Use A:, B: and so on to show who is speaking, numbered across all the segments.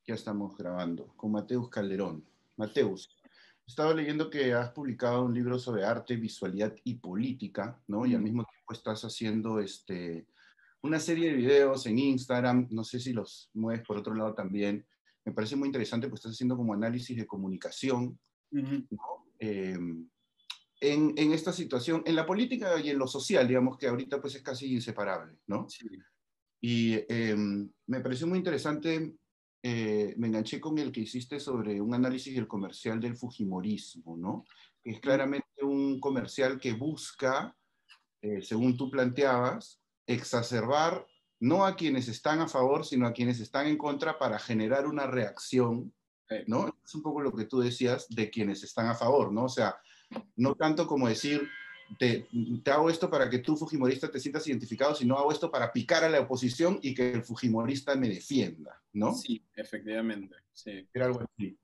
A: Ya estamos grabando con Mateus Calderón. Mateus, he estado leyendo que has publicado un libro sobre arte, visualidad y política, ¿no? Y al mismo tiempo estás haciendo una serie de videos en Instagram, no sé si los mueves por otro lado también. Me parece muy interesante, pues estás haciendo como análisis de comunicación, ¿no? En esta situación, en la política y en lo social, digamos que ahorita pues es casi inseparable, ¿no?
B: Sí.
A: Y me pareció muy interesante, me enganché con el que hiciste sobre un análisis del comercial del Fujimorismo, ¿no? Que es claramente un comercial que busca, según tú planteabas, exacerbar no a quienes están a favor, sino a quienes están en contra para generar una reacción, ¿no? Es un poco lo que tú decías de quienes están a favor, ¿no? O sea, no tanto como decir, te hago esto para que tú, fujimorista, te sientas identificado, sino hago esto para picar a la oposición y que el fujimorista me defienda, ¿no?
B: Sí, efectivamente, sí.
A: Era algo así.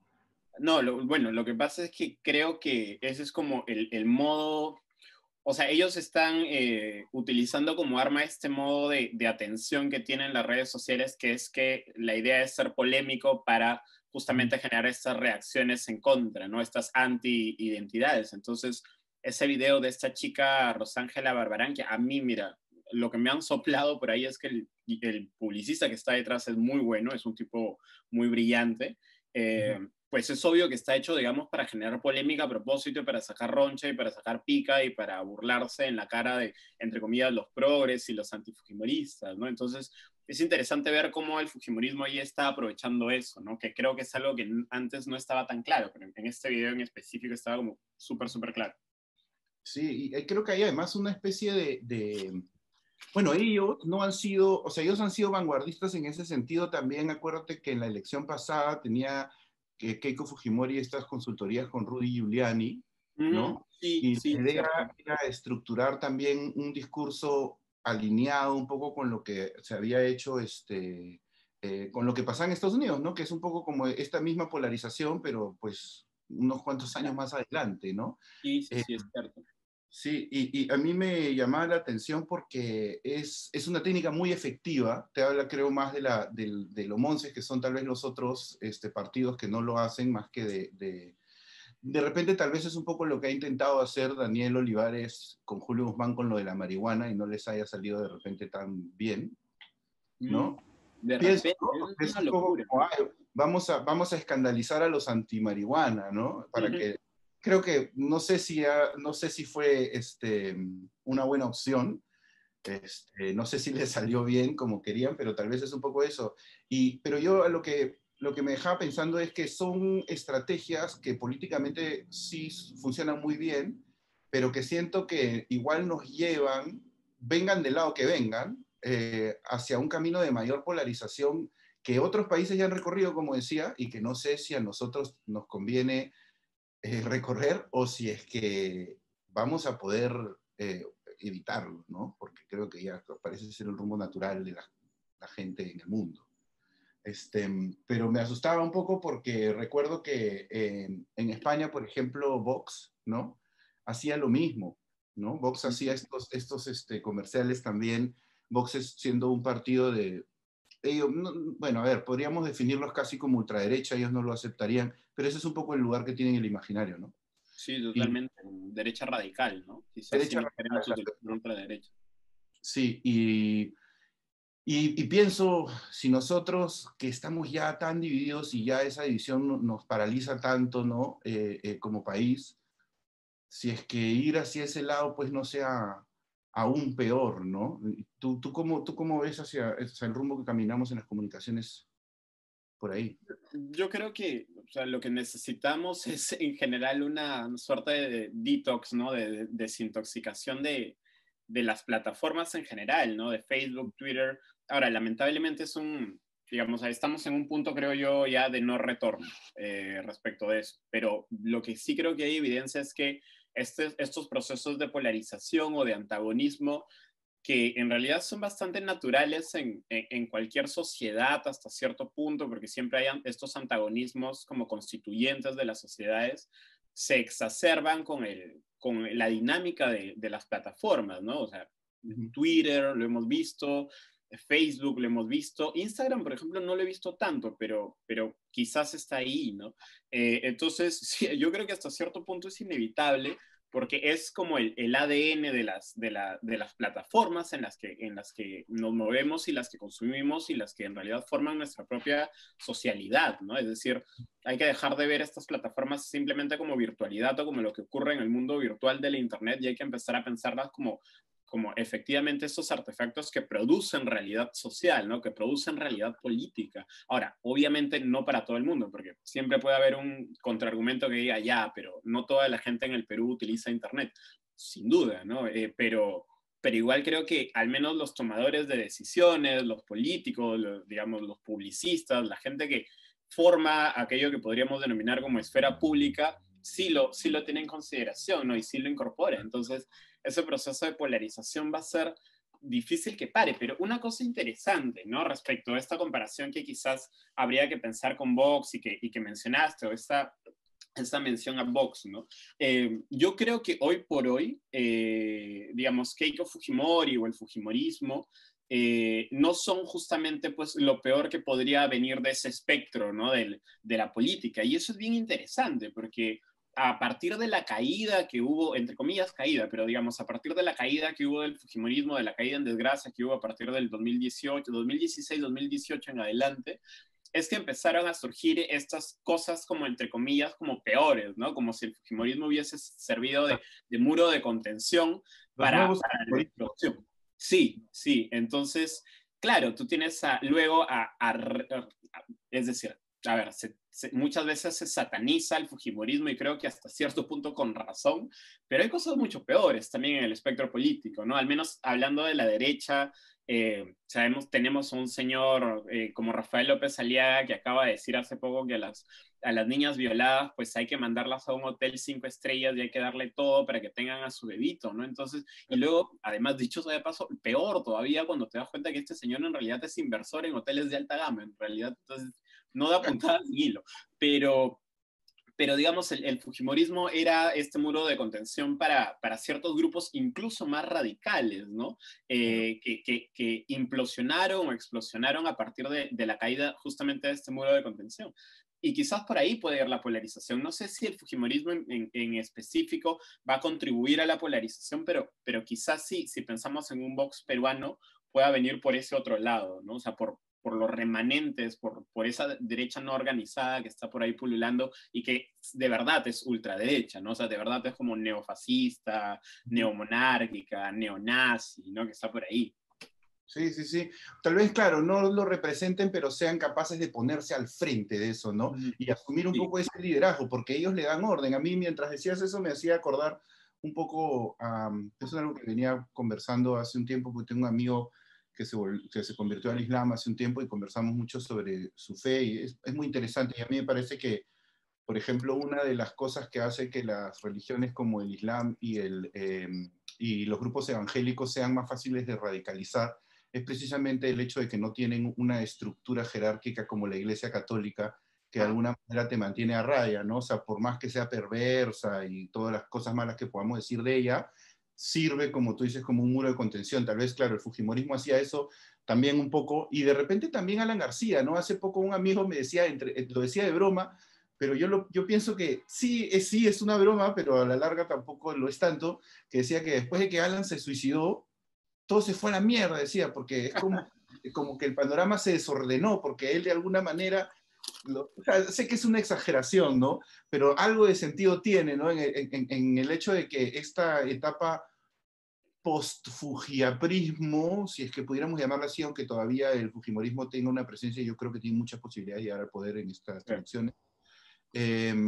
B: No, bueno, lo que pasa es que creo que ese es como el modo, o sea, ellos están utilizando como arma este modo de atención que tienen las redes sociales, que es que la idea es ser polémico para justamente generar estas reacciones en contra, ¿no? Estas anti-identidades. Entonces, ese video de esta chica Rosángela Barbarán, que a mí, mira, lo que me han soplado por ahí es que el publicista que está detrás es muy bueno, es un tipo muy brillante. Pues es obvio que está hecho, digamos, para generar polémica a propósito, para sacar roncha y para sacar pica y para burlarse en la cara de, entre comillas, los progres y los antifujimoristas, ¿no? Entonces, es interesante ver cómo el fujimorismo ahí está aprovechando eso, ¿no? Que creo que es algo que antes no estaba tan claro, pero en este video en específico estaba como súper, súper claro.
A: Sí, y creo que hay además una especie bueno, ellos no han sido, o sea, ellos han sido vanguardistas en ese sentido también. Acuérdate que en la elección pasada tenía Keiko Fujimori estas consultorías con Rudy Giuliani, ¿no?
B: Sí,
A: Y
B: sí,
A: la idea
B: cierto.
A: era estructurar también un discurso alineado un poco con lo que se había hecho, con lo que pasaba en Estados Unidos, ¿no? Que es un poco como esta misma polarización, pero pues unos cuantos años más adelante, ¿no?
B: Sí, sí,
A: Eh,
B: sí, es cierto.
A: Sí, y a mí me llamaba la atención porque es una técnica muy efectiva. Te habla, creo, más de los Monses, que son tal vez los otros partidos que no lo hacen, más que de repente tal vez es un poco lo que ha intentado hacer Daniel Olivares con Julio Guzmán con lo de la marihuana y no les haya salido de repente tan bien,
B: Mm,
A: ¿no?
B: de
A: Pienso,
B: repente,
A: ¿no?
B: eso es
A: Es
B: una
A: un poco
B: locura.
A: como, ay, vamos a escandalizar a los antimarihuana, ¿no? Para
B: Ujú.
A: que, creo que, no sé si fue una buena opción, no sé si le salió bien como querían, pero tal vez es un poco eso. Pero yo lo que me dejaba pensando es que son estrategias que políticamente sí funcionan muy bien, pero que siento que igual nos llevan, vengan del lado que vengan, hacia un camino de mayor polarización que otros países ya han recorrido, como decía, y que no sé si a nosotros nos conviene recorrer o si es que vamos a poder evitarlo, ¿no? Porque creo que ya parece ser el rumbo natural de la gente en el mundo. Pero me asustaba un poco porque recuerdo que en España, por ejemplo, Vox, ¿no? Hacía lo mismo, ¿no? Vox hacía estos comerciales también, Vox siendo un partido de... Ellos, no, bueno, a ver, podríamos definirlos casi como ultraderecha, ellos no lo aceptarían, pero ese es un poco el lugar que tienen en el imaginario, ¿no?
B: Sí,
A: Y
B: totalmente. Derecha radical, ¿no? Quizás si
A: derecha
B: no
A: radical,
B: queremos utilizar ultraderecha.
A: sí, y pienso, si nosotros que estamos ya tan divididos y ya esa división nos paraliza tanto, ¿no? Como país, si es que ir hacia ese lado, pues no sea aún peor, ¿no? ¿Tú cómo ves hacia el rumbo que caminamos en las comunicaciones por ahí?
B: Yo creo que, o sea, lo que necesitamos es en general una suerte de detox, ¿no? De desintoxicación de las plataformas en general, ¿no? De Facebook, Twitter. Ahora, lamentablemente es digamos, estamos en un punto, creo yo, ya de no retorno respecto de eso. Pero lo que sí creo que hay evidencia es que estos procesos de polarización o de antagonismo que en realidad son bastante naturales en cualquier sociedad hasta cierto punto, porque siempre hay estos antagonismos como constituyentes de las sociedades, se exacerban con la dinámica de las plataformas, ¿no? O sea,
A: Ujú.
B: Twitter, lo hemos visto, Facebook lo hemos visto, Instagram, por ejemplo, no lo he visto tanto, pero quizás está ahí, ¿no? Entonces, sí, yo creo que hasta cierto punto es inevitable porque es como el ADN de las plataformas en las que nos movemos y las que consumimos y las que en realidad forman nuestra propia socialidad, ¿no? Es decir, hay que dejar de ver estas plataformas simplemente como virtualidad o como lo que ocurre en el mundo virtual de la Internet y hay que empezar a pensarlas como efectivamente estos artefactos que producen realidad social, ¿no? Que producen realidad política. Ahora, obviamente no para todo el mundo, porque siempre puede haber un contraargumento que diga, ya, pero no toda la gente en el Perú utiliza Internet, sin duda, ¿no? Pero igual creo que al menos los tomadores de decisiones, los políticos, digamos, los publicistas, la gente que forma aquello que podríamos denominar como esfera pública, sí lo tiene en consideración, ¿no? Y sí lo incorpora. Entonces, ese proceso de polarización va a ser difícil que pare, pero una cosa interesante, ¿no? Respecto a esta comparación que quizás habría que pensar con Vox y que mencionaste, o esta mención a Vox, ¿no? Yo creo que hoy por hoy, digamos, Keiko Fujimori o el Fujimorismo no son justamente pues lo peor que podría venir de ese espectro, ¿no? De la política. Y eso es bien interesante porque a partir de la caída que hubo, entre comillas caída, pero digamos, a partir de la caída que hubo del Fujimorismo, de la caída en desgracia que hubo a partir del 2018, 2016, 2018 en adelante, es que empezaron a surgir estas cosas como, entre comillas, como peores, ¿no? Como si el Fujimorismo hubiese servido de muro de contención
A: Los nuevos
B: para la
A: algoritmos.
B: explosión. Sí, sí. Entonces, claro, tú tienes luego es decir, a ver, muchas veces se sataniza el fujimorismo y creo que hasta cierto punto con razón, pero hay cosas mucho peores también en el espectro político, ¿no? Al menos hablando de la derecha, tenemos un señor como Rafael López Aliaga que acaba de decir hace poco que a las niñas violadas pues hay que mandarlas a un hotel 5 estrellas y hay que darle todo para que tengan a su bebito, ¿no? Entonces, y luego, además, dicho sea de paso, peor todavía cuando te das cuenta que este señor en realidad es inversor en hoteles de alta gama, en realidad, entonces no da puntada sin hilo, pero digamos, el Fujimorismo era este muro de contención para ciertos grupos incluso más radicales, ¿no? Que implosionaron o explosionaron a partir de la caída justamente de este muro de contención. Y quizás por ahí puede ir la polarización. No sé si el Fujimorismo en específico va a contribuir a la polarización, pero quizás sí, si pensamos en un Vox peruano, pueda venir por ese otro lado, ¿no? O sea, por los remanentes, por esa derecha no organizada que está por ahí pululando y que de verdad es ultraderecha, ¿no? O sea, de verdad es como neofascista, neomonárquica, neonazi, ¿no? Que está por ahí.
A: Sí, sí, sí. Tal vez, claro, no lo representen, pero sean capaces de ponerse al frente de eso, ¿no? Y asumir un poco ese liderazgo, porque ellos le dan orden. A mí, mientras decías eso, me hacía acordar un poco, eso es algo que venía conversando hace un tiempo, porque tengo un amigo que se convirtió al Islam hace un tiempo y conversamos mucho sobre su fe, y es muy interesante. Y a mí me parece que, por ejemplo, una de las cosas que hace que las religiones como el Islam y los grupos evangélicos sean más fáciles de radicalizar es precisamente el hecho de que no tienen una estructura jerárquica como la Iglesia Católica, que de alguna manera te mantiene a raya, ¿no? O sea, por más que sea perversa y todas las cosas malas que podamos decir de ella, sirve, como tú dices, como un muro de contención. Tal vez, claro, el fujimorismo hacía eso también un poco, y de repente también Alan García, ¿no? Hace poco un amigo me decía, lo decía de broma, pero yo pienso que sí es una broma, pero a la larga tampoco lo es tanto, que decía que después de que Alan se suicidó, todo se fue a la mierda, decía, porque es como que el panorama se desordenó, porque él de alguna manera, o sea, sé que es una exageración, ¿no? Pero algo de sentido tiene, ¿no? En el hecho de que esta etapa post-fujiaprismo, si es que pudiéramos llamarla así, aunque todavía el fujimorismo tenga una presencia, yo creo que tiene muchas posibilidades de llegar al poder en estas elecciones. Eh,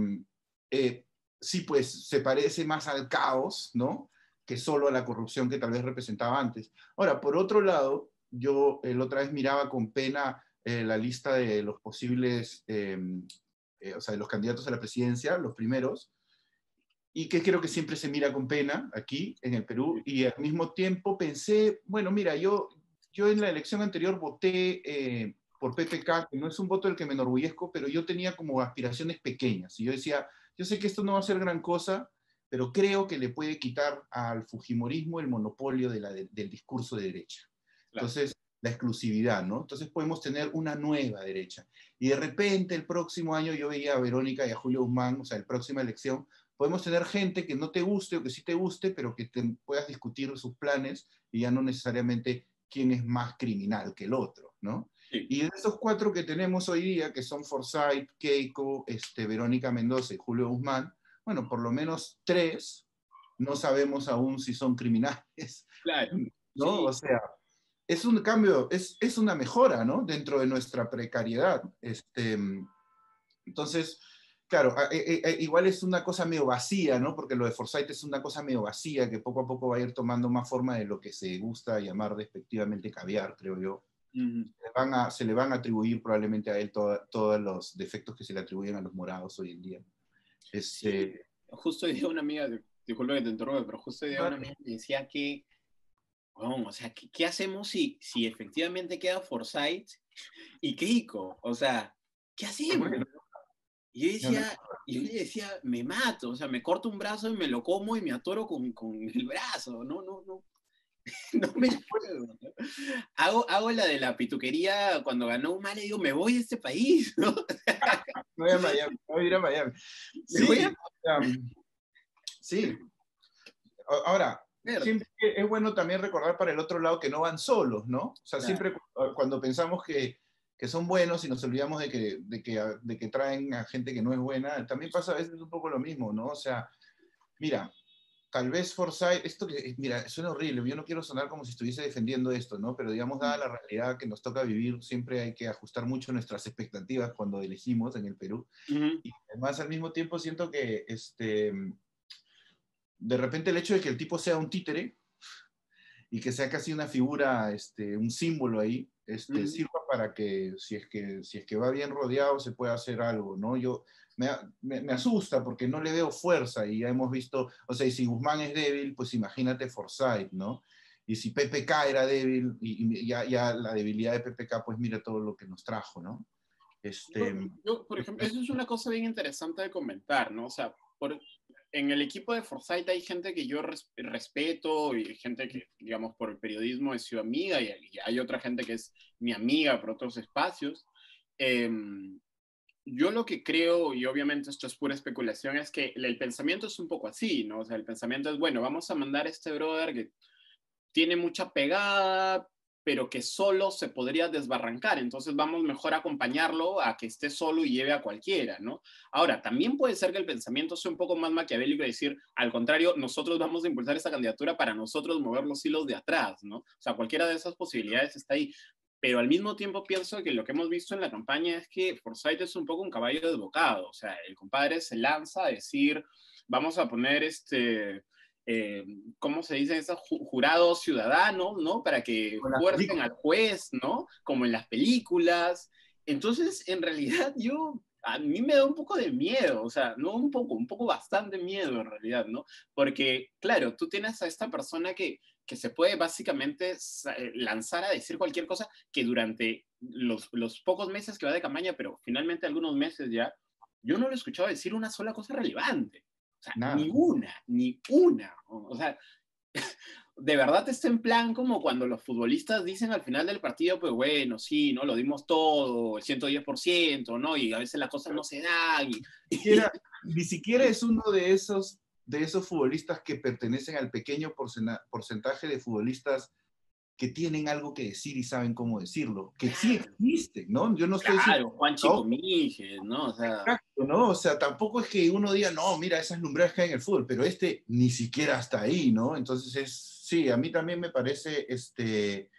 A: sí, pues se parece más al caos, ¿no? Que solo a la corrupción que tal vez representaba antes. Ahora, por otro lado, yo la otra vez miraba con pena la lista de los posibles, o sea, de los candidatos a la presidencia, los primeros, y que creo que siempre se mira con pena aquí en el Perú, y al mismo tiempo pensé, bueno, mira, yo en la elección anterior voté por PPK, que no es un voto del que me enorgullezco, pero yo tenía como aspiraciones pequeñas, y yo decía, yo sé que esto no va a ser gran cosa, pero creo que le puede quitar al fujimorismo el monopolio del discurso de derecha.
B: Claro.
A: Entonces, la exclusividad, ¿no? Entonces podemos tener una nueva derecha. Y de repente el próximo año yo veía a Verónica y a Julio Guzmán, o sea, la próxima elección, podemos tener gente que no te guste o que sí te guste, pero que te puedas discutir sus planes y ya no necesariamente quién es más criminal que el otro, ¿no?
B: Sí.
A: Y de esos cuatro que tenemos hoy día, que son Forsyth, Keiko, Verónica Mendoza y Julio Guzmán, bueno, por lo menos tres no sabemos aún si son criminales,
B: Claro,
A: ¿no? O
B: sí.
A: sea, es un cambio, es una mejora, ¿no? Dentro de nuestra precariedad. Entonces, claro, igual es una cosa medio vacía, ¿no? Porque lo de Forsyth es una cosa medio vacía que poco a poco va a ir tomando más forma de lo que se gusta llamar despectivamente caviar, creo yo.
B: Uh-huh.
A: Se le van a atribuir probablemente a él todos los defectos que se le atribuyen a los morados hoy en día.
B: Sí, justo hoy día una amiga, disculpe que te interrumpa, pero justo hoy día una
A: Vale.
B: amiga me decía que, bueno, o sea, ¿qué hacemos si efectivamente queda Forsyth y Keiko? O sea, ¿qué hacemos?
A: Bueno,
B: Y
A: ya no-
B: yo le decía, me mato, o sea, me corto un brazo y me lo como y me atoro con el brazo, no, no me puedo, ¿no? Hago la de la pituquería cuando ganó Humala y digo, me voy a este país, ¿no?
A: me voy a Miami, me voy a ir a Miami.
B: Me voy a
A: Sí, sí. Ahora,
B: ver.
A: siempre es bueno también recordar para el otro lado que no van solos, ¿no? O sea,
B: Claro.
A: siempre cuando pensamos que son buenos y nos olvidamos de que traen a gente que no es buena, también pasa a veces un poco lo mismo, ¿no? O sea, mira, tal vez Forsyth, esto que, mira, suena horrible, yo no quiero sonar como si estuviese defendiendo esto, ¿no? Pero digamos, dada la realidad que nos toca vivir, siempre hay que ajustar mucho nuestras expectativas cuando elegimos en el Perú.
B: Uh-huh.
A: Y además, al mismo tiempo, siento que de repente el hecho de que el tipo sea un títere y que sea casi una figura, un símbolo ahí,
B: Uh-huh.
A: sirva para que si es que va bien rodeado se pueda hacer algo, ¿no? Me asusta porque no le veo fuerza y ya hemos visto, o sea, y si Guzmán es débil, pues imagínate Forsyth, ¿no? Y si PPK era débil, y ya la debilidad de PPK, pues mira todo lo que nos trajo, ¿no? Este,
B: Por ejemplo, eso es una cosa bien interesante de comentar, ¿no? O sea, en el equipo de Forsyth hay gente que yo respeto y gente que, digamos, por el periodismo es su amiga y hay otra gente que es mi amiga por otros espacios. Eh, yo lo que creo, y obviamente esto es pura especulación, es que el pensamiento es un poco así, ¿no? O sea, el pensamiento es, bueno, vamos a mandar a este brother que tiene mucha pegada, pero que solo se podría desbarrancar. Entonces vamos mejor a acompañarlo a que esté solo y lleve a cualquiera, ¿no? Ahora, también puede ser que el pensamiento sea un poco más maquiavélico y decir, al contrario, nosotros vamos a impulsar esta candidatura para nosotros mover los hilos de atrás, ¿no? O sea, cualquiera de esas posibilidades está ahí. Pero al mismo tiempo pienso que lo que hemos visto en la campaña es que Forsyth es un poco un caballo desbocado. O sea, el compadre se lanza a decir, vamos a poner ¿cómo se dice? Esos jurados ciudadanos, ¿no? Para que
A: con las
B: fuercen
A: películas,
B: al juez, ¿no? Como en las películas. Entonces, en realidad, a mí me da un poco de miedo, o sea, no un poco bastante miedo en realidad, ¿no? Porque, claro, tú tienes a esta persona que se puede básicamente lanzar a decir cualquier cosa que durante los pocos meses que va de campaña, pero finalmente algunos meses ya, yo no lo he escuchado decir una sola cosa relevante. O sea,
A: nada.
B: ni una, ni una. O sea, de verdad está en plan como cuando los futbolistas dicen al final del partido, pues bueno, sí, ¿no? Lo dimos todo, el 110%, ¿no? Y a veces las cosas no se dan.
A: Siquiera, ni siquiera es uno de esos futbolistas que pertenecen al pequeño porcentaje de futbolistas que tienen algo que decir y saben cómo decirlo, que sí
B: Claro,
A: existen, ¿no? Yo no estoy diciendo,
B: claro, Juan
A: no,
B: Chico Míguez, ¿no? O sea,
A: exacto, ¿no? O sea, tampoco es que uno diga, no, mira, esas lumbreras que hay en el fútbol, pero ni siquiera está ahí, ¿no? Entonces sí, a mí también me parece, eh,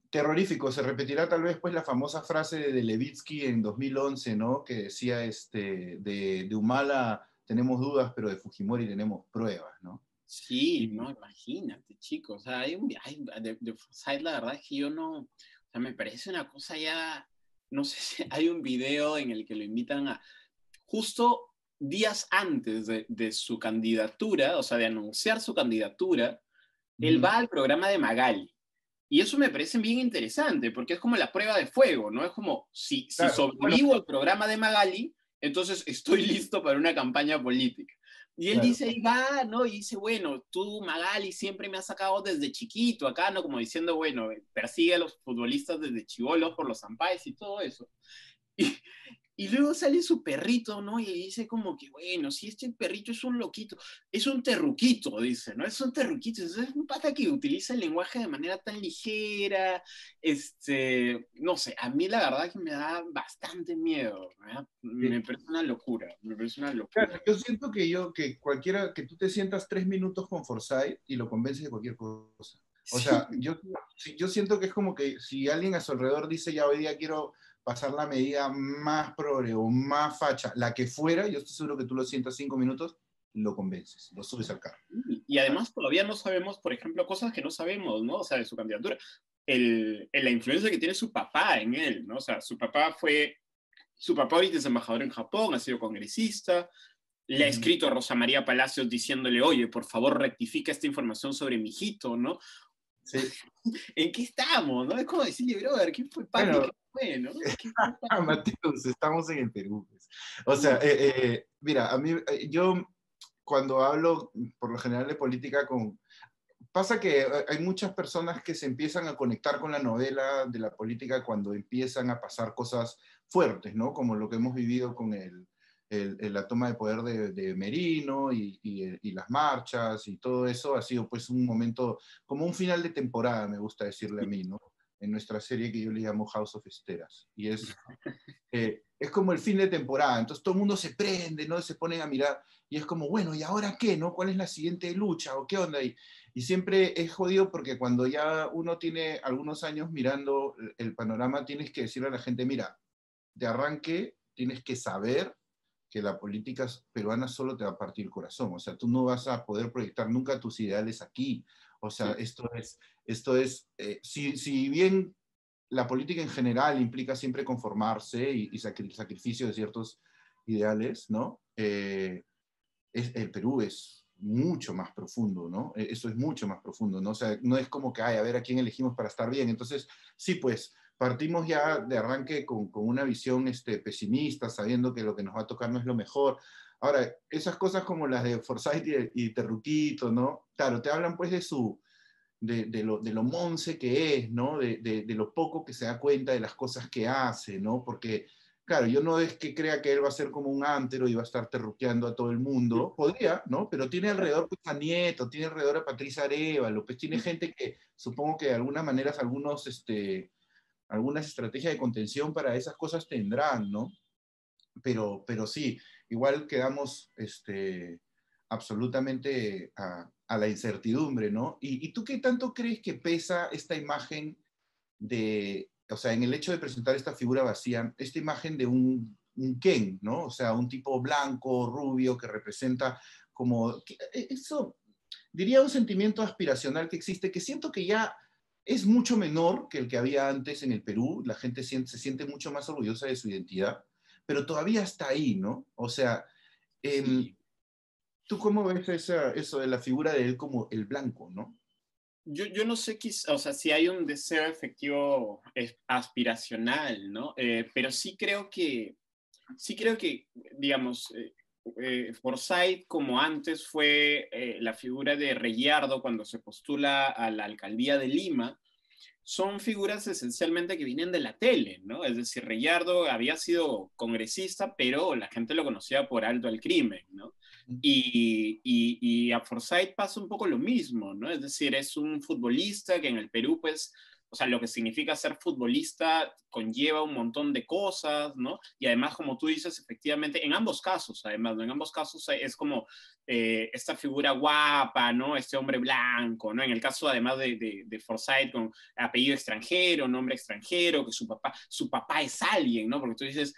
A: terrorífico. Se repetirá tal vez pues la famosa frase de Levitsky en 2011, ¿no? Que decía, de Humala tenemos dudas, pero de Fujimori tenemos pruebas, ¿no?
B: sí,
A: Y,
B: no, imagínate, chicos. O sea, de Forsyth, la verdad es que yo no. O sea, me parece una cosa ya. No sé si hay un video en el que lo invitan a. Justo días antes de su candidatura, o sea, de anunciar su candidatura, él
A: ujú,
B: va al programa de Magali. Y eso me parece bien interesante, porque es como la prueba de fuego, ¿no? Es como, si
A: claro, bueno,
B: sobrevivo al programa de Magali, entonces estoy listo para una campaña política. Y él
A: Claro.
B: dice, ahí va, ¿no? Y dice, bueno, tú, Magali, siempre me has sacado desde chiquito acá, ¿no? Como diciendo, bueno, persigue a los futbolistas desde chivolos por los ampais y todo eso. Y, y luego sale su perrito, ¿no? Y dice como que, bueno, si este perrito es un loquito, es un terruquito, dice, ¿no? Es un terruquito, es un pata que utiliza el lenguaje de manera tan ligera, no sé, a mí la verdad que me da bastante miedo, ¿verdad?
A: Sí.
B: Me parece una locura, me parece una
A: Claro,
B: locura.
A: yo siento que cualquiera, que tú te sientas 3 minutos con Forsyth y lo convences de cualquier cosa. O sea,
B: Sí,
A: yo siento que es como que si alguien a su alrededor dice, ya hoy día quiero pasar la medida más progre o más facha, la que fuera, yo estoy seguro que tú lo sientas 5 minutos, lo convences, lo subes al carro.
B: y además todavía no sabemos, por ejemplo, cosas que no sabemos, ¿no? O sea, de su candidatura. La influencia que tiene su papá en él, ¿no? O sea, su papá ahorita es embajador en Japón, ha sido congresista, le ha
A: Ujú.
B: escrito a Rosa María Palacios diciéndole, oye, por favor rectifica esta información sobre mi hijito, ¿no?
A: Sí.
B: ¿En qué estamos, no? Es como decirle, brother, ¿qué fue papi?
A: Bueno,
B: ¿Qué fue, no? ¿Qué fue papi?
A: Mateus, estamos en el Perú, pues. O sea,
B: Sí,
A: mira, a mí, yo cuando hablo por lo general de política con, pasa que hay muchas personas que se empiezan a conectar con la novela de la política cuando empiezan a pasar cosas fuertes, ¿no? Como lo que hemos vivido con la toma de poder de Merino y las marchas y todo eso ha sido pues un momento, como un final de temporada, me gusta decirle a mí, ¿no? En nuestra serie que yo le llamo House of Esteras. Y es como el fin de temporada, entonces todo el mundo se prende, ¿no? Se ponen a mirar y es como, bueno, ¿y ahora qué, no? ¿Cuál es la siguiente lucha o qué onda? Y siempre es jodido porque cuando ya uno tiene algunos años mirando el panorama, tienes que decirle a la gente, mira, de arranque tienes que saber que la política peruana solo te va a partir el corazón, o sea, tú no vas a poder proyectar nunca tus ideales aquí, o sea,
B: sí.
A: si bien la política en general implica siempre conformarse y sacrificio de ciertos ideales, ¿no? El Perú es mucho más profundo, ¿no? Eso es mucho más profundo, ¿no? O sea, no es como que, ay, a ver a quién elegimos para estar bien. Entonces, sí, pues, partimos ya de arranque con una visión pesimista, sabiendo que lo que nos va a tocar no es lo mejor. Ahora, esas cosas como las de Forsyth y Terruquito, ¿no? Claro, te hablan pues de lo monce que es, ¿no? De lo poco que se da cuenta de las cosas que hace, ¿no? Porque, claro, yo no es que crea que él va a ser como un ántero y va a estar terruqueando a todo el mundo, podría, ¿no? Pero tiene alrededor pues, a Nieto, tiene alrededor a Patricia Arevalo, pues tiene gente que supongo que de alguna manera algunas estrategias de contención para esas cosas tendrán, ¿no? Pero sí, igual quedamos absolutamente a la incertidumbre, ¿no? ¿Y tú qué tanto crees que pesa esta imagen o sea, en el hecho de presentar esta figura vacía, esta imagen de un Ken, ¿no? O sea, un tipo blanco, rubio, que representa como, eso, diría un sentimiento aspiracional que existe, que siento que ya es mucho menor que el que había antes en el Perú, la gente se siente mucho más orgullosa de su identidad, pero todavía está ahí, ¿no? O sea, em,
B: Sí.
A: ¿tú cómo ves eso de la figura de él como el blanco, ¿no?
B: Yo no sé, o sea, si hay un deseo efectivo aspiracional, ¿no? Pero sí creo que, digamos, Forsyth, como antes fue la figura de Reyardo cuando se postula a la alcaldía de Lima, son figuras esencialmente que vienen de la tele, ¿no? Es decir, Reyardo había sido congresista, pero la gente lo conocía por Alto al Crimen, ¿no? Y a Forsyth pasa un poco lo mismo, ¿no? Es decir, es un futbolista que en el Perú, pues, o sea, lo que significa ser futbolista conlleva un montón de cosas, ¿no? Y además, como tú dices, efectivamente, en ambos casos, además, ¿no? En ambos casos es como esta figura guapa, ¿no? Este hombre blanco, ¿no? En el caso, además de Forsyth, con apellido extranjero, nombre extranjero, que su papá es alguien, ¿no? Porque tú dices,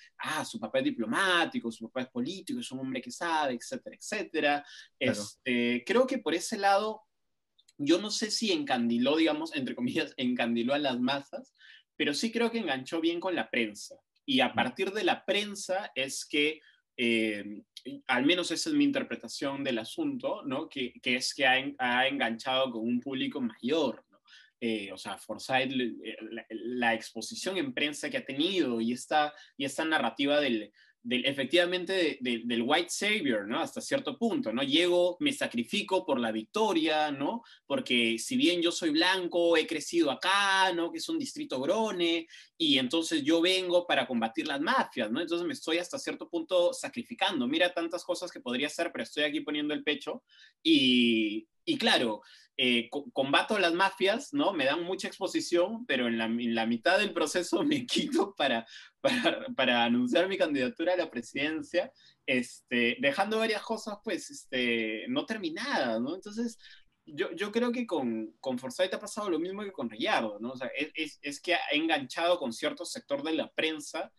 B: su papá es diplomático, su papá es político, es un hombre que sabe, etcétera, etcétera.
A: Claro.
B: Creo que por ese lado yo no sé si encandiló, digamos, entre comillas, encandiló a las masas, pero sí creo que enganchó bien con la prensa. Y a partir de la prensa es que, al menos esa es mi interpretación del asunto, ¿no? Que es que ha enganchado con un público mayor, ¿no? O sea, Forsyth, la exposición en prensa que ha tenido y esta narrativa efectivamente del white savior, ¿no? Hasta cierto punto, ¿no? Llego, me sacrifico por la victoria, ¿no? Porque si bien yo soy blanco, he crecido acá, ¿no? Que es un distrito grone, y entonces yo vengo para combatir las mafias, ¿no? Entonces me estoy hasta cierto punto sacrificando. Mira tantas cosas que podría hacer, pero estoy aquí poniendo el pecho. Y claro, combato las mafias, ¿no? Me dan mucha exposición, pero en la mitad del proceso me quito para anunciar mi candidatura a la presidencia, dejando varias cosas, pues, no terminadas, ¿no? Entonces, yo creo que con Forsyth ha pasado lo mismo que con Rayardo, ¿no? O sea, es que ha enganchado con cierto sector de la prensa,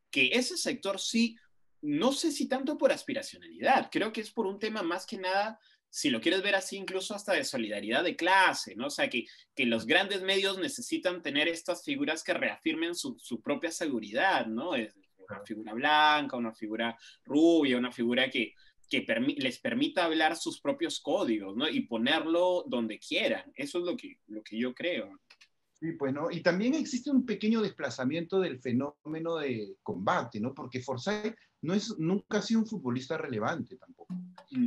B: que ese sector sí, no sé si tanto por aspiracionalidad, creo que es por un tema más que nada, si lo quieres ver así, incluso hasta de solidaridad de clase, ¿no? O sea, que los grandes medios necesitan tener estas figuras que reafirmen su propia seguridad, ¿no? Es una figura blanca, una figura rubia, una figura les permita hablar sus propios códigos, ¿no? Y ponerlo donde quieran. Eso es lo que yo creo.
A: Sí, pues, ¿no? Y también existe un pequeño desplazamiento del fenómeno de combate, ¿no? Porque Forsyth nunca ha sido un futbolista relevante tampoco.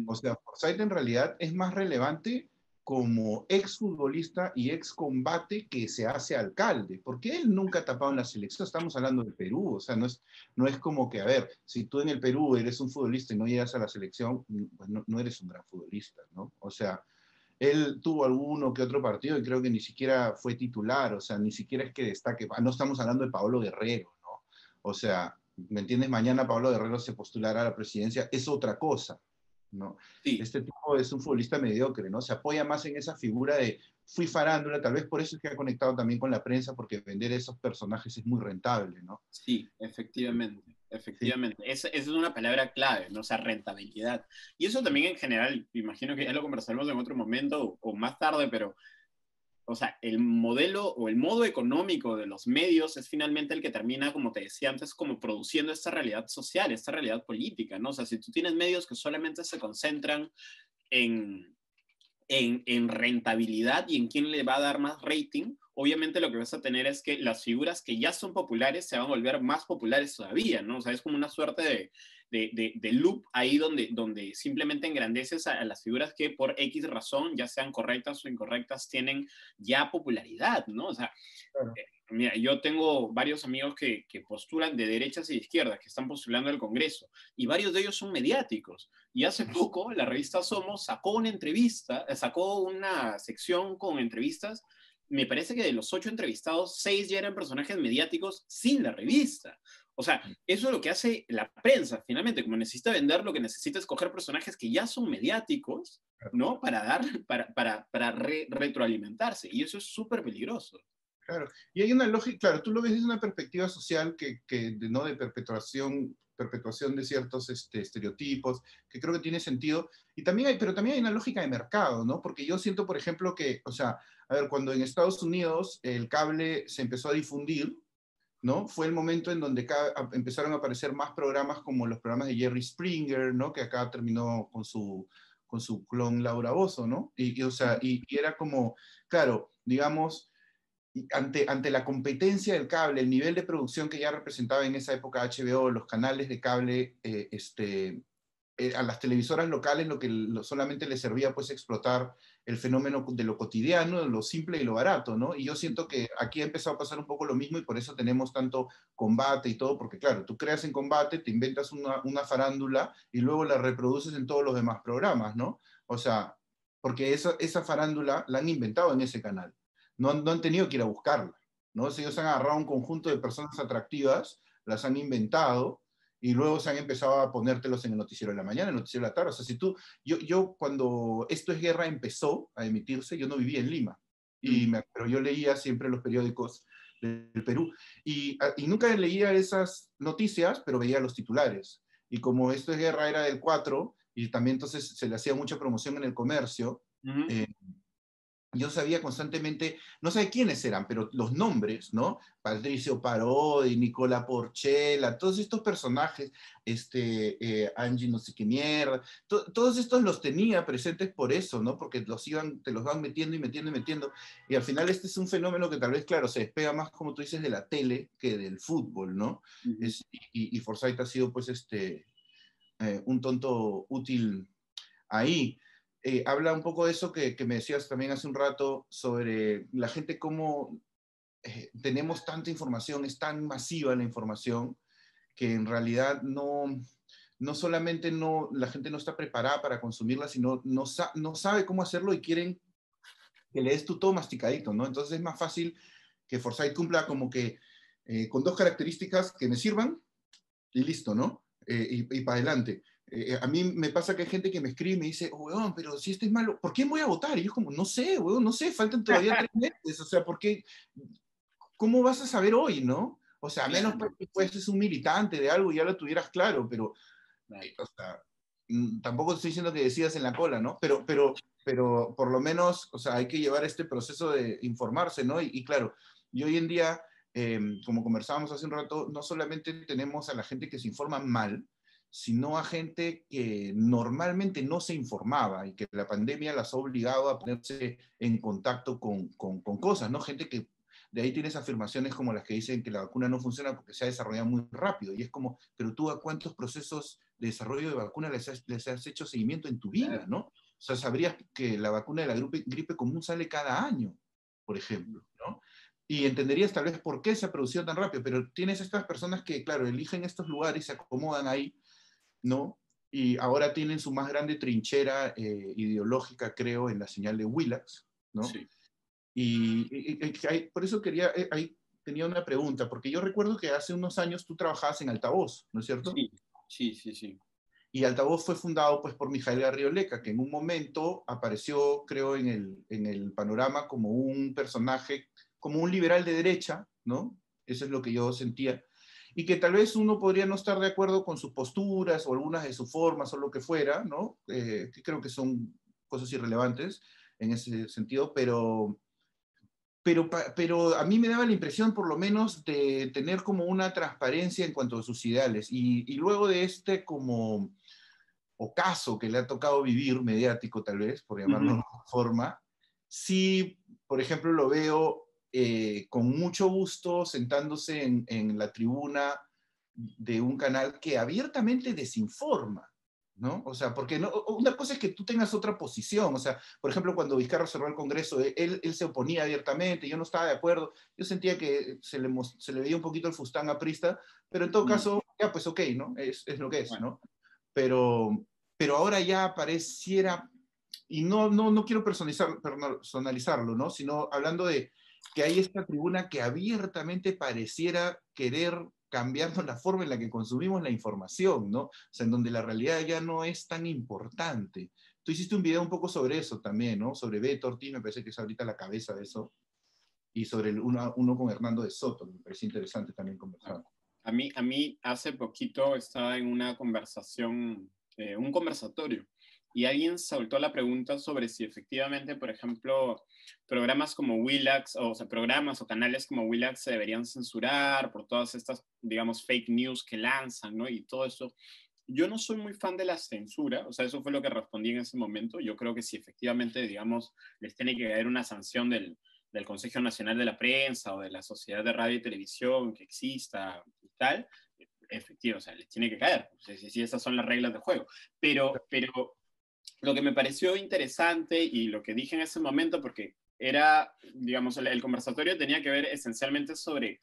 A: O sea, Forsyth en realidad es más relevante como exfutbolista y excombate que se hace alcalde, porque él nunca ha tapado en la selección, estamos hablando de Perú, o sea, no es como que, a ver, si tú en el Perú eres un futbolista y no llegas a la selección, pues no eres un gran futbolista, ¿no? O sea, él tuvo alguno que otro partido y creo que ni siquiera fue titular, o sea, ni siquiera es que destaque. No estamos hablando de Pablo Guerrero, ¿no? O sea, ¿me entiendes? Mañana Pablo Guerrero se postulará a la presidencia, es otra cosa, ¿no?
B: Sí.
A: Este tipo es un futbolista mediocre, ¿no? Se apoya más en esa figura de fui farándula, tal vez por eso es que ha conectado también con la prensa, porque vender esos personajes es muy rentable, ¿no?
B: Sí, efectivamente,
A: Sí.
B: efectivamente. Esa es una palabra clave, ¿no? O sea, rentabilidad. Y eso también en general, imagino que ya lo conversaremos en otro momento o más tarde, pero, o sea, el modelo o el modo económico de los medios es finalmente el que termina, como te decía antes, como produciendo esta realidad social, esta realidad política, ¿no? O sea, si tú tienes medios que solamente se concentran en, en rentabilidad y en quién le va a dar más rating, obviamente lo que vas a tener es que las figuras que ya son populares se van a volver más populares todavía, ¿no? O sea, es como una suerte de loop ahí donde simplemente engrandeces a las figuras que por X razón, ya sean correctas o incorrectas, tienen ya popularidad, ¿no? O sea,
A: Claro.
B: mira, yo tengo varios amigos que postulan de derechas y de izquierdas, que están postulando al Congreso, y varios de ellos son mediáticos. Y hace poco la revista Somos sacó una entrevista, sacó una sección con entrevistas. Me parece que de los 8 entrevistados, 6 ya eran personajes mediáticos sin la revista. O sea, eso es lo que hace la prensa, finalmente, como necesita vender, lo que necesita es coger personajes que ya son mediáticos, ¿no? Para retroalimentarse. Y eso es súper peligroso.
A: Claro, y hay una lógica, claro, tú lo ves desde una perspectiva social ¿no? De perpetuación de ciertos estereotipos, que creo que tiene sentido, pero también hay una lógica de mercado, ¿no? Porque yo siento, por ejemplo, que, o sea, a ver, cuando en Estados Unidos el cable se empezó a difundir, ¿no? Fue el momento en donde empezaron a aparecer más programas como los programas de Jerry Springer, ¿no? Que acá terminó con su clon Laura Bozzo, ¿no? O sea, y era como, claro, digamos ante la competencia del cable, el nivel de producción que ya representaba en esa época HBO, los canales de cable, a las televisoras locales solamente les servía pues explotar el fenómeno de lo cotidiano, de lo simple y lo barato, ¿no? Y yo siento que aquí ha empezado a pasar un poco lo mismo y por eso tenemos tanto combate y todo, porque claro, tú creas en combate, te inventas una farándula y luego la reproduces en todos los demás programas, ¿no? O sea, porque esa farándula la han inventado en ese canal. No han tenido que ir a buscarla, ¿no? Si ellos han agarrado un conjunto de personas atractivas, las han inventado y luego se han empezado a ponértelos en el noticiero de la mañana, en el noticiero de la tarde. O sea, si tú, yo cuando Esto es Guerra empezó a emitirse, yo no vivía en Lima, pero yo leía siempre los periódicos del Perú y nunca leía esas noticias, pero veía los titulares. Y como Esto es Guerra era del 4 y también entonces se le hacía mucha promoción en el comercio,
B: Uh -huh.
A: yo sabía constantemente, no sé quiénes eran, pero los nombres, ¿no? Patricio Parodi, Nicola Porchela, todos estos personajes, Angie no sé qué mierda, todos estos los tenía presentes por eso, ¿no? Porque te los van metiendo y metiendo y metiendo, y al final este es un fenómeno que tal vez, claro, se despega más, como tú dices, de la tele que del fútbol, ¿no?
B: Ujú.
A: Y Forsyth ha sido, pues, un tonto útil ahí. Habla un poco de eso que me decías también hace un rato sobre la gente, cómo tenemos tanta información, es tan masiva la información, que en realidad no solamente la gente no está preparada para consumirla, sino no sabe cómo hacerlo y quieren que le des tú todo masticadito, ¿no? Entonces es más fácil que Forsyth cumpla como que con dos características que me sirvan y listo, ¿no? Y para adelante. A mí me pasa que hay gente que me escribe y me dice, weón, pero si este es malo, ¿por qué voy a votar? Y yo como, no sé, weón, no sé, faltan todavía 3 meses, o sea, ¿por qué? ¿Cómo vas a saber hoy, no? O sea, a menos
B: Claro,
A: que pues, es un militante de algo y ya lo tuvieras claro, pero,
B: claro.
A: o sea, tampoco estoy diciendo que decidas en la cola, ¿no? Pero por lo menos, o sea, hay que llevar este proceso de informarse, ¿no? Y claro, y hoy en día, como conversábamos hace un rato, no solamente tenemos a la gente que se informa mal, sino a gente que normalmente no se informaba y que la pandemia las ha obligado a ponerse en contacto con cosas, ¿no? Gente que de ahí tienes afirmaciones como las que dicen que la vacuna no funciona porque se ha desarrollado muy rápido. Y es como, pero tú a cuántos procesos de desarrollo de vacuna les has hecho seguimiento en tu vida,
B: Claro.
A: ¿no? O sea, sabrías que la vacuna de la gripe común sale cada año, por ejemplo, ¿no? Y entenderías tal vez por qué se ha producido tan rápido, pero tienes estas personas que, claro, eligen estos lugares, se acomodan ahí, ¿no? Y ahora tienen su más grande trinchera ideológica, creo, en la señal de Willax, ¿no?
B: Sí,
A: Por eso ahí tenía una pregunta, porque yo recuerdo que hace unos años tú trabajabas en Altavoz, ¿no es cierto?
B: sí, sí, sí, sí.
A: Y Altavoz fue fundado pues, por Mijael Garrioleca, que en un momento apareció, creo, en el panorama como un personaje, como un liberal de derecha, ¿no? Eso es lo que yo sentía. Y que tal vez uno podría no estar de acuerdo con sus posturas o algunas de sus formas o lo que fuera, ¿no? Que creo que son cosas irrelevantes en ese sentido, pero a mí me daba la impresión por lo menos de tener como una transparencia en cuanto a sus ideales. Y luego de este como ocaso que le ha tocado vivir, mediático tal vez, por llamarlo de
B: Ujú.
A: alguna forma, sí, por ejemplo, lo veo con mucho gusto sentándose en la tribuna de un canal que abiertamente desinforma, ¿no? O sea, porque una cosa es que tú tengas otra posición, o sea, por ejemplo, cuando Vizcarra cerró el Congreso, él se oponía abiertamente, yo no estaba de acuerdo, yo sentía que se le veía un poquito el fustán aprista, pero en todo
B: Mm.
A: caso, ya pues ok, ¿no? Es lo que es,
B: Bueno,
A: ¿no? Pero ahora ya pareciera, y no quiero personalizarlo, ¿no? Sino hablando de que hay esta tribuna que abiertamente pareciera querer cambiarnos la forma en la que consumimos la información, ¿no? O sea, en donde la realidad ya no es tan importante. Tú hiciste un video un poco sobre eso también, ¿no? Sobre Beto Ortiz, me parece que es ahorita la cabeza de eso, y sobre uno con Hernando de Soto, me parece interesante también conversar.
B: a mí hace poquito estaba en una conversación, un conversatorio, y alguien soltó la pregunta sobre si efectivamente, por ejemplo, programas como Willax, o sea, programas o canales como Willax se deberían censurar por todas estas, digamos, fake news que lanzan, ¿no? Y todo eso. Yo no soy muy fan de la censura, o sea, eso fue lo que respondí en ese momento. Yo creo que si efectivamente, digamos, les tiene que caer una sanción del Consejo Nacional de la Prensa o de la Sociedad de Radio y Televisión que exista y tal, efectivo, o sea, les tiene que caer, si esas son las reglas de juego. Pero lo que me pareció interesante y lo que dije en ese momento, porque era, digamos, el conversatorio tenía que ver esencialmente sobre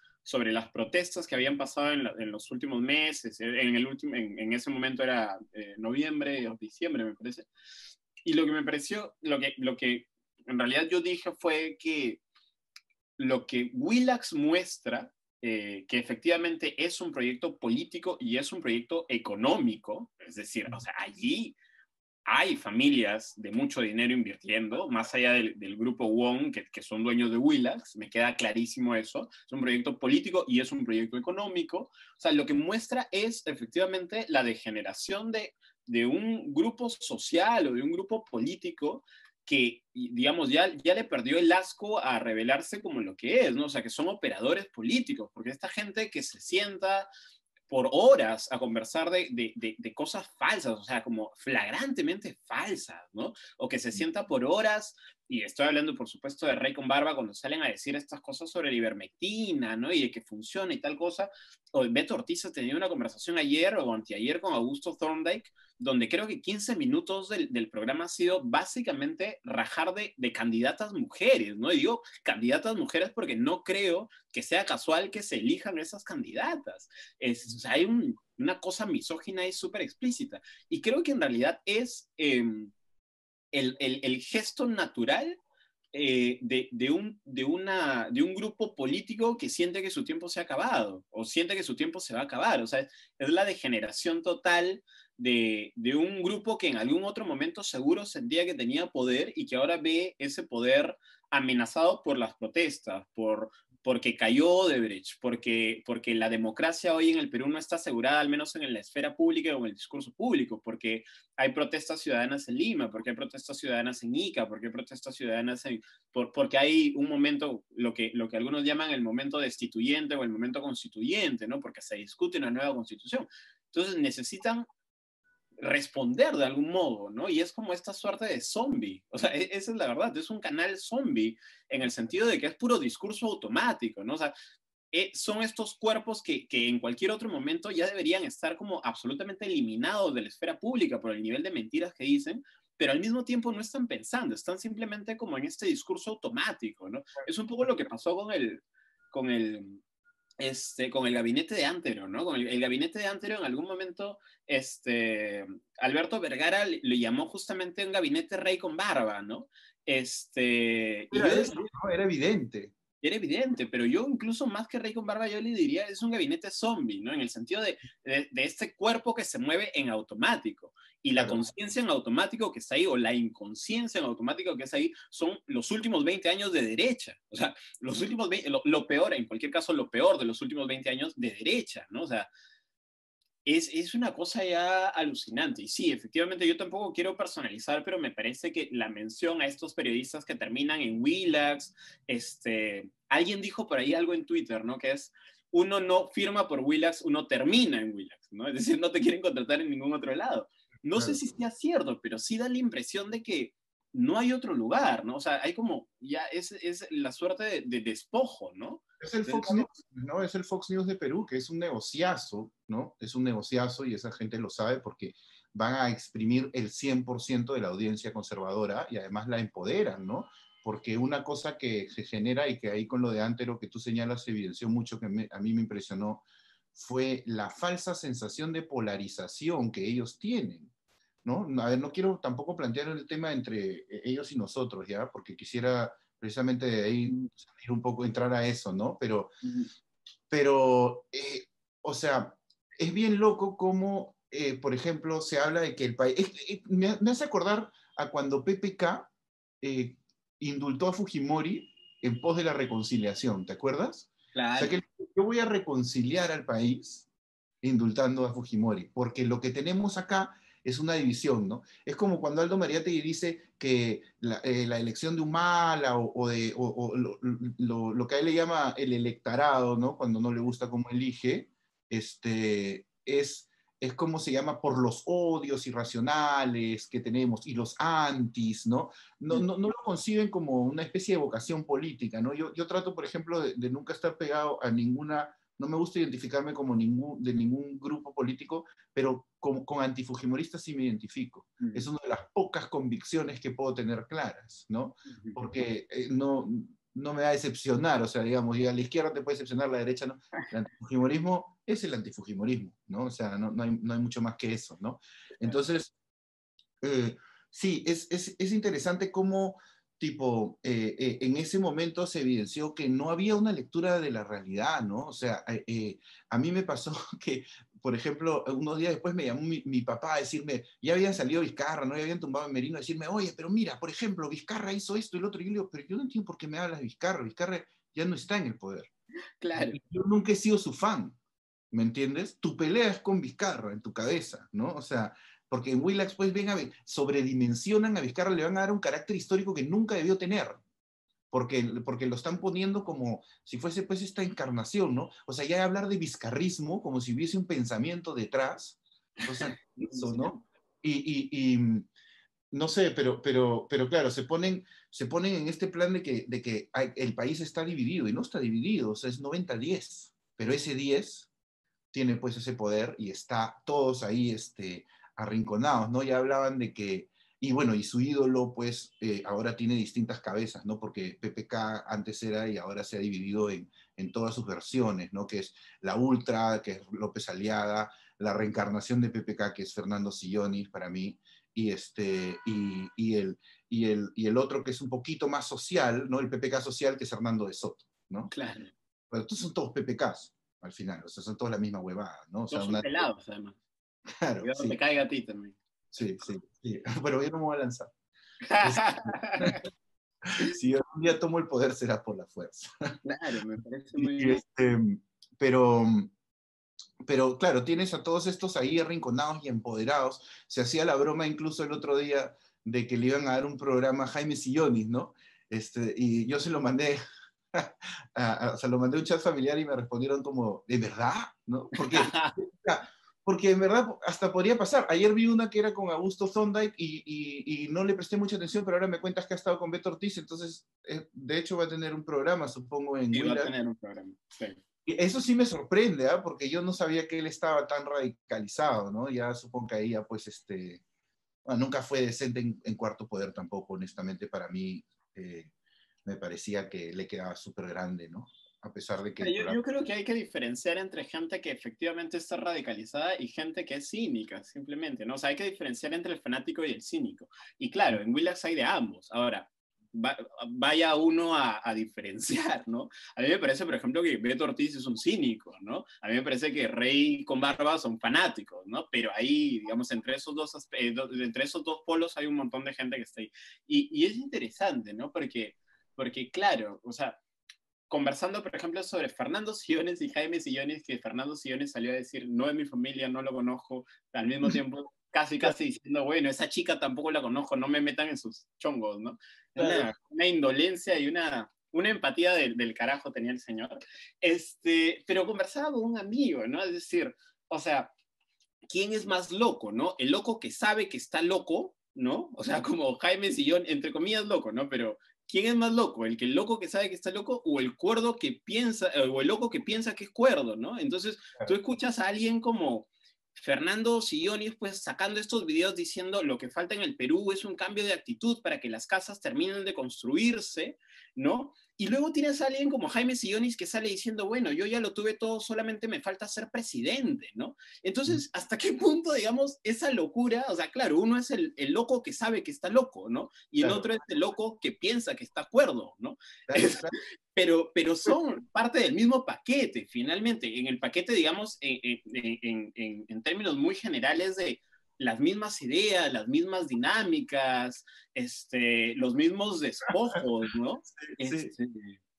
B: las protestas que habían pasado en los últimos meses, en ese momento era noviembre o diciembre, me parece. Y lo que me pareció, lo que en realidad yo dije fue que lo que Willax muestra, que efectivamente es un proyecto político y es un proyecto económico, es decir, o sea, allí hay familias de mucho dinero invirtiendo, más allá del grupo Wong, que son dueños de Willax, me queda clarísimo eso. Es un proyecto político y es un proyecto económico. O sea, lo que muestra es efectivamente la degeneración de un grupo social o de un grupo político que, digamos, ya le perdió el asco a revelarse como lo que es, ¿no? O sea, que son operadores políticos, porque esta gente que se sienta por horas a conversar de cosas falsas, o sea, como flagrantemente falsas, ¿no? O que se sienta por horas, y estoy hablando, por supuesto, de Rey con Barba, cuando salen a decir estas cosas sobre la ivermectina, ¿no? Y de que funciona y tal cosa. O Beto Ortiz ha tenido una conversación ayer o anteayer con Augusto Thorndike, donde creo que 15 minutos del programa ha sido básicamente rajar de candidatas mujeres, ¿no? Y digo candidatas mujeres porque no creo que sea casual que se elijan esas candidatas. O sea, hay una cosa misógina y súper explícita. Y creo que en realidad es el gesto natural de un grupo político que siente que su tiempo se ha acabado o siente que su tiempo se va a acabar. O sea, es la degeneración total de un grupo que en algún otro momento seguro sentía que tenía poder y que ahora ve ese poder amenazado por las protestas, porque cayó Odebrecht, porque la democracia hoy en el Perú no está asegurada, al menos en la esfera pública o en el discurso público, porque hay protestas ciudadanas en Lima, porque hay protestas ciudadanas en Ica, porque hay protestas ciudadanas porque hay un momento, lo que algunos llaman el momento destituyente o el momento constituyente, ¿no? Porque se discute una nueva constitución. Entonces necesitan responder de algún modo, ¿no? Y es como esta suerte de zombie. O sea, esa es la verdad, es un canal zombie en el sentido de que es puro discurso automático, ¿no? O sea, son estos cuerpos que en cualquier otro momento ya deberían estar como absolutamente eliminados de la esfera pública por el nivel de mentiras que dicen, pero al mismo tiempo no están pensando, están simplemente como en este discurso automático, ¿no? Es un poco lo que pasó con el, con el gabinete de Antero, ¿no? Con el gabinete de Antero en algún momento, Alberto Vergara le llamó justamente un gabinete rey con barba, ¿no? Y
A: Era
B: yo
A: eso, ¿no? Era evidente.
B: era evidente, pero yo incluso más que rey con barba, yo le diría, es un gabinete zombie, ¿no? En el sentido de este cuerpo que se mueve en automático. Y la
A: Claro.
B: conciencia en automático que está ahí, o la inconsciencia en automático que está ahí, son los últimos 20 años de derecha. O sea, los últimos 20, lo peor, en cualquier caso, lo peor de los últimos 20 años de derecha, ¿no? O sea, es una cosa ya alucinante. Y sí, efectivamente, yo tampoco quiero personalizar, pero me parece que la mención a estos periodistas que terminan en Willax, alguien dijo por ahí algo en Twitter, ¿no? Que es, uno no firma por Willax, uno termina en Willax, ¿no? Es decir, no te quieren contratar en ningún otro lado. No sé
A: Claro.
B: si sea cierto, pero sí da la impresión de que no hay otro lugar, ¿no? O sea, hay como, ya es la suerte de despojo, ¿no?
A: Es el Fox News, ¿no? Es el Fox News de Perú, que es un negociazo, ¿no? Es un negociazo y esa gente lo sabe porque van a exprimir el 100% de la audiencia conservadora y además la empoderan, ¿no? Porque una cosa que se genera y que ahí con lo de Antero que tú señalas se evidenció mucho, que a mí me impresionó, fue la falsa sensación de polarización que ellos tienen, ¿no? A ver, no quiero tampoco plantear el tema entre ellos y nosotros, ¿ya? Porque quisiera precisamente de ahí salir un poco, entrar a eso, ¿no? Pero o sea, es bien loco cómo, por ejemplo, se habla de que el país... me hace acordar a cuando PPK eh, indultó a Fujimori en pos de la reconciliación, ¿te acuerdas? O sea
B: Claro.
A: que yo voy a reconciliar al país indultando a Fujimori, porque lo que tenemos acá es una división, ¿no? Es como cuando Aldo Mariátegui dice que la elección de Humala o lo que a él le llama el electorado, ¿no? Cuando no le gusta cómo elige, es como se llama por los odios irracionales que tenemos y los antis, ¿no? No lo conciben como una especie de vocación política, ¿no? Yo trato, por ejemplo, de nunca estar pegado a ninguna, no me gusta identificarme como de ningún grupo político, pero con antifujimoristas sí me identifico. Es una de las pocas convicciones que puedo tener claras, ¿no? Porque no me va a decepcionar, o sea, digamos, y a la izquierda te puede decepcionar, a la derecha no. El antifujimorismo es el antifujimorismo, ¿no? O sea, no hay mucho más que eso, ¿no? Entonces, sí, es interesante cómo, tipo, en ese momento se evidenció que no había una lectura de la realidad, ¿no? O sea, a mí me pasó que, por ejemplo, unos días después me llamó mi papá a decirme, ya habían salido Vizcarra, no ya habían tumbado a Merino, a decirme, oye, pero mira, por ejemplo, Vizcarra hizo esto y lo otro, y yo le digo, pero yo no entiendo por qué me hablas de Vizcarra, Vizcarra ya no está en el poder.
B: Claro.
A: Y yo nunca he sido su fan, ¿me entiendes? Tu pelea es con Vizcarra en tu cabeza, ¿no? O sea, porque en Willax pues sobredimensionan a Vizcarra, le van a dar un carácter histórico que nunca debió tener, porque lo están poniendo como si fuese pues esta encarnación, ¿no? O sea, ya hablar de vizcarrismo como si hubiese un pensamiento detrás, o sea, eso, ¿no? Y no sé, pero claro, se ponen en este plan de que el país está dividido, y no está dividido, o sea, es 90-10, pero ese 10 tiene pues ese poder y está todos ahí arrinconados, ¿no? Ya hablaban de que, y bueno, y su ídolo pues ahora tiene distintas cabezas, ¿no? Porque PPK antes era y ahora se ha dividido en todas sus versiones, ¿no? Que es la Ultra, que es López Aliaga, la reencarnación de PPK, que es Fernando Sillonis para mí, y el otro que es un poquito más social, ¿no? El PPK social, que es Hernando de Soto, ¿no?
B: Claro.
A: Pero estos son todos PPKs al final, o sea, son todas la misma huevada, ¿no? O sea,
B: Todos son pelados, además.
A: Claro,
B: Cuidado,
A: sí,
B: te caiga a ti también.
A: sí, sí, sí. Pero yo no me voy a lanzar. Es- si un día tomo el poder será por la fuerza.
B: Claro, me parece
A: Y,
B: muy
A: y
B: bien.
A: pero, pero claro, tienes a todos estos ahí arrinconados y empoderados. Se hacía la broma incluso el otro día de que le iban a dar un programa a Jaime Sillonis, ¿no? Y yo se lo mandé, se lo mandé a un chat familiar y me respondieron como, ¿de verdad? ¿No? Porque en verdad hasta podría pasar. Ayer vi una que era con Augusto Thorndike y no le presté mucha atención, pero ahora me cuentas que ha estado con Beto Ortiz, entonces de hecho va a tener un programa, supongo, en
B: Sí, va a
A: Willax.
B: tener un programa. Sí.
A: Y eso sí me sorprende, ¿ah? Porque yo no sabía que él estaba tan radicalizado, ¿no? Ya supongo que ahí ya pues bueno, nunca fue decente en Cuarto Poder tampoco, honestamente para mí me parecía que le quedaba súper grande, ¿no? A pesar de que el
B: Yo
A: programa...
B: creo que hay que diferenciar entre gente que efectivamente está radicalizada y gente que es cínica, simplemente, ¿no? O sea, hay que diferenciar entre el fanático y el cínico. Y claro, en Willax hay de ambos. Ahora, vaya uno a diferenciar, ¿no? A mí me parece, por ejemplo, que Beto Ortiz es un cínico, ¿no? A mí me parece que Rey con Barba son fanáticos, ¿no? Pero ahí, digamos, entre esos dos polos hay un montón de gente que está ahí. Y es interesante, ¿no? Porque claro, o sea, conversando, por ejemplo, sobre Fernando Sillones y Jaime Sillones, que Fernando Sillones salió a decir, no es mi familia, no lo conozco, al mismo tiempo casi, casi diciendo, bueno, esa chica tampoco la conozco, no me metan en sus chongos, ¿no?
A: Claro.
B: Una indolencia y una empatía del carajo tenía el señor. Pero conversaba con un amigo, ¿no? Es decir, o sea, ¿quién es más loco, no? El loco que sabe que está loco, ¿no? O sea, como Jaime Sillón, entre comillas, loco, ¿no? Pero ¿quién es más loco? ¿El loco que sabe que está loco o el cuerdo que piensa, o el loco que piensa que es cuerdo, ¿no? Entonces, tú escuchas a alguien como Fernando Sillonis, pues sacando estos videos diciendo lo que falta en el Perú es un cambio de actitud para que las casas terminen de construirse, ¿no? Y luego tienes a alguien como Jaime Sillonis que sale diciendo, bueno, yo ya lo tuve todo, solamente me falta ser presidente, ¿no? Entonces, ¿hasta qué punto, digamos, esa locura? O sea, claro, uno es el loco que sabe que está loco, ¿no? Y el
A: Claro,
B: otro es el loco que piensa que está cuerdo, ¿no?
A: claro, claro.
B: Pero son parte del mismo paquete, finalmente. En el paquete, digamos, en términos muy generales de las mismas ideas, las mismas dinámicas, los mismos despojos, ¿no?
A: Sí, sí.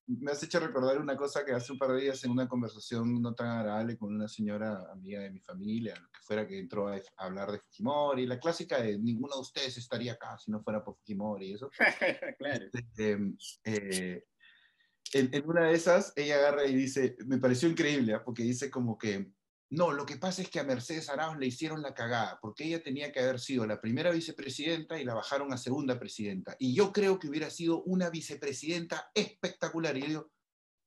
A: Me has hecho recordar una cosa que hace un par de días en una conversación no tan agradable con una señora amiga de mi familia, lo que fuera, que entró a hablar de Fujimori, la clásica de ninguno de ustedes estaría acá si no fuera por Fujimori y eso.
B: Claro.
A: Eh, en una de esas, ella agarra y dice, me pareció increíble, ¿eh? Porque dice como que, no, lo que pasa es que a Mercedes Arauz le hicieron la cagada, porque ella tenía que haber sido la primera vicepresidenta y la bajaron a segunda presidenta. Y yo creo que hubiera sido una vicepresidenta espectacular. Y yo digo,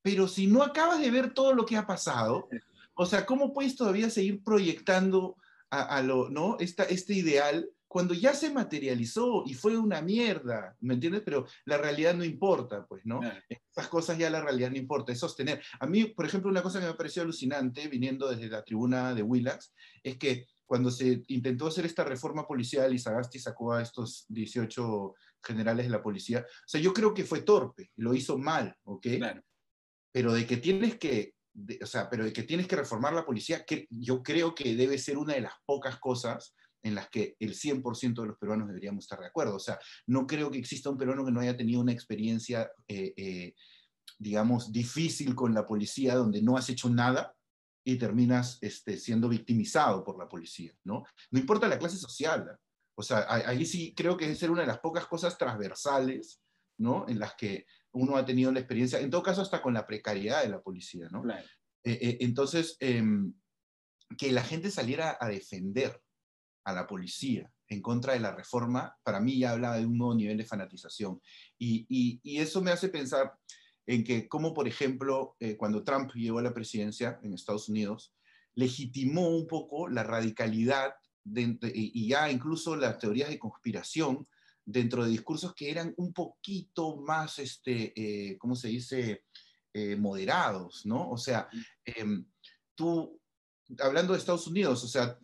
A: pero si no acabas de ver todo lo que ha pasado, o sea, ¿cómo puedes todavía seguir proyectando ¿no? este ideal cuando ya se materializó y fue una mierda? ¿Me entiendes? Pero la realidad no importa, pues, ¿no?
B: Claro.
A: Estas cosas ya la realidad no importa, es sostener. A mí, por ejemplo, una cosa que me pareció alucinante, viniendo desde la tribuna de Willax, es que cuando se intentó hacer esta reforma policial y Sagasti sacó a estos 18 generales de la policía, o sea, yo creo que fue torpe, lo hizo mal, ¿ok?
B: Claro.
A: Pero o sea, pero de que tienes que reformar la policía, que yo creo que debe ser una de las pocas cosas en las que el 100% de los peruanos deberíamos estar de acuerdo. O sea, no creo que exista un peruano que no haya tenido una experiencia, digamos, difícil con la policía, donde no has hecho nada, y terminas siendo victimizado por la policía, ¿no? No importa la clase social, ¿eh? O sea, ahí sí creo que es ser una de las pocas cosas transversales, ¿no? En las que uno ha tenido la experiencia, en todo caso hasta con la precariedad de la policía, ¿no?
B: Claro.
A: Entonces, que la gente saliera a defender a la policía en contra de la reforma, para mí ya hablaba de un nuevo nivel de fanatización. Y eso me hace pensar en que, como por ejemplo, cuando Trump llegó a la presidencia en Estados Unidos, legitimó un poco la radicalidad y ya incluso las teorías de conspiración dentro de discursos que eran un poquito más, ¿cómo se dice?, moderados, ¿no? O sea, tú, hablando de Estados Unidos, o sea,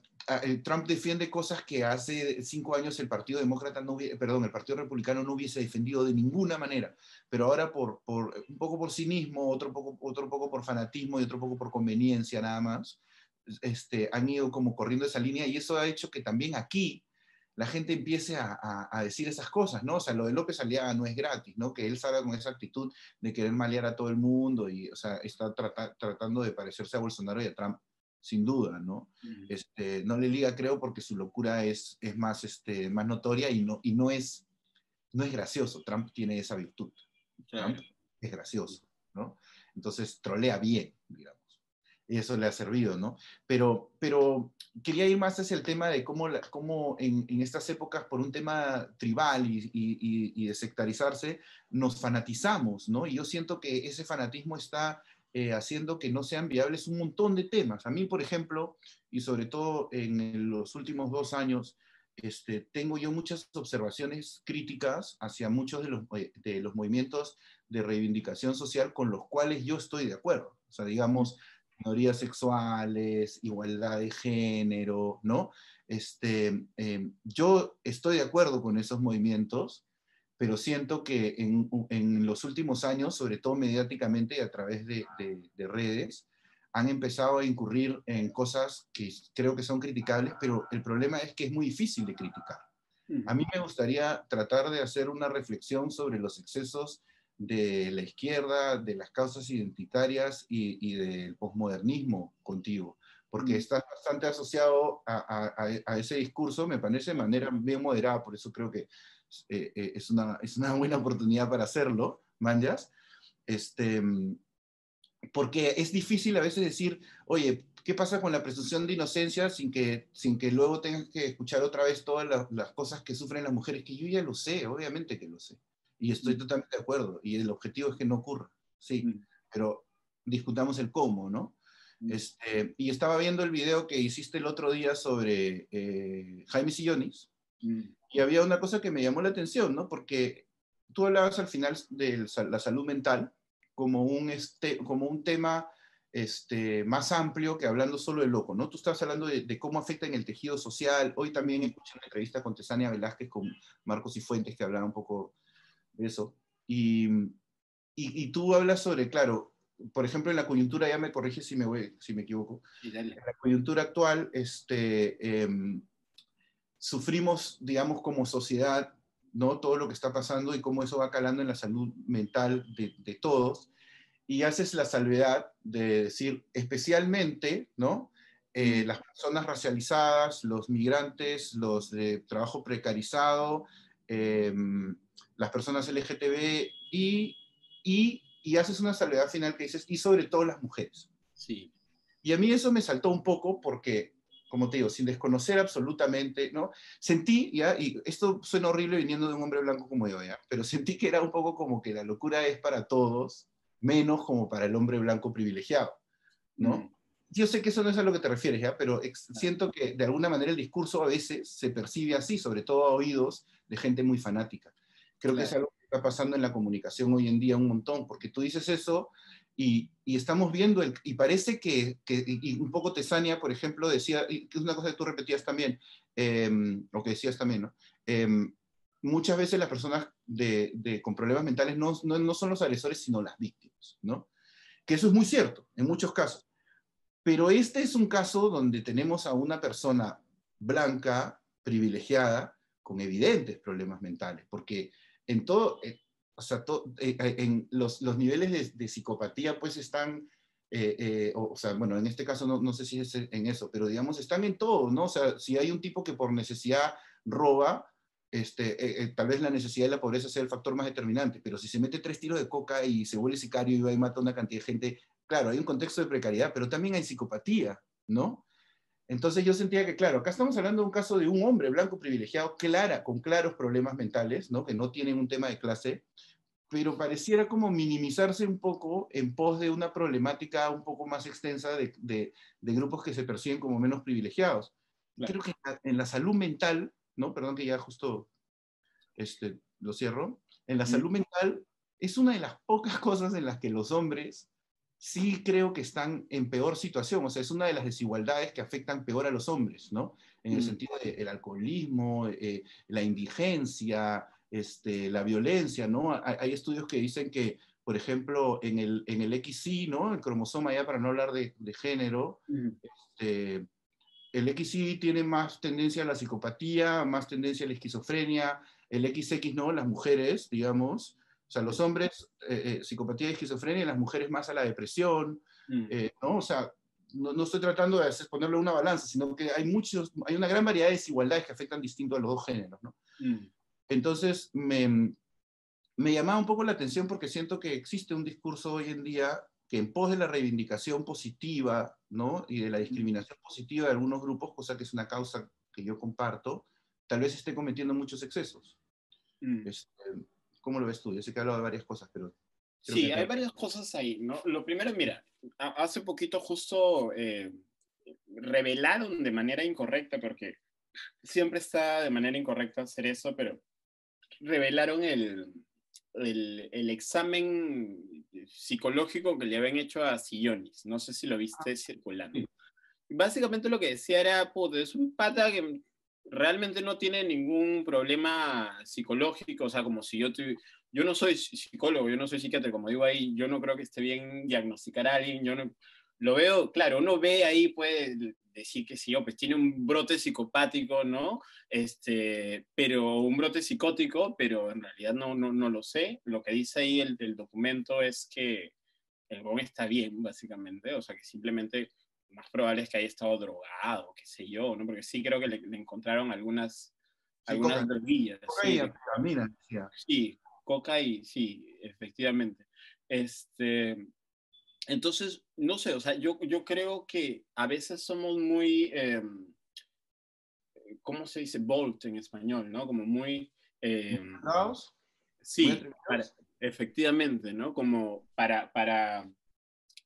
A: Trump defiende cosas que hace 5 años el Partido Demócrata no perdón, el Partido Republicano no hubiese defendido de ninguna manera, pero ahora un poco por cinismo, otro poco por fanatismo y otro poco por conveniencia nada más, han ido como corriendo esa línea y eso ha hecho que también aquí la gente empiece a decir esas cosas, ¿no? O sea, lo de López Aliaga no es gratis, ¿no? Que él salga con esa actitud de querer malear a todo el mundo y, o sea, está tratando de parecerse a Bolsonaro y a Trump, sin duda, ¿no? No le liga, creo, porque su locura es más, más notoria y no es gracioso. Trump tiene esa virtud.
B: Claro.
A: Trump es gracioso, ¿no? Entonces trolea bien, digamos. Y eso le ha servido, ¿no? Pero quería ir más hacia el tema de cómo en estas épocas, por un tema tribal y de sectarizarse, nos fanatizamos, ¿no? Y yo siento que ese fanatismo está haciendo que no sean viables un montón de temas. A mí, por ejemplo, y sobre todo en los últimos 2 años, tengo yo muchas observaciones críticas hacia muchos de los movimientos de reivindicación social con los cuales yo estoy de acuerdo. O sea, digamos, minorías sexuales, igualdad de género, ¿no? Yo estoy de acuerdo con esos movimientos, pero siento que en los últimos años, sobre todo mediáticamente y a través de redes, han empezado a incurrir en cosas que creo que son criticables, pero el problema es que es muy difícil de criticar. A mí me gustaría tratar de hacer una reflexión sobre los excesos de la izquierda, de las causas identitarias y del posmodernismo contigo, porque estás bastante asociado a ese discurso, me parece de manera bien moderada, por eso creo que es una buena oportunidad para hacerlo, manjas. Este, porque es difícil a veces decir, oye, ¿qué pasa con la presunción de inocencia sin que luego tengas que escuchar otra vez todas las cosas que sufren las mujeres? Que yo ya lo sé, obviamente que lo sé. Y estoy totalmente de acuerdo. Y el objetivo es que no ocurra, sí. Pero discutamos el cómo, ¿no? Y estaba viendo el video que hiciste el otro día sobre Jaime Sillonis, y había una cosa que me llamó la atención, ¿no? Porque tú hablabas al final de la salud mental como como un tema más amplio que hablando solo de loco, ¿no? Tú estabas hablando de cómo afecta en el tejido social. Hoy también escuché una entrevista con Tesania Velázquez, con Marcos y Fuentes, que hablaron un poco de eso. Y tú hablas sobre, claro, por ejemplo, en la coyuntura, ya me corriges si me equivoco,
B: Sí, dale.
A: en la coyuntura actual, sufrimos, digamos, como sociedad, ¿no? Todo lo que está pasando y cómo eso va calando en la salud mental de todos. Y haces la salvedad de decir, especialmente, ¿no? Las personas racializadas, los migrantes, los de trabajo precarizado, las personas LGTB y haces una salvedad final que dices, y sobre todo las mujeres.
B: Sí.
A: Y a mí eso me saltó un poco porque, como te digo, sin desconocer absolutamente, ¿no? Sentí, ya, y esto suena horrible viniendo de un hombre blanco como yo, ya, pero sentí que era un poco como que la locura es para todos, menos como para el hombre blanco privilegiado, ¿no? Yo sé que eso no es a lo que te refieres, ¿ya? Pero siento que de alguna manera el discurso a veces se percibe así, sobre todo a oídos de gente muy fanática. Creo que es algo que está pasando en la comunicación hoy en día un montón, porque tú dices eso y estamos viendo, y parece y un poco Tesania, por ejemplo, decía, y que es una cosa que tú repetías también, o que decías también, ¿no? Muchas veces las personas con problemas mentales no son los agresores, sino las víctimas, ¿no? Que eso es muy cierto, en muchos casos. Pero este es un caso donde tenemos a una persona blanca, privilegiada, con evidentes problemas mentales, porque en todo, o sea, en los niveles de psicopatía pues están o sea, bueno, en este caso no sé si es en eso, pero digamos, están en todo, ¿no? O sea, si hay un tipo que por necesidad roba, tal vez la necesidad y la pobreza sea el factor más determinante, pero si se mete 3 tiros de coca y se vuelve sicario y va y mata a una cantidad de gente, claro, hay un contexto de precariedad, pero también hay psicopatía, ¿no? Entonces yo sentía que, claro, acá estamos hablando de un caso de un hombre blanco privilegiado, con claros problemas mentales, ¿no? Que no tienen un tema de clase, pero pareciera como minimizarse un poco en pos de una problemática un poco más extensa de grupos que se perciben como menos privilegiados.
B: Claro.
A: Creo que en la salud mental, ¿no? Perdón que ya justo lo cierro. En la
B: Mm,
A: salud mental es una de las pocas cosas en las que los hombres sí creo que están en peor situación. O sea, es una de las desigualdades que afectan peor a los hombres, ¿no? En el
B: mm,
A: sentido del alcoholismo, la indigencia, la violencia, ¿no? Hay estudios que dicen que, por ejemplo, en el XY, ¿no? El cromosoma, ya para no hablar de género,
B: mm.
A: este, el XY tiene más tendencia a la psicopatía, más tendencia a la esquizofrenia, el XX no, las mujeres, digamos, o sea, los hombres, psicopatía y esquizofrenia, y las mujeres más a la depresión,
B: Mm,
A: ¿no? O sea, no estoy tratando de ponerlo en una balanza, sino que hay una gran variedad de desigualdades que afectan distinto a los dos géneros, ¿no?
B: mm,
A: Entonces, me llamaba un poco la atención porque siento que existe un discurso hoy en día que en pos de la reivindicación positiva, ¿no? Y de la
B: mm,
A: discriminación positiva de algunos grupos, cosa que es una causa que yo comparto, tal vez esté cometiendo muchos excesos.
B: mm.
A: Este, ¿Cómo lo ves tú? Yo sé que he hablado de varias cosas, pero creo que
B: Sí, hay
A: acá...
B: varias cosas ahí, ¿no? Lo primero, mira, hace poquito justo revelaron de manera incorrecta, porque siempre está de manera incorrecta hacer eso, pero revelaron el examen psicológico que le habían hecho a Sillonis. No sé si lo viste circulando.
A: Sí,
B: Básicamente lo que decía era, puta, es un pata que realmente no tiene ningún problema psicológico, o sea, como si yo no soy psicólogo, yo no soy psiquiatra, como digo ahí, yo no creo que esté bien diagnosticar a alguien, yo no, lo veo, claro, uno ve ahí, puede decir que sí, pues tiene un brote psicopático, ¿no? Pero un brote psicótico, pero en realidad no lo sé. Lo que dice ahí el documento es que el gobierno está bien, básicamente, o sea, que simplemente lo más probable es que haya estado drogado, qué sé yo, ¿no? Porque sí creo que le encontraron
A: sí,
B: algunas
A: coca,
B: droguillas,
A: coca y
B: sí,
A: anfetamina, decía.
B: sí, coca y sí, efectivamente. Entonces, no sé, o sea, yo creo que a veces somos muy, ¿cómo se dice? Bold en español, ¿no? Como muy,
A: Muy
B: eh,
A: atrevidos, muy
B: sí,
A: atrevidos.
B: efectivamente, ¿no? Como para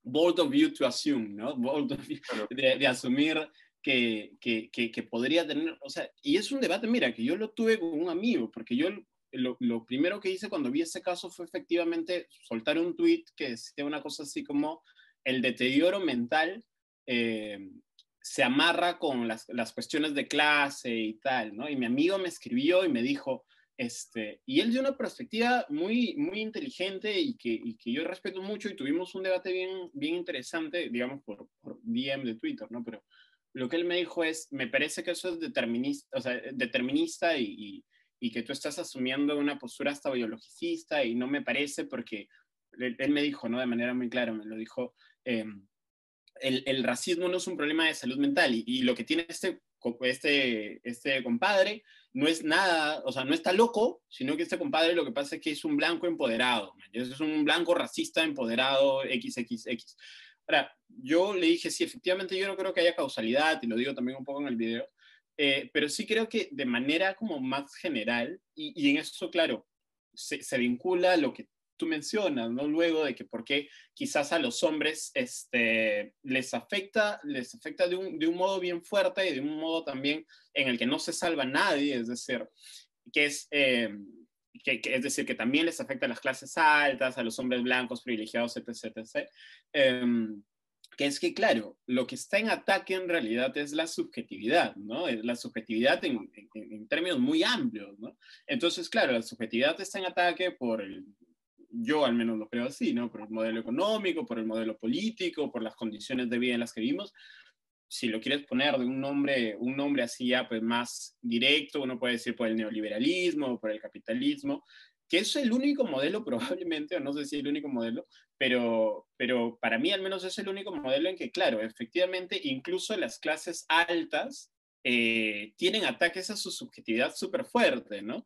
B: bold of you to assume, ¿no? Bold of you,
A: Claro.
B: de asumir que podría tener, o sea, y es un debate, mira, que yo lo tuve con un amigo, porque yo lo primero que hice cuando vi ese caso fue efectivamente soltar un tweet que decía una cosa así como el deterioro mental eh, se amarra con las cuestiones de clase y tal, ¿no? Y mi amigo me escribió y me dijo, y él dio una perspectiva muy, muy inteligente y que yo respeto mucho y tuvimos un debate bien, bien interesante, digamos, por DM de Twitter, ¿no? Pero lo que él me dijo es, me parece que eso es determinista, o sea, determinista y que tú estás asumiendo una postura hasta biologicista y no me parece porque él me dijo, ¿no? De manera muy clara, me lo dijo, eh, el racismo no es un problema de salud mental y lo que tiene este compadre no es nada, o sea, no está loco, sino que este compadre lo que pasa es que es un blanco empoderado, man. Es un blanco racista empoderado XXX. Ahora, yo le dije, sí, efectivamente yo no creo que haya causalidad, y lo digo también un poco en el video, pero sí creo que de manera como más general, y en eso, claro, se vincula a lo que tú mencionas, ¿no? Luego de que por qué quizás a los hombres les afecta de un modo bien fuerte y de un modo también en el que no se salva nadie, es decir, que es, es decir, que también les afecta a las clases altas, a los hombres blancos privilegiados, etc. etc. Que es que, claro, lo que está en ataque en realidad es la subjetividad, ¿no? Es la subjetividad en términos muy amplios, ¿no? Entonces, claro, la subjetividad está en ataque yo al menos lo creo así, ¿no? Por el modelo económico, por el modelo político, por las condiciones de vida en las que vivimos. Si lo quieres poner de un nombre así ya pues más directo, uno puede decir por el neoliberalismo, por el capitalismo, que es el único modelo probablemente, o no sé si el único modelo, pero para mí al menos es el único modelo en que, claro, efectivamente, incluso las clases altas tienen ataques a su subjetividad súper fuerte, ¿no?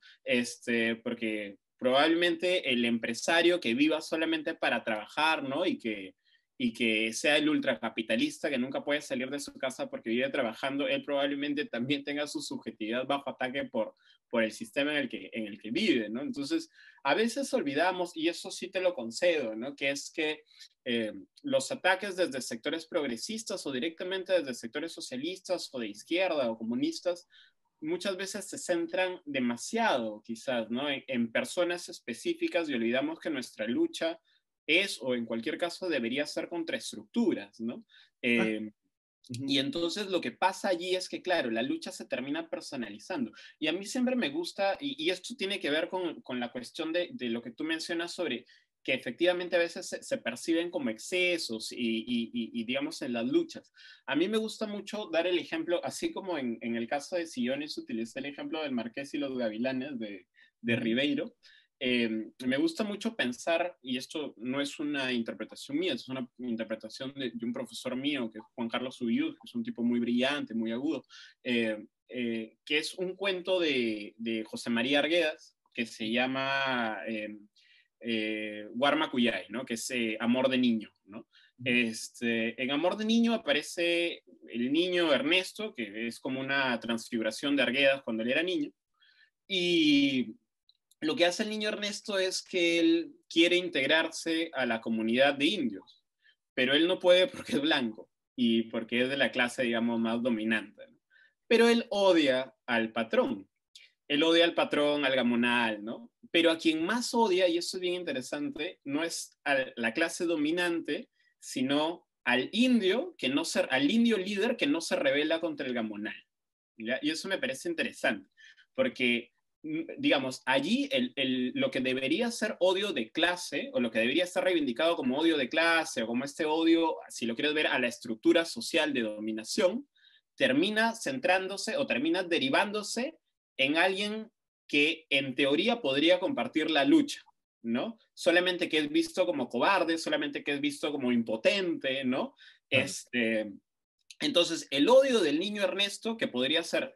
B: Porque probablemente el empresario que viva solamente para trabajar, ¿no? Y que sea el ultracapitalista que nunca puede salir de su casa porque vive trabajando, él probablemente también tenga su subjetividad bajo ataque por el sistema en el que vive, ¿no? Entonces, a veces olvidamos, y eso sí te lo concedo, ¿no? Que es que los ataques desde sectores progresistas o directamente desde sectores socialistas o de izquierda o comunistas muchas veces se centran demasiado, quizás, ¿no? En personas específicas y olvidamos que nuestra lucha es, o en cualquier caso, debería ser contra estructuras, ¿no?
A: Ah,
B: Eh,
A: ujú.
B: y entonces lo que pasa allí es que, claro, la lucha se termina personalizando. Y a mí siempre me gusta, y esto tiene que ver con la cuestión de lo que tú mencionas sobre que efectivamente a veces se perciben como excesos digamos, en las luchas. A mí me gusta mucho dar el ejemplo, así como en el caso de Sillones utilicé el ejemplo del Marqués y los Gavilanes de
A: Ujú.
B: Ribeiro. Me gusta mucho pensar, y esto no es una interpretación mía, es una interpretación de un profesor mío, que es Juan Carlos Ubiyú, que es un tipo muy brillante, muy agudo, que es un cuento de José María Arguedas, que se llama Guarma ¿no? Que es Amor de Niño, ¿no?
A: Ujú.
B: En Amor de Niño aparece el niño Ernesto, que es como una transfiguración de Arguedas cuando él era niño, y lo que hace el niño Ernesto es que él quiere integrarse a la comunidad de indios, pero él no puede porque es blanco y porque es de la clase, digamos, más dominante, ¿no? Pero él odia al patrón. Él odia al patrón, al gamonal, ¿no? Pero a quien más odia, y eso es bien interesante, no es a la clase dominante, sino al indio líder que no se rebela contra el gamonal. ¿Ya? Y eso me parece interesante, porque, digamos, allí lo que debería ser odio de clase, o lo que debería estar reivindicado como odio de clase, o como este odio, si lo quieres ver, a la estructura social de dominación, termina centrándose o termina derivándose en alguien que en teoría podría compartir la lucha, ¿no? Solamente que es visto como cobarde, solamente que es visto como impotente, ¿no?
A: Claro.
B: Entonces, el odio del niño Ernesto, que podría ser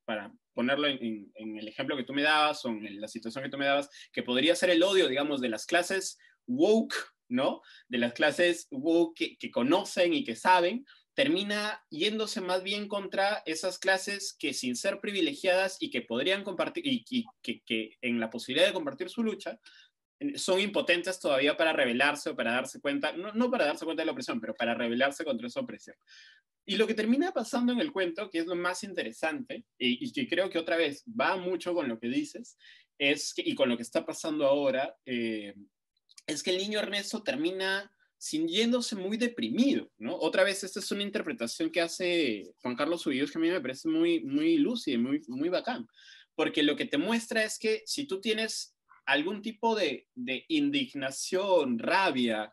B: para ponerlo en el ejemplo que tú me dabas o en la situación que tú me dabas, que podría ser el odio, digamos, de las clases woke, ¿no? De las clases woke que conocen y que saben, termina yéndose más bien contra esas clases que sin ser privilegiadas y que podrían compartir, y que en la posibilidad de compartir su lucha, son impotentes todavía para rebelarse o para darse cuenta, no para darse cuenta de la opresión, pero para rebelarse contra esa opresión. Y lo que termina pasando en el cuento, que es lo más interesante, y que creo que otra vez va mucho con lo que dices, y con lo que está pasando ahora, es que el niño Ernesto termina sintiéndose muy deprimido, ¿no? Otra vez, esta es una interpretación que hace Juan Carlos Ubiyús que a mí me parece muy, muy lúcida, muy, muy bacán, porque lo que te muestra es que si tú tienes algún tipo de indignación, rabia,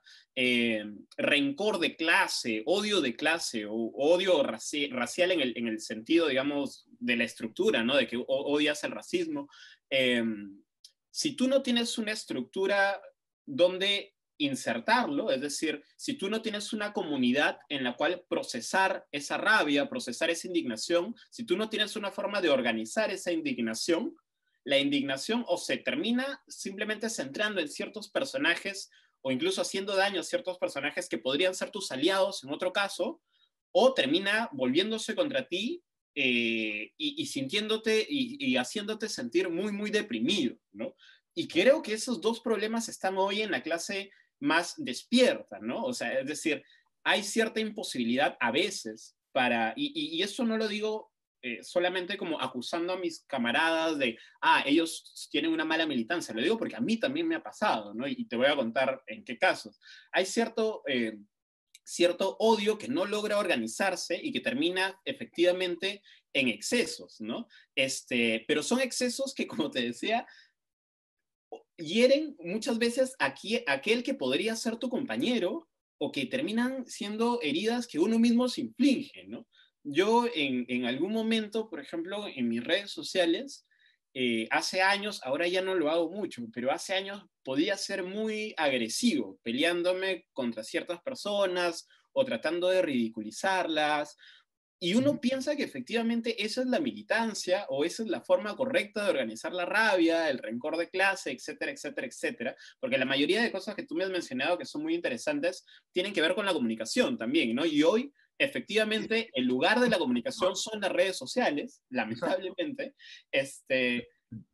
B: rencor de clase o odio racial en el sentido, digamos, de la estructura, ¿no? De que odias el racismo. Eh, si tú no tienes una estructura donde insertarlo, es decir, si tú no tienes una comunidad en la cual procesar esa rabia, procesar esa indignación, si tú no tienes una forma de organizar esa indignación, la indignación o se termina simplemente centrando en ciertos personajes o incluso haciendo daño a ciertos personajes que podrían ser tus aliados en otro caso, o termina volviéndose contra ti y sintiéndote y haciéndote sentir muy, muy deprimido, ¿no? Y creo que esos dos problemas están hoy en la clase más despierta, ¿no? O sea, es decir, hay cierta imposibilidad a veces y eso no lo digo solamente como acusando a mis camaradas de, ellos tienen una mala militancia, lo digo porque a mí también me ha pasado, ¿no? Y te voy a contar en qué casos. Hay cierto odio que no logra organizarse y que termina efectivamente en excesos, ¿no? Pero son excesos que, como te decía, hieren muchas veces aquel que podría ser tu compañero o que terminan siendo heridas que uno mismo se inflige, ¿no? Yo en algún momento, por ejemplo, en mis redes sociales, hace años, ahora ya no lo hago mucho, pero hace años podía ser muy agresivo, peleándome contra ciertas personas o tratando de ridiculizarlas. Y
A: Ujú.
B: uno piensa que efectivamente esa es la militancia o esa es la forma correcta de organizar la rabia, el rencor de clase, etcétera, etcétera, etcétera. Porque la mayoría de cosas que tú me has mencionado que son muy interesantes tienen que ver con la comunicación también, ¿no? Y hoy,
A: Sí,
B: efectivamente, el lugar de la comunicación
A: ¿no?
B: son las redes sociales,
A: Exacto.
B: lamentablemente,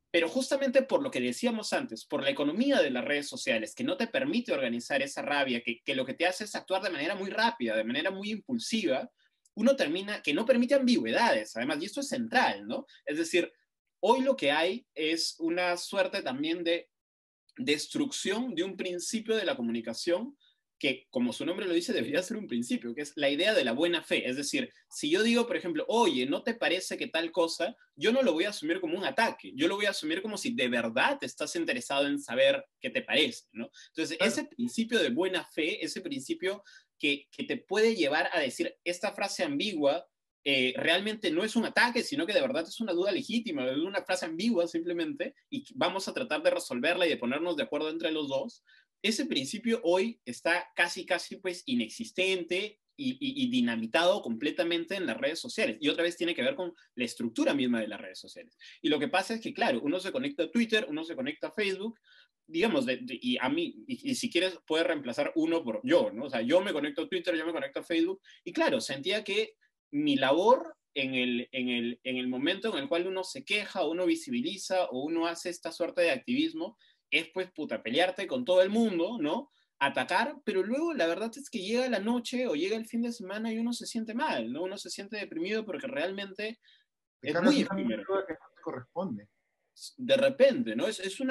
B: pero justamente por lo que decíamos antes, por la economía de las redes sociales, que no te permite organizar esa rabia, que lo que te hace es actuar de manera muy rápida, de manera muy impulsiva, uno termina, que no permite ambigüedades, además, y esto es central, ¿no? Es decir, hoy lo que hay es una suerte también de destrucción de un principio de la comunicación que, como su nombre lo dice, debería ser un principio, que es la idea de la buena fe. Es decir, si yo digo, por ejemplo, oye, ¿no te parece que tal cosa? Yo no lo voy a asumir como un ataque, yo lo voy a asumir como si de verdad estás interesado en saber qué te parece, ¿no? Entonces,
A: Claro.
B: ese principio de buena fe, ese principio que te puede llevar a decir esta frase ambigua, realmente no es un ataque, sino que de verdad es una duda legítima, es una frase ambigua simplemente, y vamos a tratar de resolverla y de ponernos de acuerdo entre los dos. Ese principio hoy está casi, casi pues inexistente y dinamitado completamente en las redes sociales. Y otra vez tiene que ver con la estructura misma de las redes sociales. Y lo que pasa es que, claro, uno se conecta a Twitter, uno se conecta a Facebook, digamos, y a mí, y si quieres, puedes reemplazar uno por yo, ¿no? O sea, yo me conecto a Twitter, yo me conecto a Facebook, y claro, sentía que mi labor en el momento en el cual uno se queja, uno visibiliza o uno hace esta suerte de activismo, es pues puta, pelearte con todo el mundo, ¿no? Atacar, pero luego la verdad es que llega la noche o llega el fin de semana y uno se siente mal, ¿no? Uno se siente deprimido porque realmente
A: Te
B: es
A: cargas
B: muy
A: una
B: efímero.
A: deuda que no te corresponde.
B: De repente, ¿no? Es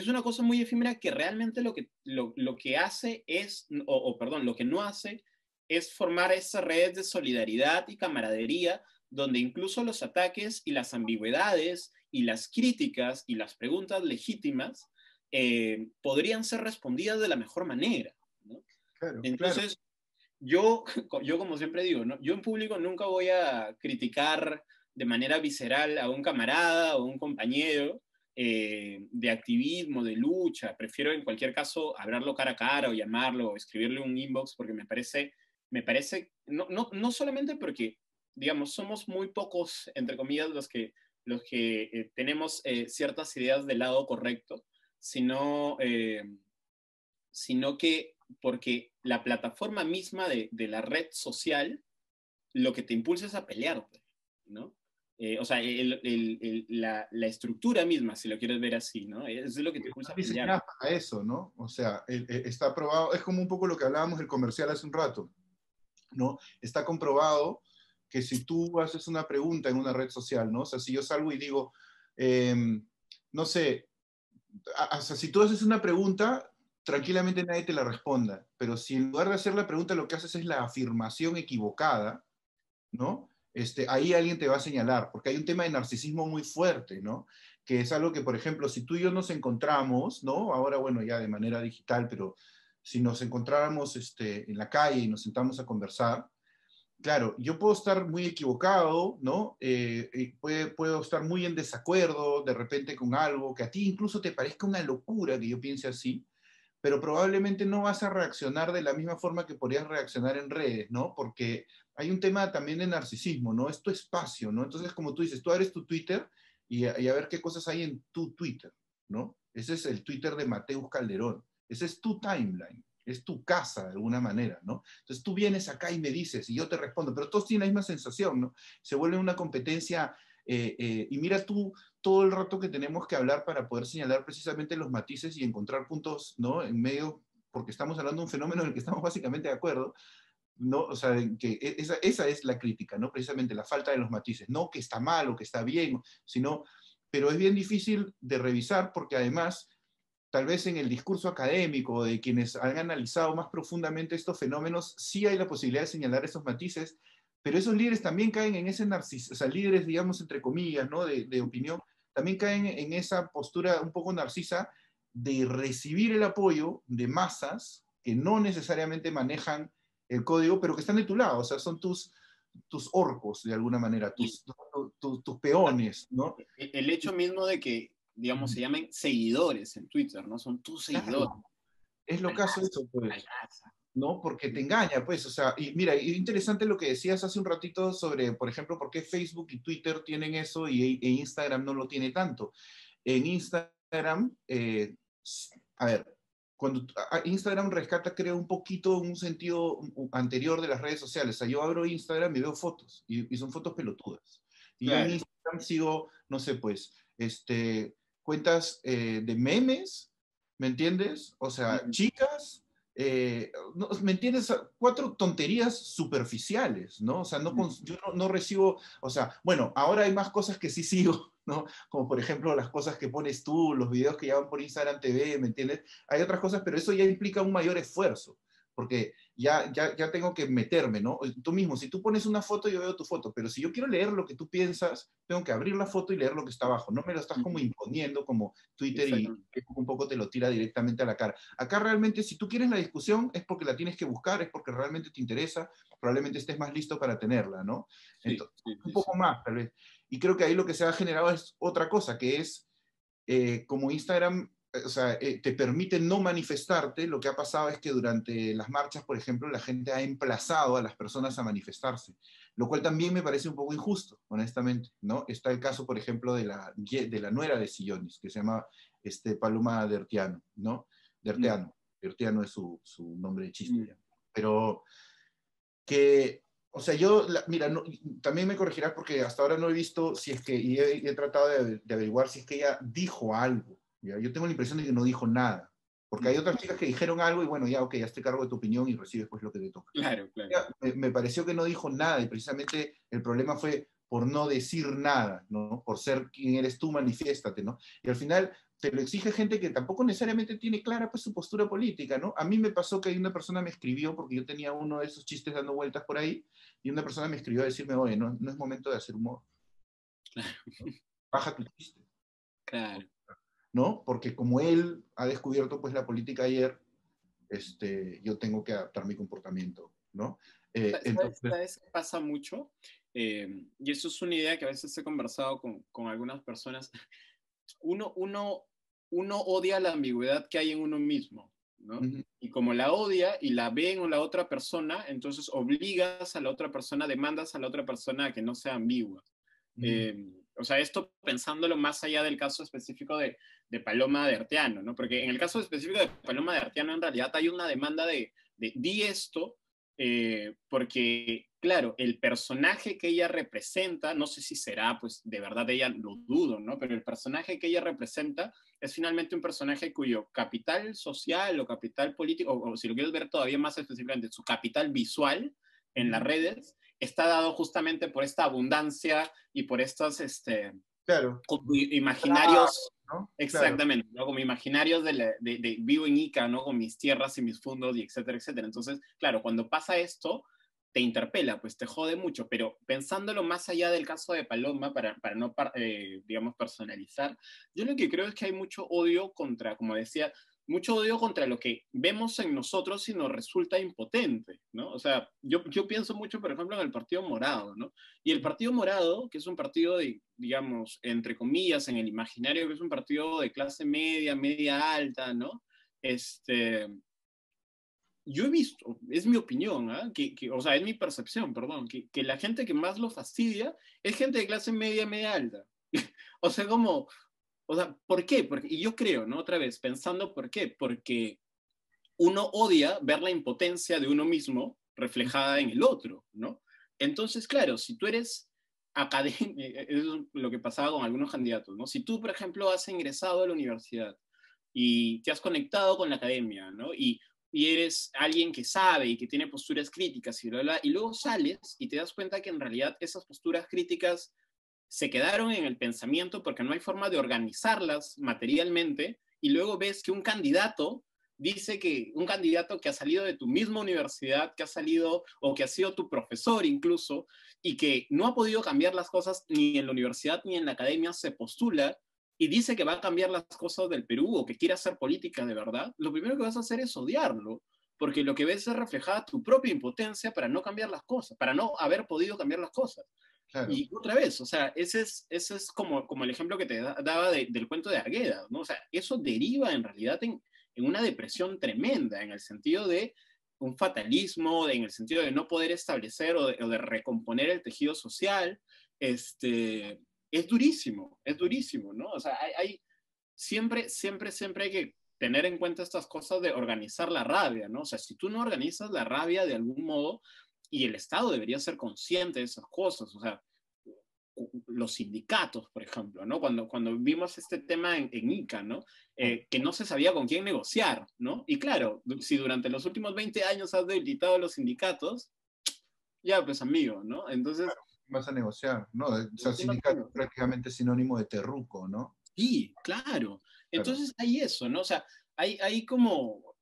B: una cosa muy efímera que realmente lo que hace es, perdón, lo que no hace es formar esas redes de solidaridad y camaradería donde incluso los ataques y las ambigüedades y las críticas y las preguntas legítimas podrían ser respondidas de la mejor manera, ¿no?
A: Claro, claro.
B: Entonces, yo, yo como siempre digo, ¿no? Yo en público nunca voy a criticar de manera visceral a un camarada o un compañero de activismo, de lucha. Prefiero en cualquier caso hablarlo cara a cara o llamarlo o escribirle un inbox porque me parece no solamente porque, digamos, somos muy pocos, entre comillas, los que tenemos ciertas ideas del lado correcto, sino que porque la plataforma misma de la red social lo que te impulsa es a pelearte, ¿no? O sea, la estructura misma, si lo quieres ver así, ¿no? Es lo que te impulsa
A: Están
B: a pelearte.
A: diseñadas para eso, ¿no? O sea, está probado, es como un poco lo que hablábamos del comercial hace un rato, ¿no? Está comprobado que si tú haces una pregunta en una red social, ¿no? O sea, si yo salgo y digo, no sé, o sea, si tú haces una pregunta, tranquilamente nadie te la responda, pero si en lugar de hacer la pregunta lo que haces es la afirmación equivocada, ¿no? Ahí alguien te va a señalar, porque hay un tema de narcisismo muy fuerte, ¿no? Que es algo que, por ejemplo, si tú y yo nos encontramos, ¿no? Ahora, bueno, ya de manera digital, pero si nos encontráramos en la calle y nos sentamos a conversar, claro, yo puedo estar muy equivocado, ¿no? Puedo estar muy en desacuerdo de repente con algo que a ti incluso te parezca una locura que yo piense así, pero probablemente no vas a reaccionar de la misma forma que podrías reaccionar en redes, ¿no? Porque hay un tema también de narcisismo, ¿no? Es tu espacio, ¿no? Entonces, como tú dices, tú abres tu Twitter y a ver qué cosas hay en tu Twitter, ¿no? Ese es el Twitter de Mateus Calderón. Ese es tu timeline, es tu casa de alguna manera, ¿no? Entonces tú vienes acá y me dices y yo te respondo, pero todos tienen la misma sensación, ¿no? Se vuelve una competencia y mira tú todo el rato que tenemos que hablar para poder señalar precisamente los matices y encontrar puntos, ¿no? En medio, porque estamos hablando de un fenómeno en el que estamos básicamente de acuerdo, ¿no? O sea, que esa es la crítica, ¿no? Precisamente la falta de los matices, no que está mal o que está bien, sino, pero es bien difícil de revisar porque además, tal vez en el discurso académico de quienes han analizado más profundamente estos fenómenos, sí hay la posibilidad de señalar esos matices, pero esos líderes también caen en ese narcisismo, o sea, líderes, digamos, entre comillas, ¿no? De opinión, también caen en esa postura un poco narcisa de recibir el apoyo de masas que no necesariamente manejan el código, pero que están de tu lado, o sea, son tus, tus orcos, de alguna manera, tus peones, ¿no?
B: El hecho mismo de que, digamos, se llamen seguidores en Twitter, ¿no? Son tus seguidores.
A: Claro, es lo caso eso, pues.
B: Malaza.
A: ¿No? Porque te engaña, pues, o sea, y mira, y interesante lo que decías hace un ratito sobre, por ejemplo, por qué Facebook y Twitter tienen eso e Instagram no lo tiene tanto. En Instagram, a ver, cuando Instagram rescata, creo, un poquito un sentido anterior de las redes sociales. O sea, yo abro Instagram y veo fotos, y son fotos pelotudas. Y yo en
B: Claro.
A: Instagram sigo, no sé, pues, cuentas de memes, ¿me entiendes? O sea, chicas, no, ¿me entiendes? 4 tonterías superficiales, ¿no? O sea, yo no recibo, o sea, bueno, ahora hay más cosas que sí sigo, ¿no? Como por ejemplo las cosas que pones tú, los videos que ya van por Instagram TV, ¿me entiendes? Hay otras cosas, pero eso ya implica un mayor esfuerzo, porque ya tengo que meterme, ¿no? Tú mismo, si tú pones una foto, yo veo tu foto, pero si yo quiero leer lo que tú piensas, tengo que abrir la foto y leer lo que está abajo, no me lo estás como imponiendo como Twitter y un poco te lo tira directamente a la cara. Acá realmente, si tú quieres la discusión, es porque la tienes que buscar, es porque realmente te interesa, probablemente estés más listo para tenerla, ¿no? Entonces, un poco más, tal vez. Y creo que ahí lo que se ha generado es otra cosa, que es como Instagram, o sea, te permite no manifestarte. Lo que ha pasado es que durante las marchas, por ejemplo, la gente ha emplazado a las personas a manifestarse, lo cual también me parece un poco injusto, honestamente, ¿no? Está el caso, por ejemplo, de la nuera de Sillones, que se llama Paloma Dertiano, ¿no? Dertiano es su nombre de chiste, pero que, o sea, mira, no, también me corregirás porque hasta ahora no he visto si es que, y he tratado de averiguar si es que ella dijo algo, ¿ya? Yo tengo la impresión de que no dijo nada, porque hay otras chicas que dijeron algo y bueno, ya, ok, ya te cargo de tu opinión y recibes pues lo que te toca.
B: Claro, claro.
A: Me pareció que no dijo nada y precisamente el problema fue por no decir nada, ¿no? Por ser quien eres tú, manifiéstate, ¿no? Y al final te lo exige gente que tampoco necesariamente tiene clara pues su postura política, ¿no? A mí me pasó que una persona me escribió, porque yo tenía uno de esos chistes dando vueltas por ahí, y una persona me escribió a decirme, oye, no es momento de hacer humor.
B: Claro.
A: ¿No? Baja tu chiste.
B: Claro.
A: ¿No? Porque como él ha descubierto pues la política ayer, yo tengo que adaptar mi comportamiento, ¿no? Entonces,
B: ¿Sabes qué pasa mucho? Y eso es una idea que a veces he conversado con algunas personas. Uno odia la ambigüedad que hay en uno mismo, ¿no? Y como la odia y la ve en la otra persona, entonces obligas a la otra persona, demandas a la otra persona a que no sea ambigua. O sea, esto pensándolo más allá del caso específico de Paloma de Arteano, ¿no? Porque en el caso específico de Paloma de Arteano, en realidad hay una demanda de di esto, porque, claro, el personaje que ella representa, no sé si será, pues, de verdad ella lo dudo, ¿no? Pero el personaje que ella representa es finalmente un personaje cuyo capital social o capital político, o si lo quieres ver todavía más específicamente, su capital visual en las redes, está dado justamente por esta abundancia y por estos
A: claro,
B: como imaginarios,
A: ¿no? Claro.
B: exactamente, ¿no? Como imaginarios de vivo en Ica, ¿no? Con mis tierras y mis fundos y etcétera, etcétera. Entonces, claro, cuando pasa esto, te interpela, pues te jode mucho, pero pensándolo más allá del caso de Paloma, para no, digamos, personalizar, yo lo que creo es que hay mucho odio contra, como decía, mucho odio contra lo que vemos en nosotros y nos resulta impotente, ¿no? O sea, yo pienso mucho, por ejemplo, en el Partido Morado, ¿no? Y el Partido Morado, que es un partido de, digamos, entre comillas, en el imaginario, que es un partido de clase media, media alta, ¿no? Yo he visto, es mi opinión, ¿eh? O sea, es mi percepción, perdón, que la gente que más lo fastidia es gente de clase media, media alta. O sea, como, o sea, ¿por qué? Y yo creo, ¿no? Otra vez, pensando por qué. Porque uno odia ver la impotencia de uno mismo reflejada en el otro, ¿no? Entonces, claro, si tú eres académico, eso es lo que pasaba con algunos candidatos, ¿no? Si tú, por ejemplo, has ingresado a la universidad y te has conectado con la academia, ¿no? Y eres alguien que sabe y que tiene posturas críticas y bla, bla, y luego sales y te das cuenta que en realidad esas posturas críticas se quedaron en el pensamiento porque no hay forma de organizarlas materialmente, y luego ves que un candidato dice que un candidato que ha salido de tu misma universidad, que ha salido o que ha sido tu profesor incluso, y que no ha podido cambiar las cosas ni en la universidad ni en la academia, se postula y dice que va a cambiar las cosas del Perú o que quiere hacer política de verdad, lo primero que vas a hacer es odiarlo. porque lo que ves es reflejada tu propia impotencia para no cambiar las cosas, para no haber podido cambiar las cosas.
A: Claro.
B: Y otra vez, o sea, ese es como el ejemplo que te daba del cuento de Arguedas, ¿no? O sea, eso deriva en realidad en una depresión tremenda, en el sentido de un fatalismo, en el sentido de no poder establecer o de recomponer el tejido social. Es durísimo, ¿no? O sea, siempre hay que tener en cuenta estas cosas de organizar la rabia, ¿no? O sea, si tú no organizas la rabia de algún modo, y el Estado debería ser consciente de esas cosas, o sea, los sindicatos, por ejemplo, ¿no? Cuando vimos este tema en ICA, ¿no? Que no se sabía con quién negociar, ¿no? Y claro, si durante los últimos 20 años has debilitado los sindicatos, ya, pues amigo, ¿no? Entonces,
A: Vas a negociar, ¿no? O sea,
B: ¿con quién vas a
A: sindicato es
B: negociar?
A: prácticamente sinónimo de terruco, ¿no?
B: Sí, claro.
A: Claro.
B: Entonces hay eso, ¿no? O sea, hay como,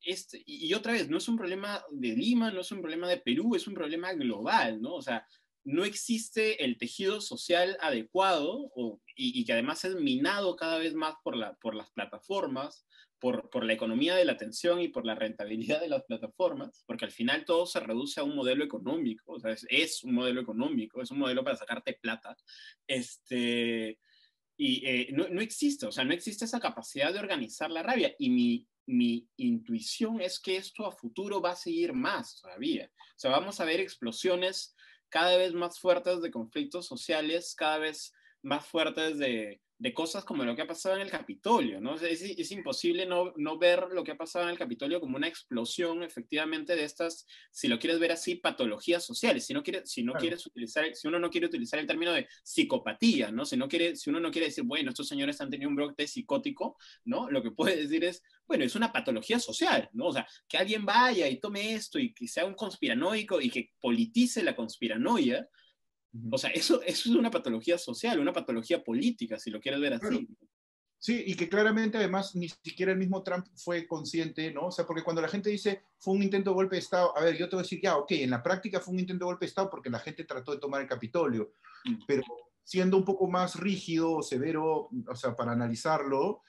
B: y otra vez, no es un problema de Lima, no es un problema de Perú, es un problema global, ¿no? O sea, no existe el tejido social adecuado y que además es minado cada vez más por las plataformas, por la economía de la atención y por la rentabilidad de las plataformas, porque al final todo se reduce a un modelo económico, o sea, es un modelo económico, es un modelo para sacarte plata. Y no existe, o sea, no existe esa capacidad de organizar la rabia. Y mi intuición es que esto a futuro va a seguir más todavía. O sea, vamos a ver explosiones cada vez más fuertes de conflictos sociales, cada vez más fuertes de cosas como lo que ha pasado en el Capitolio, ¿no? O sea, es imposible no ver lo que ha pasado en el Capitolio como una explosión efectivamente de estas, si lo quieres ver así, patologías sociales.
A: Claro.
B: Si uno no quiere utilizar el término de psicopatía, ¿no? Si uno no quiere decir, bueno, estos señores han tenido un brote psicótico, ¿no? Lo que puede decir es, bueno, es una patología social, ¿no? O sea, que alguien vaya y tome esto y que sea un conspiranoico y que politice la conspiranoia,
A: Ujú.
B: o sea, eso es una patología social, una patología política, si lo quieres ver
A: Claro.
B: así.
A: Sí, y que claramente además ni siquiera el mismo Trump fue consciente, ¿no? O sea, porque cuando la gente dice fue un intento de golpe de Estado, a ver, yo te voy a decir, ya, ok, en la práctica fue un intento de golpe de Estado porque la gente trató de tomar el Capitolio,
B: Mm.
A: pero siendo un poco más rígido o severo, o sea, para analizarlo,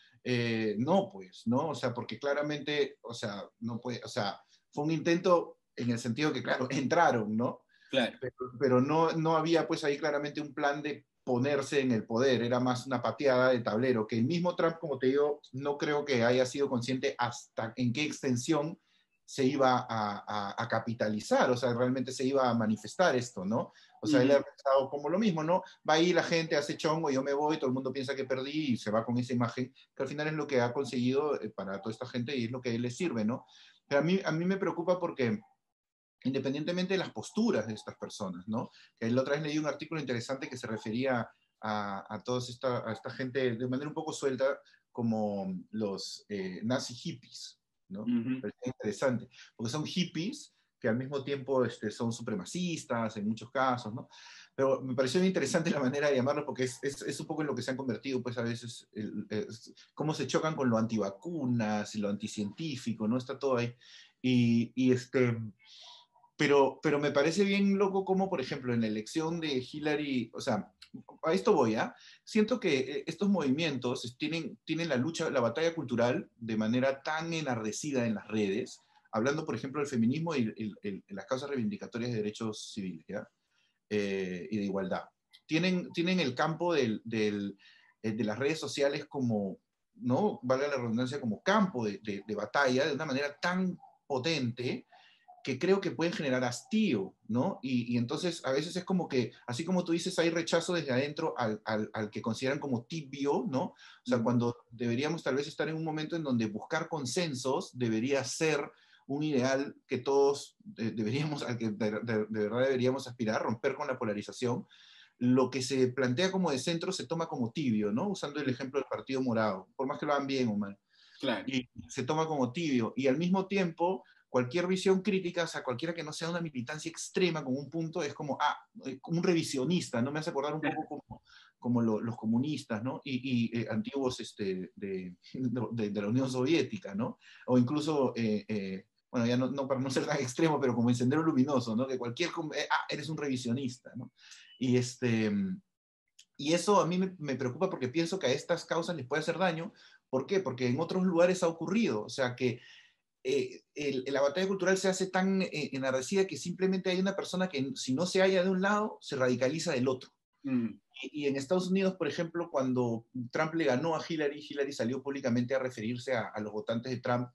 A: no, pues, ¿no? O sea, porque claramente, o sea, no puede, o sea, fue un intento en el sentido que, claro, entraron, ¿no?
B: Claro.
A: Pero no, no había pues ahí claramente un plan de ponerse en el poder, era más una pateada de tablero, que el mismo Trump, como te digo, no creo que haya sido consciente hasta en qué extensión se iba a capitalizar, o sea, realmente se iba a manifestar esto, ¿no? O sea, él
B: Ujú.
A: ha pensado como lo mismo, ¿no? Va ahí la gente, hace chongo, yo me voy, todo el mundo piensa que perdí y se va con esa imagen, que al final es lo que ha conseguido para toda esta gente y es lo que a él le sirve, ¿no? Pero a mí me preocupa porque independientemente de las posturas de estas personas, ¿no? Que la otra vez leí un artículo interesante que se refería a toda esta gente de manera un poco suelta como los nazi hippies, ¿no?
B: Ujú.
A: Pero es interesante, porque son hippies que al mismo tiempo son supremacistas en muchos casos, ¿no? Pero me pareció bien interesante la manera de llamarlo porque es un poco en lo que se han convertido, pues a veces, cómo se chocan con lo antivacunas y lo anticientífico, ¿no? Está todo ahí. Pero me parece bien loco como, por ejemplo, en la elección de Hillary, o sea, a esto voy, ¿ah? Siento que estos movimientos tienen la lucha, la batalla cultural de manera tan enardecida en las redes, hablando, por ejemplo, del feminismo y las causas reivindicatorias de derechos civiles, ¿ya? Y de igualdad. Tienen el campo de las redes sociales como, ¿no? Valga la redundancia, como campo de batalla de una manera tan potente que creo que pueden generar hastío, ¿no? Y entonces a veces es como que, así como tú dices, hay rechazo desde adentro al que consideran como tibio, ¿no? O sea,
B: Ujú.
A: cuando deberíamos tal vez estar en un momento en donde buscar consensos debería ser un ideal que todos deberíamos, al que de verdad deberíamos aspirar, romper con la polarización. Lo que se plantea como de centro se toma como tibio, ¿no? Usando el ejemplo del Partido Morado, por más que lo hagan bien o mal
B: Claro.
A: y se toma como tibio. Y al mismo tiempo, cualquier visión crítica, o sea, cualquiera que no sea una militancia extrema como un punto, es como, como un revisionista, ¿no? Me hace acordar un poco como los comunistas, ¿no? Antiguos de la Unión Soviética, ¿no? O incluso, bueno, ya no, para no ser tan extremo, pero como el Sendero Luminoso, ¿no? Que eres un revisionista, ¿no? Y y eso a mí me preocupa porque pienso que a estas causas les puede hacer daño. ¿Por qué? Porque en otros lugares ha ocurrido. O sea, que la batalla cultural se hace tan enardecida que simplemente hay una persona que si no se halla de un lado, se radicaliza del otro.
B: Mm.
A: Y en Estados Unidos, por ejemplo, cuando Trump le ganó a Hillary, Hillary salió públicamente a referirse a los votantes de Trump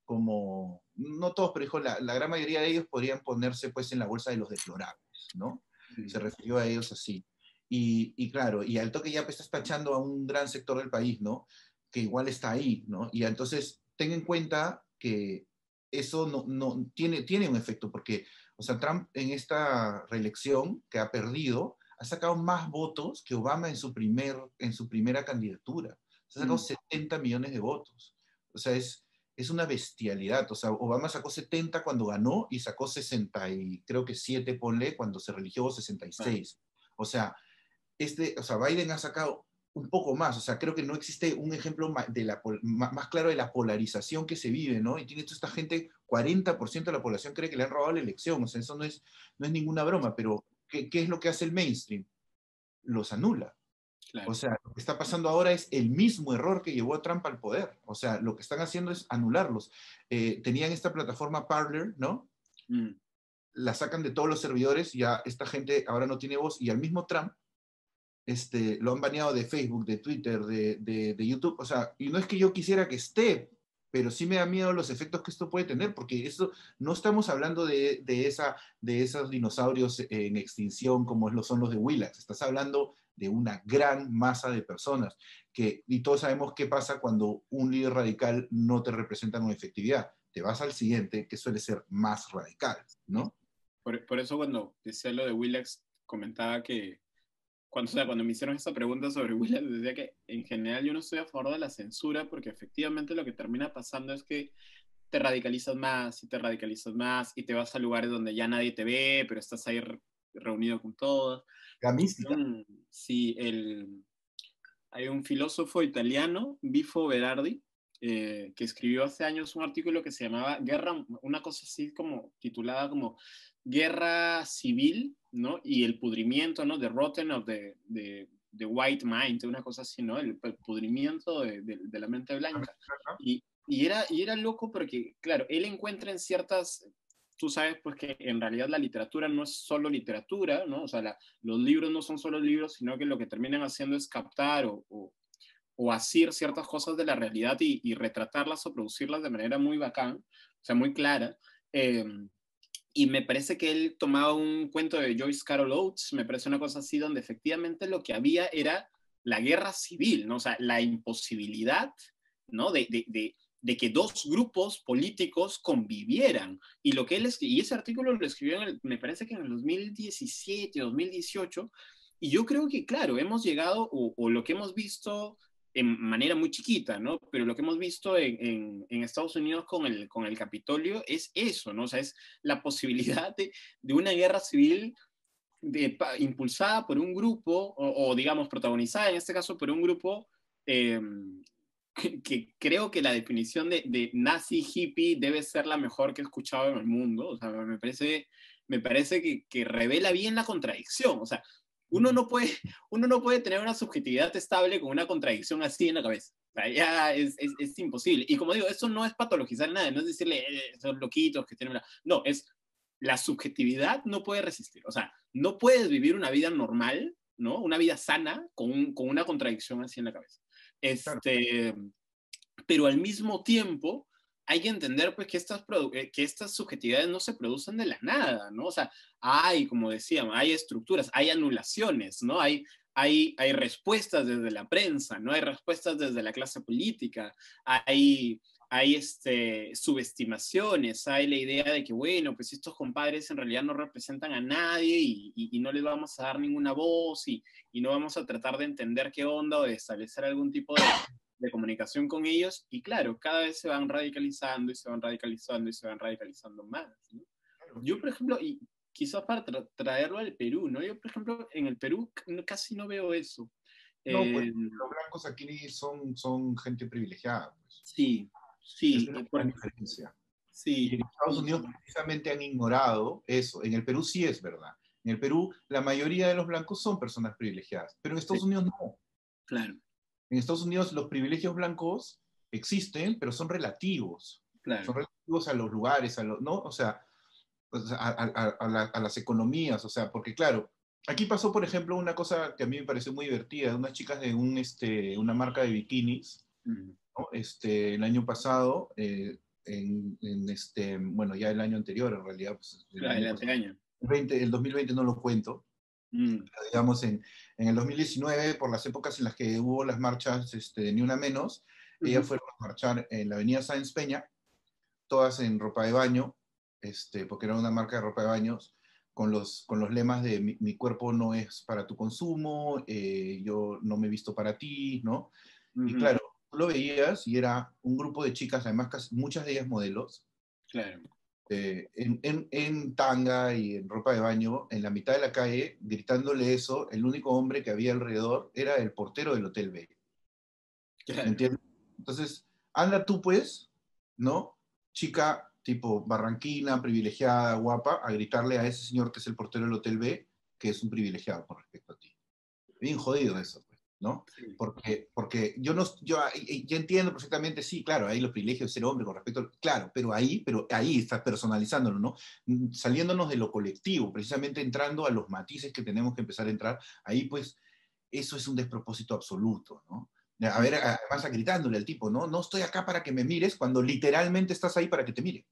A: como, no todos, pero dijo, la gran mayoría de ellos podrían ponerse pues en la bolsa de los deplorables, ¿no?
B: Mm.
A: Se refirió a ellos así. Y claro, y al toque ya pues, estás tachando a un gran sector del país, ¿no? Que igual está ahí, ¿no? Y entonces ten en cuenta que eso no tiene un efecto, porque, o sea, Trump en esta reelección que ha perdido, ha sacado más votos que Obama en su primera candidatura. Se ha sacado 70 millones de votos. O sea, es una bestialidad. O sea, Obama sacó 70 cuando ganó y sacó 60 y creo que 7, ponle, cuando se religió 66. O sea, o sea, Biden ha sacado un poco más, o sea, creo que no existe un ejemplo más claro de la polarización que se vive, ¿no? Y tiene toda esta gente, 40% de la población cree que le han robado la elección, o sea, eso no es ninguna broma, pero ¿qué es lo que hace el mainstream? Los anula.
B: Claro.
A: O sea, lo que está pasando ahora es el mismo error que llevó a Trump al poder. O sea, lo que están haciendo es anularlos. Tenían esta plataforma Parler, ¿no?
B: Mm.
A: La sacan de todos los servidores, ya esta gente ahora no tiene voz, y al mismo Trump lo han baneado de Facebook, de Twitter, de YouTube. O sea, y no es que yo quisiera que esté, pero sí me da miedo los efectos que esto puede tener, porque esto no estamos hablando de esos dinosaurios en extinción como son los de Willax. Estás hablando de una gran masa de personas, y todos sabemos qué pasa cuando un líder radical no te representa con efectividad. Te vas al siguiente, que suele ser más radical, ¿no?
B: Por eso cuando decía lo de Willax, comentaba que cuando me hicieron esa pregunta sobre Willax, decía que en general yo no estoy a favor de la censura, porque efectivamente lo que termina pasando es que te radicalizas más y te radicalizas más y te vas a lugares donde ya nadie te ve, pero estás ahí reunido con todos.
A: La mística.
B: Sí, hay un filósofo italiano, Bifo Berardi, que escribió hace años un artículo que se llamaba Guerra, una cosa así como titulada como Guerra Civil, ¿no? Y el pudrimiento, ¿no? The Rotten of the White Mind, una cosa así, ¿no? El pudrimiento de la mente blanca. Y era loco porque, claro, él encuentra en ciertas, tú sabes, pues que en realidad la literatura no es solo literatura, ¿no? O sea, los libros no son solo libros, sino que lo que terminan haciendo es captar o asir ciertas cosas de la realidad y retratarlas o producirlas de manera muy bacán, o sea, muy clara. Y me parece que él tomaba un cuento de Joyce Carol Oates, me parece una cosa así, donde efectivamente lo que había era la guerra civil, ¿no? O sea, la imposibilidad, ¿no? De que dos grupos políticos convivieran. Y lo que y ese artículo lo escribió me parece que en el 2017, 2018, y yo creo que, claro, hemos llegado, o lo que hemos visto en manera muy chiquita, ¿no? Pero lo que hemos visto en Estados Unidos con el Capitolio es eso, ¿no? O sea, es la posibilidad de una guerra civil impulsada por un grupo, o, digamos, protagonizada en este caso por un grupo eh, que creo que la definición de nazi hippie debe ser la mejor que he escuchado en el mundo. O sea, me parece que revela bien la contradicción. O sea, uno no puede tener una subjetividad estable con una contradicción así en la cabeza. O sea, ya es imposible. Y como digo, eso no es patologizar nada, no es decirle, son loquitos que tienen... No, es la subjetividad no puede resistir. O sea, no puedes vivir una vida normal, ¿no? Una vida sana con una contradicción así en la cabeza.
A: Claro.
B: Pero al mismo tiempo hay que entender pues que estas subjetividades no se producen de la nada, ¿no? O sea, como decíamos, hay estructuras, hay anulaciones, ¿no? Hay respuestas desde la prensa, ¿no? Hay respuestas desde la clase política, hay subestimaciones, hay la idea de que, bueno, pues estos compadres en realidad no representan a nadie y no les vamos a dar ninguna voz y no vamos a tratar de entender qué onda o de establecer algún tipo de comunicación con ellos, y claro, cada vez se van radicalizando y se van radicalizando y se van radicalizando más, ¿no? Yo, por ejemplo, y quizás para traerlo al Perú, ¿no? Yo, por ejemplo, en el Perú casi no veo eso.
A: No, pues
B: Eh,
A: los blancos aquí son gente privilegiada, pues.
B: sí,
A: Es
B: sí,
A: una gran diferencia. Y
B: sí,
A: en Estados Unidos precisamente han ignorado eso. En el Perú sí es verdad. En el Perú la mayoría de los blancos son personas privilegiadas, pero en
B: sí,
A: Estados Unidos no.
B: claro,
A: En Estados Unidos los privilegios blancos existen, pero son relativos.
B: claro,
A: Son relativos. a los lugares, ¿no? O sea, pues, a las economías, o sea, porque claro, aquí pasó, por ejemplo, una cosa que a mí me pareció muy divertida, unas chicas de una marca de bikinis,
B: Mm.
A: ¿no? El año pasado, bueno, ya el año anterior, en realidad, pues, el
B: Claro,
A: año
B: el
A: pasado,
B: anteaño.
A: el 2020 no lo cuento,
B: Mm.
A: pero digamos, en el 2019, por las épocas en las que hubo las marchas de Ni Una Menos, ellas
B: Ujú.
A: fueron a marchar en la avenida Sáenz Peña, todas en ropa de baño, porque era una marca de ropa de baños, con los lemas de mi cuerpo no es para tu consumo, yo no me he visto para ti, ¿no? Y
B: Ujú.
A: claro, tú lo veías y era un grupo de chicas, además muchas de ellas modelos,
B: Claro.
A: en tanga y en ropa de baño, en la mitad de la calle, gritándole eso, el único hombre que había alrededor era el portero del Hotel B. ¿Me
B: Claro.
A: entiendes? Entonces, anda tú pues, ¿no? Chica tipo barranquina, privilegiada, guapa, a gritarle a ese señor que es el portero del Hotel B, que es un privilegiado con respecto a ti. Bien jodido eso, pues, ¿no?
B: Sí.
A: Porque yo no, yo entiendo perfectamente, sí, claro, hay los privilegios de ser hombre con respecto, claro, pero ahí estás personalizándolo, ¿no? Saliéndonos de lo colectivo, precisamente entrando a los matices que tenemos que empezar a entrar, ahí pues eso es un despropósito absoluto, ¿no? A ver, además gritándole al tipo, ¿no? No estoy acá para que me mires cuando literalmente estás ahí para que te mire.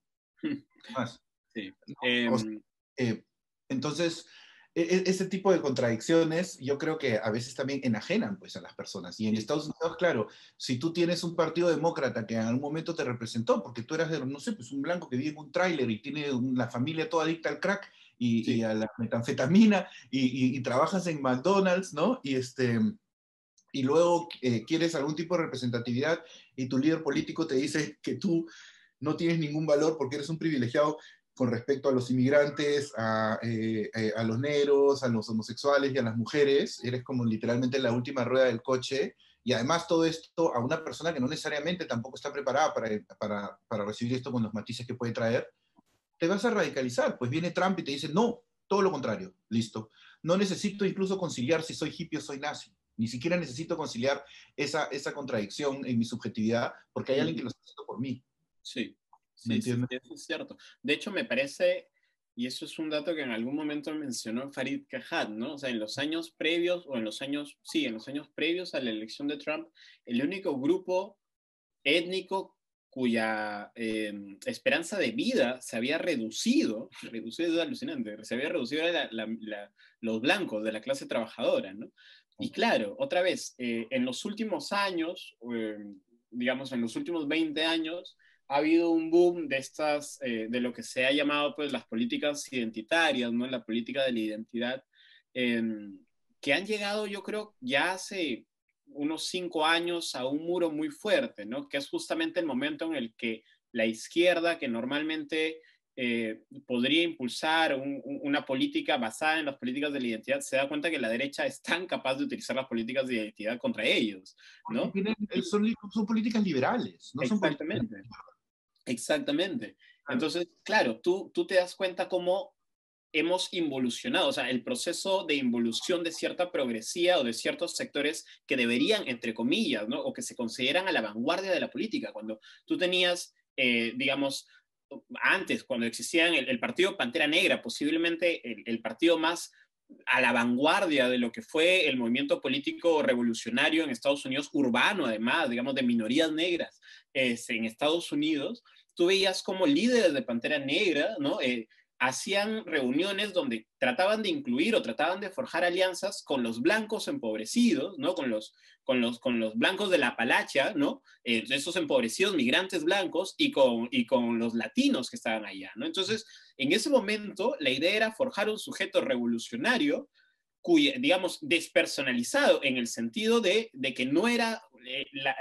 A: Más,
B: Sí.
A: ¿no? Eh, entonces, ese tipo de contradicciones yo creo que a veces también enajenan pues a las personas. Y en
B: Sí.
A: Estados Unidos, claro, si tú tienes un partido demócrata que en algún momento te representó, porque tú eras, no sé, pues un blanco que vive en un tráiler y tiene la familia toda adicta al crack y
B: Sí.
A: a la metanfetamina y trabajas en McDonald's, ¿no? Y luego quieres algún tipo de representatividad y tu líder político te dice que tú no tienes ningún valor porque eres un privilegiado con respecto a los inmigrantes, a los negros, a los homosexuales y a las mujeres, eres como literalmente la última rueda del coche, y además todo esto a una persona que no necesariamente tampoco está preparada para recibir esto con los matices que puede traer, te vas a radicalizar. Pues viene Trump y te dice, no, todo lo contrario, listo. No necesito incluso conciliar si soy hippie o soy nazi. Ni siquiera necesito conciliar esa contradicción en mi subjetividad, porque hay alguien que
B: Ujú.
A: lo está haciendo por mí.
B: Sí,
A: ¿Me
B: sí, sí, sí,
A: entiendes?
B: eso es cierto. De hecho, me parece, y eso es un dato que en algún momento mencionó Farid Kajat, ¿no? O sea, en los años previos, o en los años, sí, en los años previos a la elección de Trump, el único grupo étnico cuya esperanza de vida se había reducido, reducido es alucinante, se había reducido a los blancos de la clase trabajadora, ¿no? Y claro, otra vez, en los últimos años, digamos, en los últimos 20 años, ha habido un boom de estas, de lo que se ha llamado pues las políticas identitarias, ¿no? La política de la identidad, eh, que han llegado, yo creo, ya hace unos 5 años a un muro muy fuerte, ¿no? Que es justamente el momento en el que la izquierda, que normalmente podría impulsar una política basada en las políticas de la identidad, se da cuenta que la derecha es tan capaz de utilizar las políticas de identidad contra ellos,
A: Porque
B: ¿no?
A: son políticas liberales, no son políticas.
B: Exactamente, exactamente.
A: Claro.
B: Entonces, claro, tú te das cuenta cómo hemos involucionado, o sea, el proceso de involución de cierta progresía o de ciertos sectores que deberían, entre comillas, ¿no? O que se consideran a la vanguardia de la política. Cuando tú tenías, digamos, antes, cuando existían el partido Pantera Negra, posiblemente el partido más a la vanguardia de lo que fue el movimiento político revolucionario en Estados Unidos, urbano además, digamos, de minorías negras en Estados Unidos, tú veías como líderes de Pantera Negra, ¿no? Hacían reuniones donde trataban de incluir o trataban de forjar alianzas con los blancos empobrecidos, ¿no? Con los blancos de la Apalacha, ¿no? Esos empobrecidos migrantes blancos y con los latinos que estaban allá, ¿no? Entonces, en ese momento, la idea era forjar un sujeto revolucionario digamos, despersonalizado en el sentido de que no era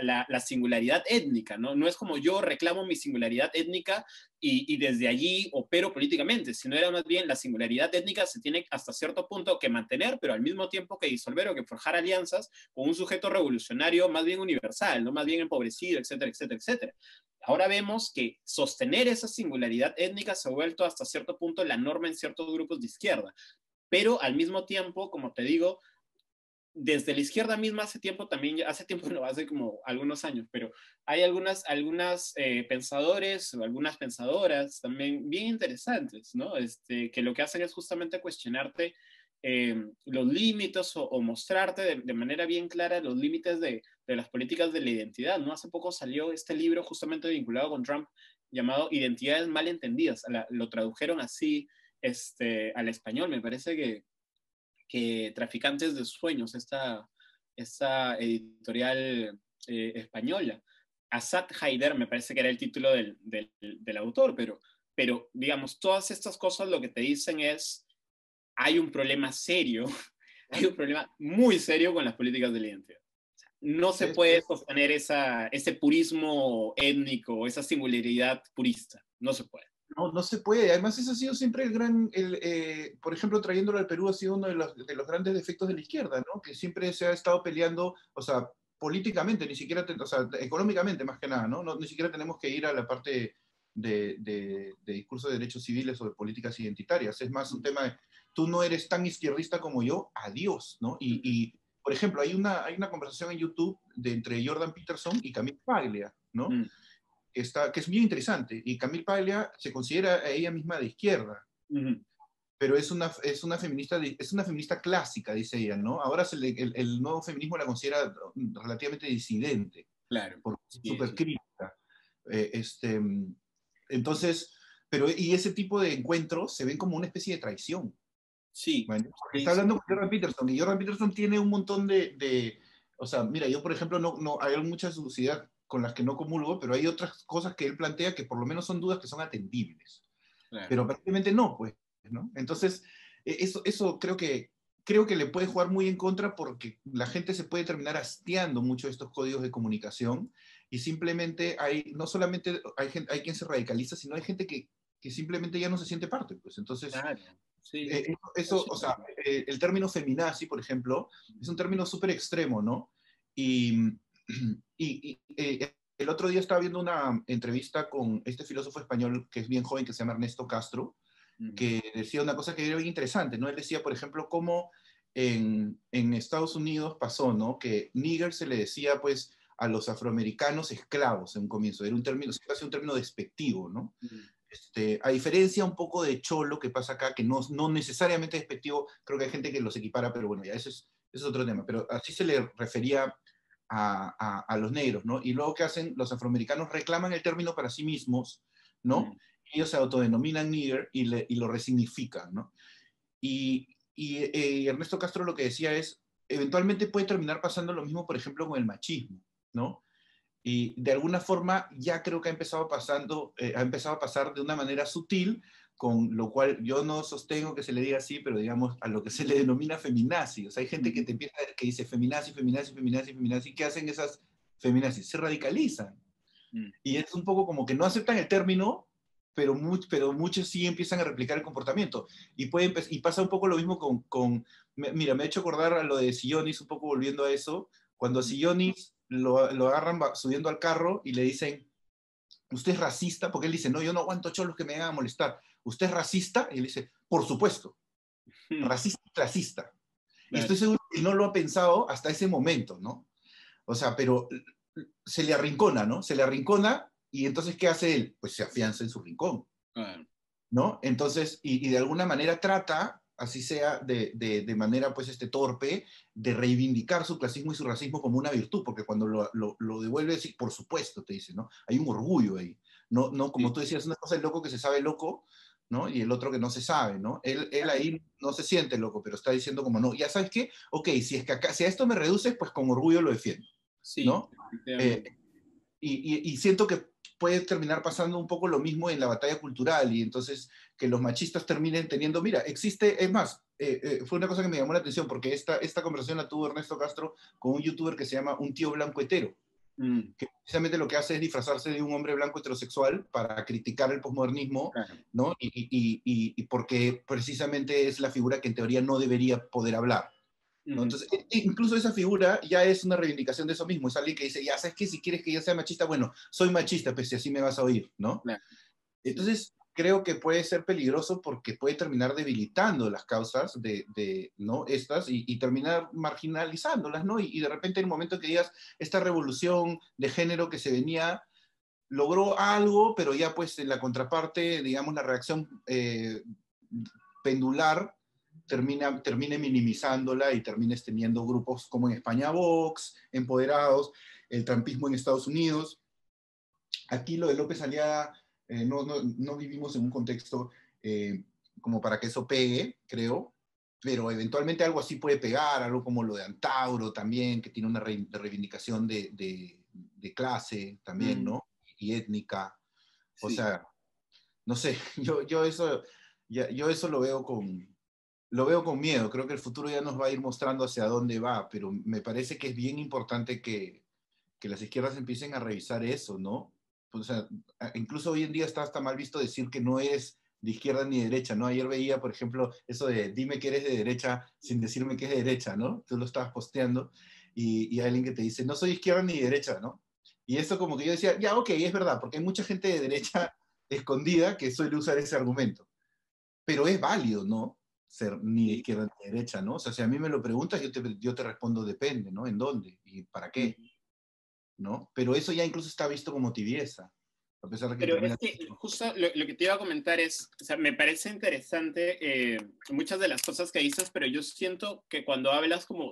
B: la singularidad étnica, ¿no? No es como yo reclamo mi singularidad étnica y desde allí opero políticamente, sino era más bien la singularidad étnica se tiene hasta cierto punto que mantener, pero al mismo tiempo que disolver o que forjar alianzas con un sujeto revolucionario más bien universal, ¿no? Más bien empobrecido, etcétera, etcétera, etcétera. Ahora vemos que sostener esa singularidad étnica se ha vuelto hasta cierto punto la norma en ciertos grupos de izquierda, pero al mismo tiempo, como te digo, desde la izquierda misma hace tiempo también, hace tiempo no, hace como algunos años, pero hay algunas pensadores o algunas pensadoras también bien interesantes, ¿no? Que lo que hacen es justamente cuestionarte los límites o mostrarte de manera bien clara los límites de las políticas de la identidad, ¿no? Hace poco salió este libro justamente vinculado con Trump llamado Identidades Malentendidas. Lo tradujeron así al español, me parece que Traficantes de Sueños, esta editorial española. Asad Haider me parece que era el título del autor, pero digamos, todas estas cosas lo que te dicen es, hay un problema serio, hay un problema muy serio con las políticas de la identidad. No se puede sostener ese purismo étnico, esa singularidad purista. No se puede.
A: No, no se puede. Además, ese ha sido siempre por ejemplo, trayéndolo al Perú, ha sido uno de los grandes defectos de la izquierda, ¿no? Que siempre se ha estado peleando, o sea, políticamente, ni siquiera, o sea, económicamente más que nada, ¿no? Ni siquiera tenemos que ir a la parte de discurso de derechos civiles o de políticas identitarias. Es más un tema de, tú no eres tan izquierdista como yo, adiós, ¿no? Por ejemplo, hay una conversación en YouTube entre Jordan Peterson y Camille Paglia, ¿no? Que es bien interesante, y Camille Paglia se considera a ella misma de izquierda, pero es una feminista clásica, dice ella, ¿no? Ahora el nuevo feminismo la considera relativamente disidente,
B: claro,
A: porque es
B: sí,
A: súper
B: sí.
A: crítica. Entonces, y ese tipo de encuentros se ven como una especie de traición.
B: Sí.
A: Bueno,
B: Sí,
A: está hablando con Jordan Peterson, y Jordan Peterson tiene un montón o sea, mira, yo por ejemplo, no hay muchas ideas con las que no comulgo, pero hay otras cosas que él plantea que por lo menos son dudas que son atendibles.
B: claro.
A: Pero prácticamente no, pues, ¿no? Entonces, eso creo que le puede jugar muy en contra, porque la gente se puede terminar hastiando mucho de estos códigos de comunicación, y simplemente no solamente hay quien se radicaliza, sino hay gente que simplemente ya no se siente parte, pues. Entonces,
B: Claro, sí.
A: o sea, el término feminazi, por ejemplo, es un término súper extremo, ¿no? Y, el otro día estaba viendo una entrevista con este filósofo español que es bien joven, que se llama Ernesto Castro, que decía una cosa que era bien interesante, ¿no? Él decía, por ejemplo, cómo en Estados Unidos pasó, ¿no? Que nigger se le decía, pues, a los afroamericanos esclavos en un comienzo, era un término, casi un término despectivo, ¿no? A diferencia un poco de cholo que pasa acá, que no necesariamente despectivo, creo que hay gente que los equipara, pero bueno, ya eso es otro tema, pero así se le refería a los negros, ¿no? Y luego, ¿qué hacen? Los afroamericanos reclaman el término para sí mismos, ¿no? Ellos se autodenominan nigger y lo resignifican, ¿no? Y Ernesto Castro lo que decía es, eventualmente puede terminar pasando lo mismo, por ejemplo, con el machismo, ¿no? Y de alguna forma ya creo que ha empezado a pasar de una manera sutil, con lo cual yo no sostengo que se le diga así, pero digamos a lo que se le denomina feminazi. O sea, hay gente que te empieza a ver que dice feminazi, feminazi, feminazi, feminazi. ¿Qué hacen esas feminazis? Se radicalizan. Y es un poco como que no aceptan el término, pero muchos sí empiezan a replicar el comportamiento. Y pasa un poco lo mismo mira, me he hecho acordar a lo de Sionis, un poco volviendo a eso, cuando a Sionis lo agarran subiendo al carro y le dicen, ¿usted es racista? Porque él dice, no, yo no aguanto cholos que me hagan molestar. ¿Usted es racista? Y él dice, por supuesto, racista y clasista. Y estoy seguro que no lo ha pensado hasta ese momento, ¿no? O sea, pero se le arrincona, ¿no? Se le arrincona, y entonces, ¿qué hace él? Pues se afianza en su rincón, ¿no? Entonces, y de alguna manera trata, así sea de manera, pues, torpe, de reivindicar su clasismo y su racismo como una virtud, porque cuando lo devuelve, sí, por supuesto, te dice, ¿no? Hay un orgullo ahí. No, como tú decías, una cosa es loco que se sabe loco, ¿no? Y el otro que no se sabe, ¿no? Él ahí no se siente loco, pero está diciendo como, no, ya sabes qué, ok, si a esto me reduces, pues con orgullo lo defiendo, ¿no? Y siento que puede terminar pasando un poco lo mismo en la batalla cultural, y entonces que los machistas terminen teniendo, mira, es más, fue una cosa que me llamó la atención, porque esta conversación la tuvo Ernesto Castro con un youtuber que se llama Un Tío Blanco Hetero, que precisamente lo que hace es disfrazarse de un hombre blanco heterosexual para criticar el posmodernismo, ¿no? Y porque precisamente es la figura que en teoría no debería poder hablar, ¿no? Entonces, incluso esa figura ya es una reivindicación de eso mismo. Es alguien que dice, ya sabes que si quieres que yo sea machista, bueno, soy machista, pues si así me vas a oír, ¿no? Entonces, creo que puede ser peligroso porque puede terminar debilitando las causas ¿no? Estas y terminar marginalizándolas, ¿no? Y de repente en el momento que digas, esta revolución de género que se venía logró algo, pero ya pues en la contraparte, digamos, la reacción pendular termine minimizándola y termines teniendo grupos como en España Vox, Empoderados, el trampismo en Estados Unidos. Aquí lo de López Aliaga, no vivimos en un contexto como para que eso pegue, creo, pero eventualmente algo así puede pegar, algo como lo de Antauro también, que tiene una reivindicación de clase también, ¿no? Y étnica. O
B: Sí.
A: sea, no sé, yo eso lo veo con miedo. Creo que el futuro ya nos va a ir mostrando hacia dónde va, pero me parece que es bien importante que las izquierdas empiecen a revisar eso, ¿no? O sea, incluso hoy en día está hasta mal visto decir que no eres de izquierda ni de derecha, ¿no? Ayer veía, por ejemplo, eso de dime que eres de derecha sin decirme que es de derecha, ¿no? Tú lo estabas posteando y hay alguien que te dice, no soy izquierda ni derecha, ¿no? Y eso como que yo decía, ya, ok, es verdad, porque hay mucha gente de derecha escondida que suele usar ese argumento, pero es válido, ¿no? Ser ni de
B: Sí.
A: izquierda ni de derecha, ¿no? O sea, si a mí me lo preguntas, yo te respondo depende, ¿no? ¿En dónde? ¿Y para qué? ¿No? Pero eso ya incluso está visto como tibieza, a pesar de que
B: Pero
A: termina...
B: es que justo lo que te iba a comentar es, o sea, me parece interesante muchas de las cosas que dices, pero yo siento que cuando hablas como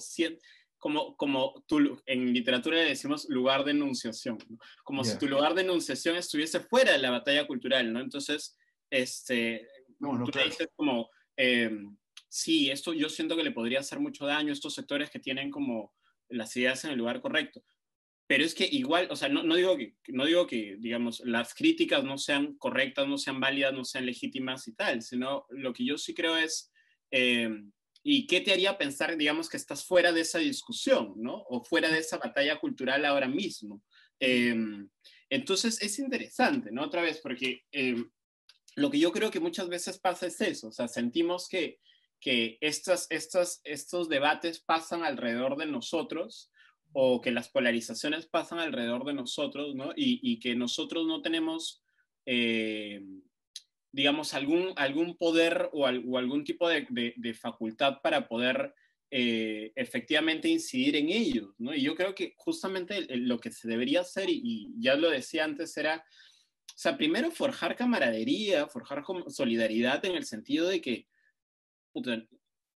B: tú, en literatura le decimos lugar de enunciación, ¿no? Como si
A: Yeah.
B: tu lugar de enunciación estuviese fuera de la batalla cultural, ¿no? Entonces,
A: No, no,
B: tú le
A: claro.
B: dices como, sí, esto yo siento que le podría hacer mucho daño a estos sectores que tienen como las ideas en el lugar correcto. Pero es que igual, o sea, no digo que, digamos, las críticas no sean correctas, no sean válidas, no sean legítimas y tal, sino lo que yo sí creo es, eh, ¿y qué te haría pensar, digamos, que estás fuera de esa discusión, ¿no? O fuera de esa batalla cultural ahora mismo. Eh, entonces es interesante, ¿no? Otra vez, porque lo que yo creo que muchas veces pasa es eso, o sea, sentimos que estos debates pasan alrededor de nosotros o que las polarizaciones pasan alrededor de nosotros, ¿no? Y que nosotros no tenemos, eh, digamos, algún poder o algún tipo de facultad para poder efectivamente incidir en ellos, ¿no? Y yo creo que justamente lo que se debería hacer, y ya lo decía antes, era o sea, primero forjar camaradería, forjar solidaridad en el sentido de que, puta,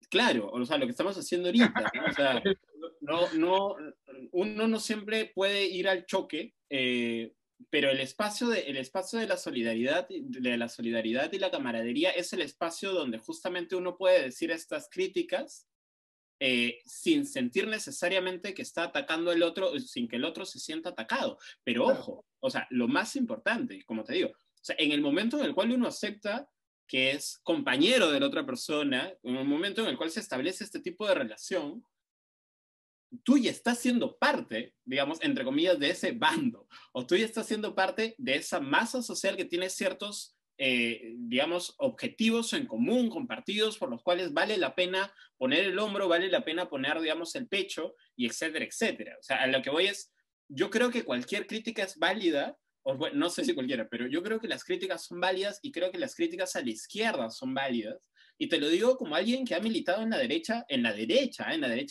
B: claro, o sea, lo que estamos haciendo ahorita, ¿no? O sea, uno no siempre puede ir al choque, pero el espacio de la solidaridad y la camaradería es el espacio donde justamente uno puede decir estas críticas sin sentir necesariamente que está atacando al otro, sin que el otro se sienta atacado. Pero
A: Claro.
B: ojo, o sea, lo más importante, como te digo, o sea, en el momento en el cual uno acepta que es compañero de la otra persona, en el momento en el cual se establece este tipo de relación, tú ya estás siendo parte, digamos, entre comillas, de ese bando, o tú ya estás siendo parte de esa masa social que tiene ciertos, digamos, objetivos en común, compartidos, por los cuales vale la pena poner el hombro, vale la pena poner, digamos, el pecho, y etcétera, etcétera. O sea, a lo que voy es, yo creo que cualquier crítica es válida, o bueno, no sé si cualquiera, pero yo creo que las críticas son válidas y creo que las críticas a la izquierda son válidas. Y te lo digo como alguien que ha militado en la derecha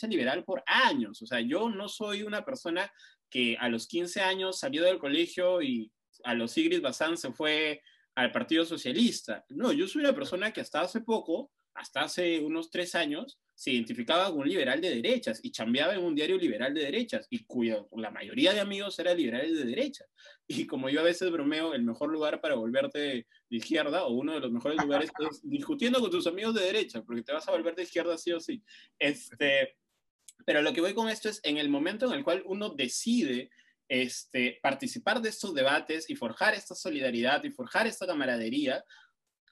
B: liberal por años. O sea, yo no soy una persona que a los 15 años salió del colegio y a los Sigrid Bazán se fue al Partido Socialista. No, yo soy una persona que hasta hace poco, hasta hace unos 3 años, se identificaba como un liberal de derechas y chambeaba en un diario liberal de derechas y cuya la mayoría de amigos eran liberales de derechas. Y como yo a veces bromeo, el mejor lugar para volverte de izquierda o uno de los mejores lugares es discutiendo con tus amigos de derecha, porque te vas a volver de izquierda sí o sí. Pero lo que voy con esto es en el momento en el cual uno decide participar de estos debates y forjar esta solidaridad y forjar esta camaradería,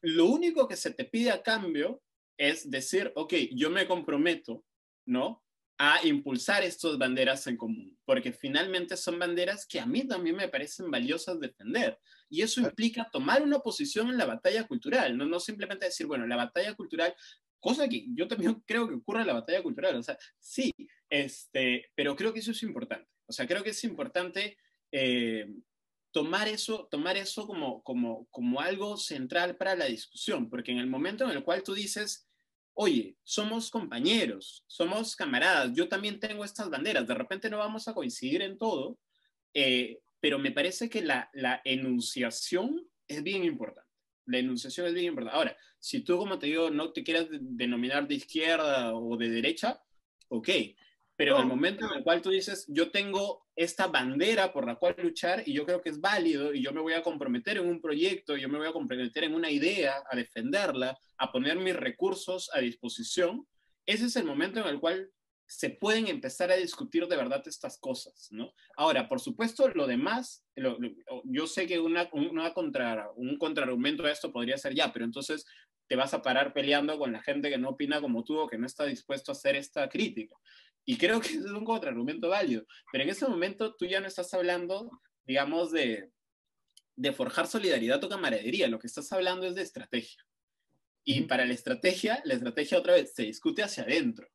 B: lo único que se te pide a cambio es decir, ok, yo me comprometo, ¿no? A impulsar estas banderas en común, porque finalmente son banderas que a mí también me parecen valiosas defender. Y eso implica tomar una posición en la batalla cultural, no simplemente decir, bueno, la batalla cultural, cosa que yo también creo que ocurre en la batalla cultural, o sea, sí, pero creo que eso es importante. O sea, creo que es importante eh, tomar eso como algo central para la discusión, porque en el momento en el cual tú dices, oye, somos compañeros, somos camaradas, yo también tengo estas banderas, de repente no vamos a coincidir en todo, pero me parece que la enunciación es bien importante. La enunciación es bien importante. Ahora, si tú, como te digo, no te quieras denominar de izquierda o de derecha, ok, pero en el
A: No,
B: momento en el cual tú dices, yo tengo esta bandera por la cual luchar y yo creo que es válido y yo me voy a comprometer en un proyecto, yo me voy a comprometer en una idea, a defenderla, a poner mis recursos a disposición, ese es el momento en el cual se pueden empezar a discutir de verdad estas cosas, ¿no? Ahora, por supuesto, lo demás, yo sé que un contraargumento a esto podría ser ya, pero entonces te vas a parar peleando con la gente que no opina como tú o que no está dispuesto a hacer esta crítica. Y creo que es un contraargumento válido. Pero en ese momento tú ya no estás hablando, digamos, de forjar solidaridad o camaradería. Lo que estás hablando es de estrategia. Y para la estrategia otra vez se discute hacia adentro,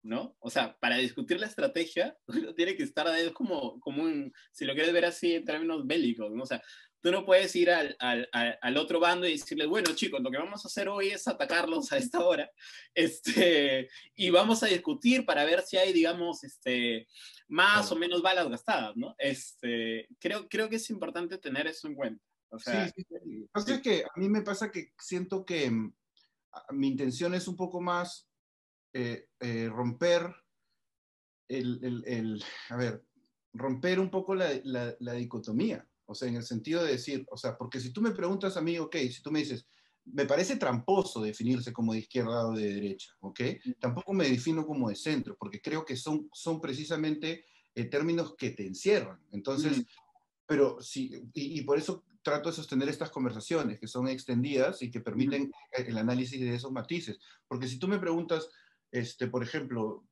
B: ¿no? O sea, para discutir la estrategia, uno tiene que estar adentro como un, si lo quieres ver así en términos bélicos, ¿no? O sea, tú no puedes ir al otro bando y decirle, bueno, chicos, lo que vamos a hacer hoy es atacarlos a esta hora, y vamos a discutir para ver si hay, digamos, más o
A: claro.
B: menos balas gastadas, ¿no? Creo que es importante tener eso en cuenta. O
A: Sí,
B: sea,
A: sí, sí. Lo que pasa es
B: sí.
A: que a mí me pasa que siento que mi intención es un poco más romper a ver, romper un poco la dicotomía, o sea, en el sentido de decir, o sea, porque si tú me preguntas a mí, ok, si tú me dices, me parece tramposo definirse como de izquierda o de derecha, ¿ok? Tampoco me defino como de centro, porque creo que son precisamente términos que te encierran.
B: Mm,
A: Entonces, pero sí, y por eso trato de sostener estas conversaciones que son extendidas y que
B: mm,
A: permiten el análisis de esos matices. Porque si tú me preguntas, por ejemplo,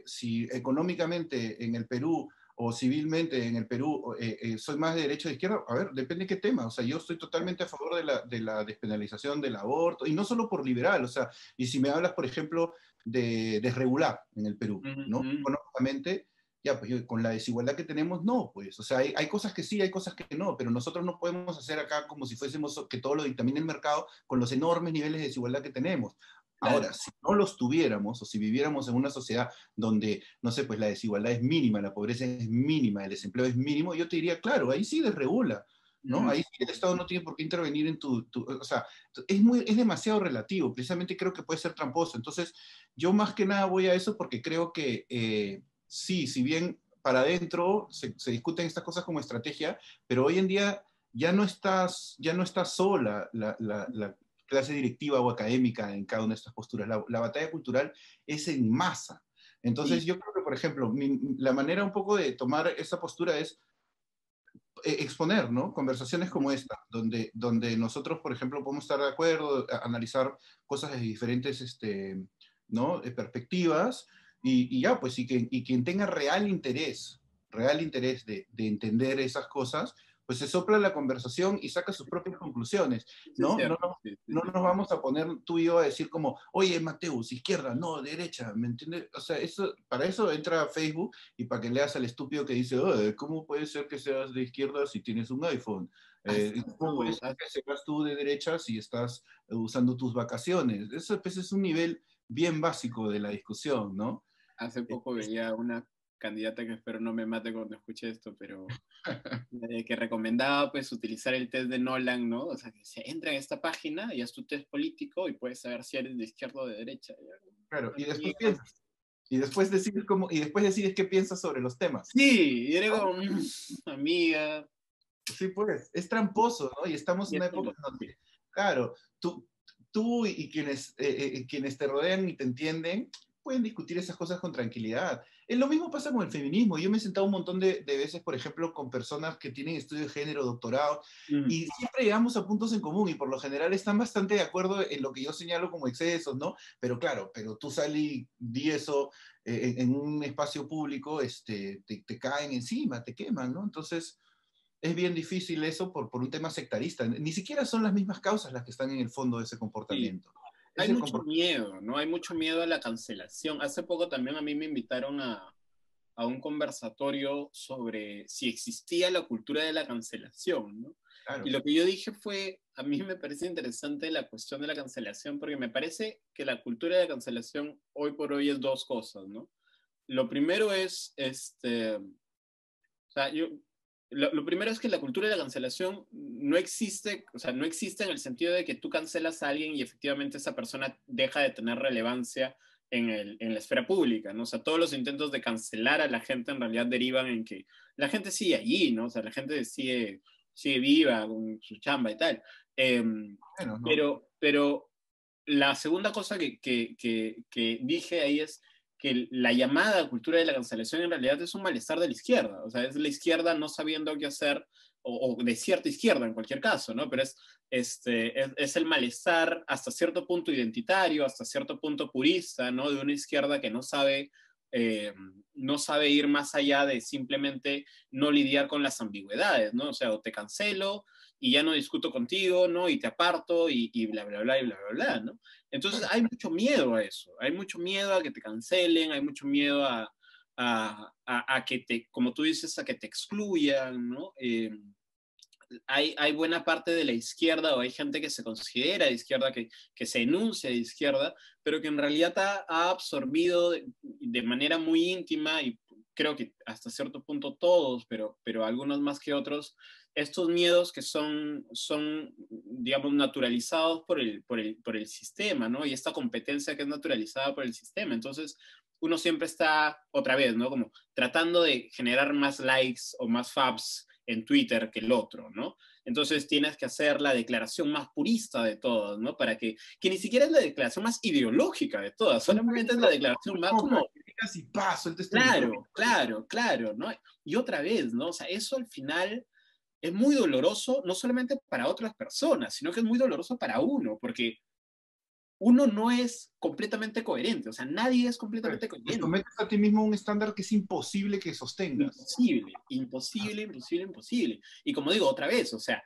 A: si económicamente en el Perú o civilmente en el Perú soy más de derecha o de izquierda, a ver, depende de qué tema. O sea, yo estoy totalmente a favor de la despenalización del aborto, y no solo por liberal, o sea, y si me hablas, por ejemplo, de desregular en el Perú,
B: mm,
A: ¿no?
B: mm.
A: Económicamente, ya, pues con la desigualdad que tenemos, no, pues, o sea, hay cosas que sí, hay cosas que no, pero nosotros no podemos hacer acá como si fuésemos que todo lo dictamine el mercado con los enormes niveles de desigualdad que tenemos.
B: Claro.
A: Ahora, si no los tuviéramos o si viviéramos en una sociedad donde, no sé, pues la desigualdad es mínima, la pobreza es mínima, el desempleo es mínimo, yo te diría, claro, ahí sí desregula, ¿no?
B: Mm,
A: Ahí sí el Estado no tiene por qué intervenir en o sea, es demasiado relativo, precisamente creo que puede ser tramposo. Entonces, yo más que nada voy a eso porque creo que sí, si bien para adentro se discuten estas cosas como estrategia, pero hoy en día ya no estás sola la clase directiva o académica en cada una de estas posturas. La batalla cultural es en masa.
B: sí.
A: Entonces yo creo que, por ejemplo, la manera un poco de tomar esa postura es exponer, ¿no? Conversaciones como esta, donde nosotros, por ejemplo, podemos estar de acuerdo, analizar cosas de diferentes, ¿no? Perspectivas, y ya, pues, y quien tenga real interés de entender esas cosas, pues se sopla la conversación y saca sus propias conclusiones,
B: Sí, es
A: ¿no? No,
B: cierto. Sí, sí,
A: no
B: sí.
A: nos vamos a poner tú y yo a decir como, oye, Mateus, izquierda, no, derecha, ¿me entiendes? O sea, para eso entra Facebook y para que leas al estúpido que dice, "Oh, ¿cómo puede ser que seas de izquierda si tienes un iPhone?
B: Hasta
A: ¿Cómo puede
B: tú,
A: ser que seas tú de derecha si estás usando tus vacaciones?" Eso pues, es un nivel bien básico de la discusión, ¿no?
B: hace poco veía una candidata que espero no me mate cuando escuche esto, pero que recomendaba pues utilizar el test de Nolan, ¿no? O sea, que se entra en esta página y haz tu test político y puedes saber si eres de izquierda o de derecha.
A: Claro, y después
B: Amiga.
A: piensas, y después decides qué piensas sobre los temas.
B: Sí, y era
A: ¿No?
B: como, amiga,
A: Sí, pues, es tramposo, ¿no? Y estamos
B: y
A: en una
B: es
A: época
B: como,
A: en
B: sí,
A: donde, claro, tú y quienes te rodean y te entienden pueden discutir esas cosas con tranquilidad. Lo mismo pasa con el feminismo. Yo me he sentado un montón de veces, por ejemplo, con personas que tienen estudio de género, doctorado,
B: mm,
A: y siempre llegamos a puntos en común y por lo general están bastante de acuerdo en lo que yo señalo como excesos, ¿no? Pero claro, pero tú sales y di eso en un espacio público, te caen encima, te queman, ¿no? Entonces es bien difícil eso por un tema sectarista. Ni siquiera son las mismas causas las que están en el fondo de ese
B: sí.
A: comportamiento. Es
B: Hay
A: el
B: mucho
A: comportamiento.
B: miedo, ¿no? Hay mucho miedo a la cancelación. Hace poco también a mí me invitaron a a un conversatorio sobre si existía la cultura de la cancelación, ¿no?
A: Claro.
B: Y lo que yo dije fue, a mí me parece interesante la cuestión de la cancelación, porque me parece que la cultura de la cancelación hoy por hoy es dos cosas, ¿no? Lo primero es, o sea, lo primero es que la cultura de la cancelación no existe, o sea, no existe en el sentido de que tú cancelas a alguien y efectivamente esa persona deja de tener relevancia en la esfera pública, ¿no? O sea, todos los intentos de cancelar a la gente en realidad derivan en que la gente sigue allí, ¿no? O sea, la gente sigue viva con su chamba y tal.
A: Bueno, ¿no?
B: Pero la segunda cosa que dije ahí es que la llamada cultura de la cancelación en realidad es un malestar de la izquierda, o sea, es la izquierda no sabiendo qué hacer, o de cierta izquierda en cualquier caso, ¿no? Pero es el malestar hasta cierto punto identitario, hasta cierto punto purista, ¿no? De una izquierda que no sabe ir más allá de simplemente no lidiar con las ambigüedades, ¿no? O sea, o te cancelo y ya no discuto contigo, ¿no? Y te aparto y bla, bla, bla, y bla, bla, bla, ¿no? Entonces hay mucho miedo a eso, hay mucho miedo a que te cancelen, hay mucho miedo a que te, como tú dices, a que te excluyan, ¿no? Hay buena parte de la izquierda, o hay gente que se considera de izquierda, que se enuncia de izquierda, pero que en realidad ha absorbido de manera muy íntima, y creo que hasta cierto punto todos, pero algunos más que otros, estos miedos que son digamos, naturalizados por el sistema, ¿no? Y esta competencia que es naturalizada por el sistema. Entonces, uno siempre está, otra vez, ¿no? Como tratando de generar más likes o más faps en Twitter que el otro, ¿no? Entonces tienes que hacer la declaración más purista de todas, ¿no? Que ni siquiera es la declaración más ideológica de todas, solamente es la declaración más como,
A: Y paso, el texto
B: claro, claro, claro, ¿no? Y otra vez, ¿no? O sea, eso al final es muy doloroso, no solamente para otras personas, sino que es muy doloroso para uno, porque uno no es completamente coherente, o sea, nadie es completamente
A: te
B: coherente.
A: sometes a ti mismo a un estándar que es imposible que sostengas.
B: Imposible, imposible, imposible, imposible. Y como digo otra vez, o sea,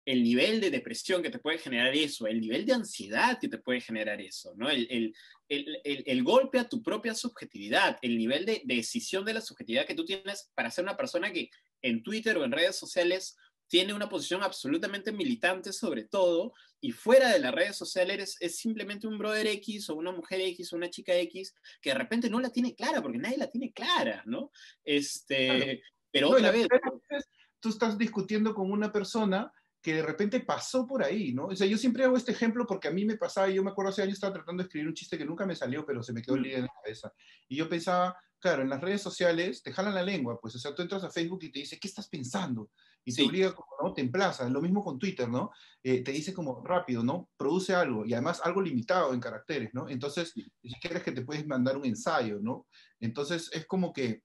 B: el nivel de depresión que te puede generar eso, el nivel de ansiedad que te puede generar eso, ¿no? El golpe a tu propia subjetividad, el nivel de decisión de la subjetividad que tú tienes para ser una persona que en Twitter o en redes sociales tiene una posición absolutamente militante sobre todo, y fuera de las redes sociales es simplemente un brother X o una mujer X o una chica X que de repente no la tiene clara, porque nadie la tiene clara, ¿no?
A: Claro.
B: Pero
A: No, y
B: otra
A: la
B: vez,
A: primera vez tú estás discutiendo con una persona que de repente pasó por ahí, ¿no? O sea, yo siempre hago este ejemplo porque a mí me pasaba, y yo me acuerdo hace años estaba tratando de escribir un chiste que nunca me salió, pero se me quedó el día en la cabeza. Y yo pensaba, claro, en las redes sociales te jalan la lengua, pues, o sea, tú entras a Facebook y te dice, ¿qué estás pensando? Y te
B: sí,
A: obliga, como, ¿no? Te emplaza, lo mismo con Twitter, ¿no? Te dice como rápido, ¿no? Produce algo, y además algo limitado en caracteres, ¿no? Entonces,
B: sí,
A: si quieres que te puedes mandar un ensayo, ¿no? Entonces, es como que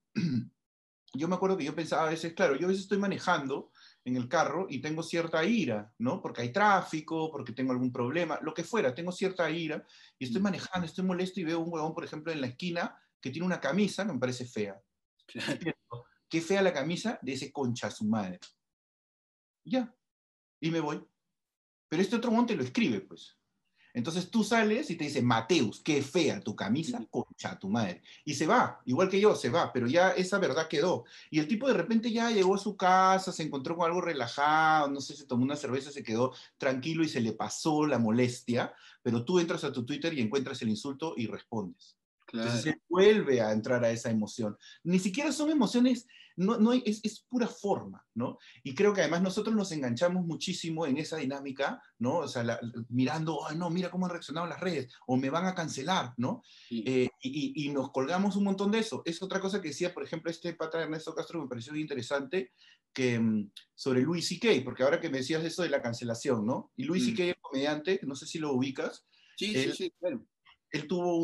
A: yo me acuerdo que yo pensaba a veces, claro, yo a veces estoy manejando en el carro y tengo cierta ira, ¿no? Porque hay tráfico, porque tengo algún problema, lo que fuera, tengo cierta ira y estoy manejando, estoy molesto y veo un huevón, por ejemplo, en la esquina que tiene una camisa que me parece fea. Y
B: claro.
A: pienso, qué fea la camisa de ese concha su madre. Ya, y me voy. Pero este otro monte lo escribe, pues. Entonces tú sales y te dice, Mateus, qué fea tu camisa, concha tu madre. Y se va, igual que yo, se va, pero ya esa verdad quedó. Y el tipo de repente ya llegó a su casa, se encontró con algo relajado, no sé, se tomó una cerveza, se quedó tranquilo y se le pasó la molestia, pero tú entras a tu Twitter y encuentras el insulto y respondes. Entonces
B: Claro.
A: él vuelve a entrar a esa emoción. Ni siquiera son emociones, no es pura forma, ¿no? Y creo que además nosotros nos enganchamos muchísimo en esa dinámica, ¿no? O sea, mirando, oh, no, mira cómo han reaccionado las redes, o me van a cancelar, ¿no?
B: Sí.
A: Y nos colgamos un montón de eso. Es otra cosa que decía, por ejemplo, este pata Ernesto Castro me pareció bien interesante, que sobre Louis C.K., porque ahora que me decías eso de la cancelación, ¿no? Y Louis
B: Mm.
A: C.K., el comediante, no sé si lo ubicas,
B: Sí, sí,
A: él,
B: sí, claro.
A: él tuvo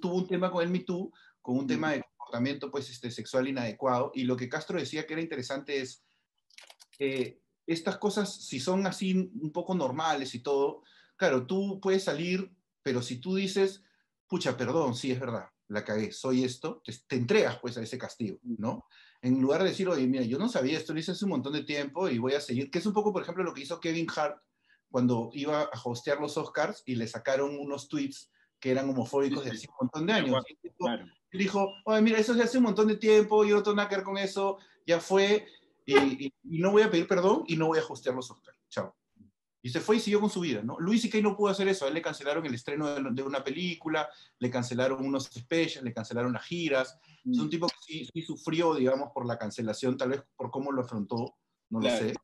A: tuvo un tema con el Me Too, con un
B: Mm.
A: tema de comportamiento pues, sexual inadecuado, y lo que Castro decía que era interesante es estas cosas, si son así un poco normales y todo, claro, tú puedes salir, pero si tú dices, pucha, perdón, sí, es verdad, la cagué, soy esto, te entregas pues a ese castigo, ¿no? En lugar de decir, oye, mira, yo no sabía esto, lo hice hace un montón de tiempo y voy a seguir, que es un poco, por ejemplo, lo que hizo Kevin Hart cuando iba a hostear los Oscars y le sacaron unos tweets que eran
B: Sí,
A: homofóbicos de
B: sí,
A: hace un montón de
B: me
A: años.
B: acuerdo,
A: Y el tipo,
B: claro.
A: Él dijo, oye, mira, eso ya hace un montón de tiempo, yo no tengo nada que ver con eso, ya fue, y no voy a pedir perdón y no voy a hostear los Oscars. Chao. Y se fue y siguió con su vida, ¿no? Louis C.K. no pudo hacer eso. A él le cancelaron el estreno de una película, le cancelaron unos specials, le cancelaron las giras. Es un tipo que sí sufrió, digamos, por la cancelación, tal vez por cómo lo afrontó, no lo
B: Claro.
A: sé.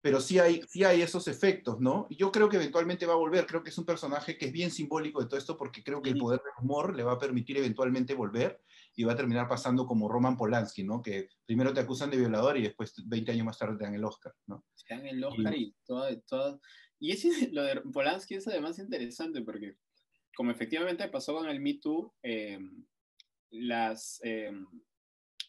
A: Pero sí hay esos efectos, ¿no? Y yo creo que eventualmente va a volver. Creo que es un personaje que es bien simbólico de todo esto porque creo que el poder del humor le va a permitir eventualmente volver y va a terminar pasando como Roman Polanski, ¿no? Que primero te acusan de violador y después 20 años más tarde te dan el Oscar, ¿no?
B: Se dan el Oscar
A: Y,
B: y todo. Y lo de Polanski es además interesante porque, como efectivamente pasó con el Me Too, las,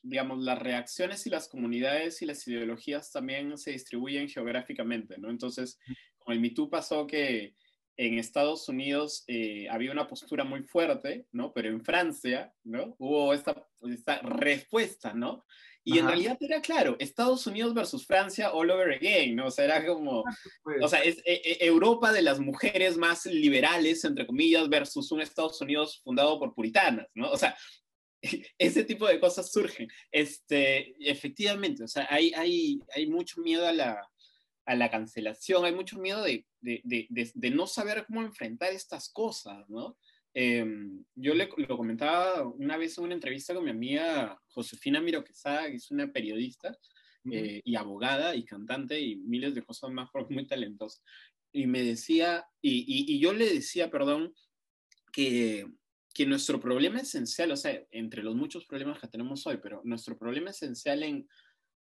B: digamos, las reacciones y las comunidades y las ideologías también se distribuyen geográficamente, ¿no? Entonces, con el Me Too pasó que en Estados Unidos había una postura muy fuerte, ¿no? Pero en Francia, ¿no? Hubo esta respuesta, ¿no? Y en
A: ajá,
B: realidad era claro, Estados Unidos versus Francia all over again, ¿no? O sea, era como, o
A: pues,
B: sea, es Europa de las mujeres más liberales, entre comillas, versus un Estados Unidos fundado por puritanas, ¿no? O sea, ese tipo de cosas surgen. Efectivamente, o sea, hay mucho miedo a la cancelación, hay mucho miedo de no saber cómo enfrentar estas cosas, ¿no? Lo comentaba una vez en una entrevista con mi amiga Josefina Miro Quesada, que es una periodista y abogada y cantante y miles de cosas más, porque es muy talentosa. Y me decía, y yo le decía, perdón, que, que nuestro problema esencial, o sea, entre los muchos problemas que tenemos hoy, pero nuestro problema esencial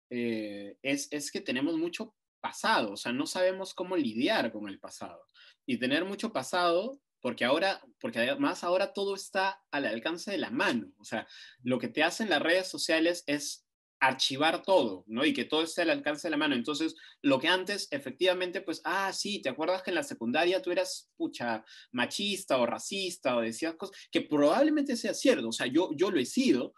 B: es que tenemos mucho pasado, o sea, no sabemos cómo lidiar con el pasado. Y tener mucho pasado, porque además ahora todo está al alcance de la mano, o sea, lo que te hacen las redes sociales es archivar todo, ¿no? Y que todo esté al alcance de la mano. Entonces, lo que antes, efectivamente, pues, sí, ¿te acuerdas que en la secundaria tú eras, pucha, machista o racista o decías cosas que probablemente sea cierto? O sea, yo lo he sido,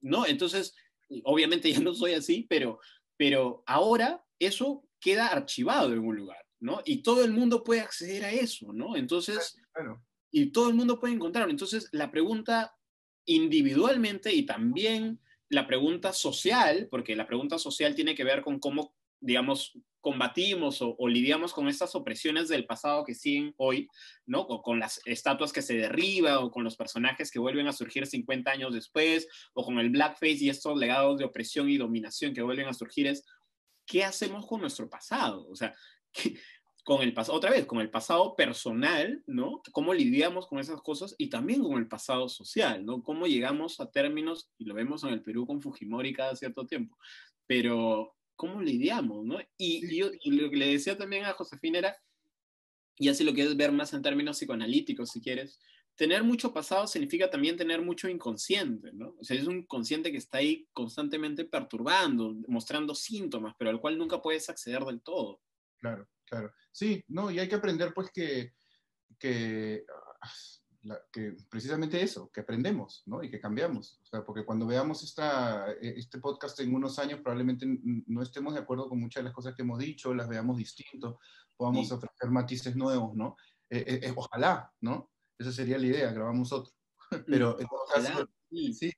B: ¿no? Entonces, obviamente ya no soy así, pero ahora eso queda archivado en un lugar, ¿no? Y todo el mundo puede acceder a eso, ¿no? Entonces,
A: claro.
B: y todo el mundo puede encontrarlo. Entonces, la pregunta individualmente y también la pregunta social, porque la pregunta social tiene que ver con cómo, digamos, combatimos o lidiamos con estas opresiones del pasado que siguen hoy, ¿no? Con las estatuas que se derriban o con los personajes que vuelven a surgir 50 años después o con el blackface y estos legados de opresión y dominación que vuelven a surgir es, ¿qué hacemos con nuestro pasado? O sea, con el pasado, otra vez, con el pasado personal, ¿no? ¿Cómo lidiamos con esas cosas? Y también con el pasado social, ¿no? ¿Cómo llegamos a términos, y lo vemos en el Perú con Fujimori cada cierto tiempo, pero ¿cómo lidiamos, no?
A: Sí,
B: Y lo que le decía también a Josefina era, y así lo quieres ver más en términos psicoanalíticos, si quieres, tener mucho pasado significa también tener mucho inconsciente, ¿no? O sea, es un inconsciente que está ahí constantemente perturbando, mostrando síntomas, pero al cual nunca puedes acceder del todo.
A: claro, claro. Sí, no, y hay que aprender pues que, ah, que precisamente eso, que aprendemos, ¿no? Y que cambiamos. O sea, porque cuando veamos este podcast en unos años, probablemente no estemos de acuerdo con muchas de las cosas que hemos dicho, las veamos distinto, podamos
B: Sí,
A: ofrecer matices nuevos, ¿no? Ojalá, ¿no? Esa sería la idea, grabamos otro. Pero en todo
B: ojalá,
A: caso,
B: sí,
A: sí,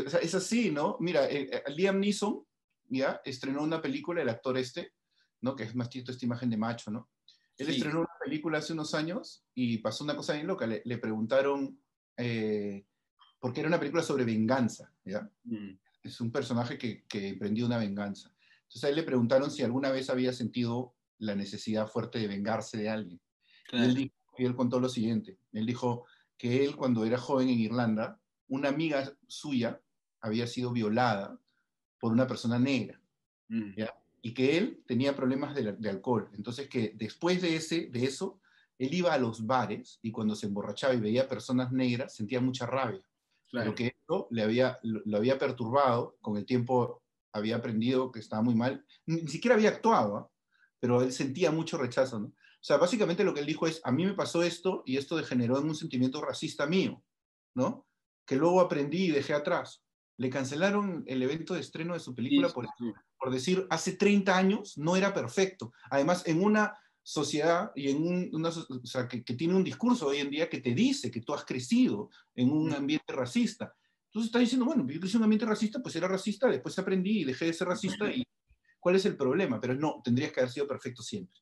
A: o sea, es así, ¿no? Mira, Liam Neeson, ¿ya? Estrenó una película, el actor este, ¿no? Que es más cierto esta imagen de macho, ¿no? Él
B: sí,
A: estrenó una película hace unos años y pasó una cosa bien loca. Le preguntaron, eh, porque era una película sobre venganza, ¿ya?
B: mm,
A: Es un personaje que emprendió una venganza. Entonces a él le preguntaron si alguna vez había sentido la necesidad fuerte de vengarse de alguien.
B: claro,
A: Y él contó lo siguiente. Él dijo que él, cuando era joven en Irlanda, una amiga suya había sido violada por una persona negra,
B: mm,
A: ¿ya? Y que él tenía problemas de alcohol. Entonces que después de eso, él iba a los bares y cuando se emborrachaba y veía personas negras, sentía mucha rabia. Pero
B: claro,
A: que esto lo había perturbado, con el tiempo había aprendido que estaba muy mal, ni siquiera había actuado, ¿ah? Pero él sentía mucho rechazo, ¿no? O sea, básicamente lo que él dijo es, a mí me pasó esto y esto degeneró en un sentimiento racista mío, ¿no? Que luego aprendí y dejé atrás. Le cancelaron el evento de estreno de su
B: sí,
A: película
B: sí, sí,
A: por decir, hace 30 años no era perfecto. Además, en una sociedad y en o sea, que tiene un discurso hoy en día que te dice que tú has crecido en un ambiente racista. Entonces estás diciendo, bueno, yo crecí en un ambiente racista, pues era racista, después aprendí y dejé de ser racista, y ¿cuál es el problema? Pero no, tendrías que haber sido perfecto siempre,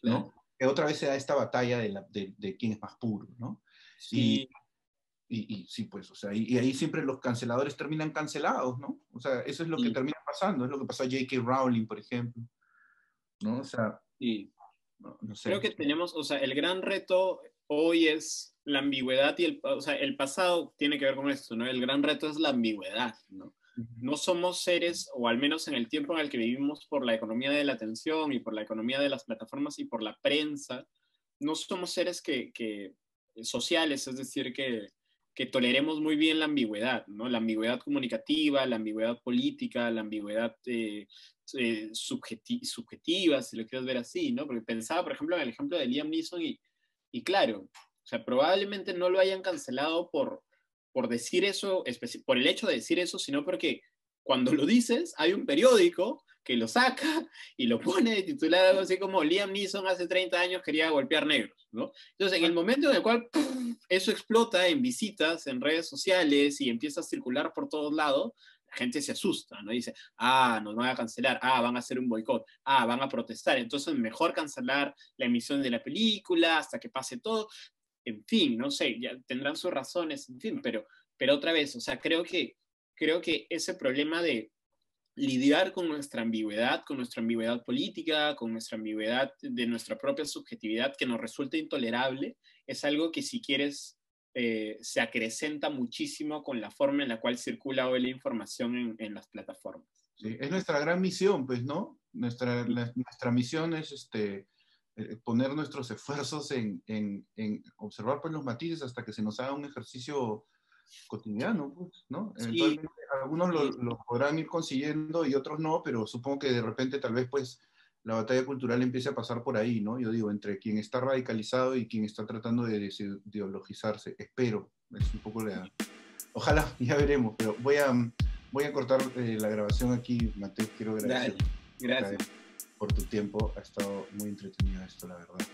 A: ¿no?
B: Claro.
A: Que otra vez se da esta batalla de quién es más puro, ¿no? Y,
B: Sí,
A: y sí, pues, o sea, y ahí siempre los canceladores terminan cancelados, ¿no? O sea, eso es lo que
B: sí,
A: termina pasando, es lo que pasó a J.K. Rowling, por ejemplo, ¿no? O sea,
B: sí.
A: no
B: Creo
A: sé.
B: que tenemos, o sea, el gran reto hoy es la ambigüedad y o sea, el pasado tiene que ver con esto, ¿no? El gran reto es la ambigüedad, ¿no? No somos seres, o al menos en el tiempo en el que vivimos por la economía de la atención y por la economía de las plataformas y por la prensa, no somos seres sociales, es decir, que toleremos muy bien la ambigüedad, ¿no? La ambigüedad comunicativa, la ambigüedad política, la ambigüedad subjetiva, si lo quieres ver así, ¿no? Porque pensaba, por ejemplo, en el ejemplo de Liam Neeson y claro, o sea, probablemente no lo hayan cancelado por decir eso, por el hecho de decir eso, sino porque cuando lo dices, hay un periódico que lo saca y lo pone de titular algo así como Liam Neeson hace 30 años quería golpear negros, ¿no? Entonces, en el momento en el cual eso explota en visitas, en redes sociales y empieza a circular por todos lados, la gente se asusta, ¿no? Dice, ah, nos van a cancelar, ah, van a hacer un boicot, ah, van a protestar, entonces mejor cancelar la emisión de la película hasta que pase todo, en fin, no sé, ya tendrán sus razones, en fin, pero otra vez, o sea, creo que ese problema de lidiar con nuestra ambigüedad política, con nuestra ambigüedad de nuestra propia subjetividad que nos resulta intolerable, es algo que si quieres se acrecenta muchísimo con la forma en la cual circula hoy la información en las plataformas, ¿no?
A: Sí, es nuestra gran misión, pues, ¿no? Nuestra misión es poner nuestros esfuerzos en observar, pues, los matices hasta que se nos haga un ejercicio cotidiano, pues, ¿no?
B: Sí,
A: Eventualmente algunos
B: sí,
A: lo podrán ir consiguiendo y otros no, pero supongo que de repente tal vez, pues, la batalla cultural empiece a pasar por ahí, ¿no? Yo digo, entre quien está radicalizado y quien está tratando de desideologizarse. Espero, es un poco la... Ojalá, ya veremos, pero voy a cortar la grabación aquí, Mateo. Quiero agradecer
B: dale, gracias.
A: por tu tiempo. Ha estado muy entretenido esto, la verdad.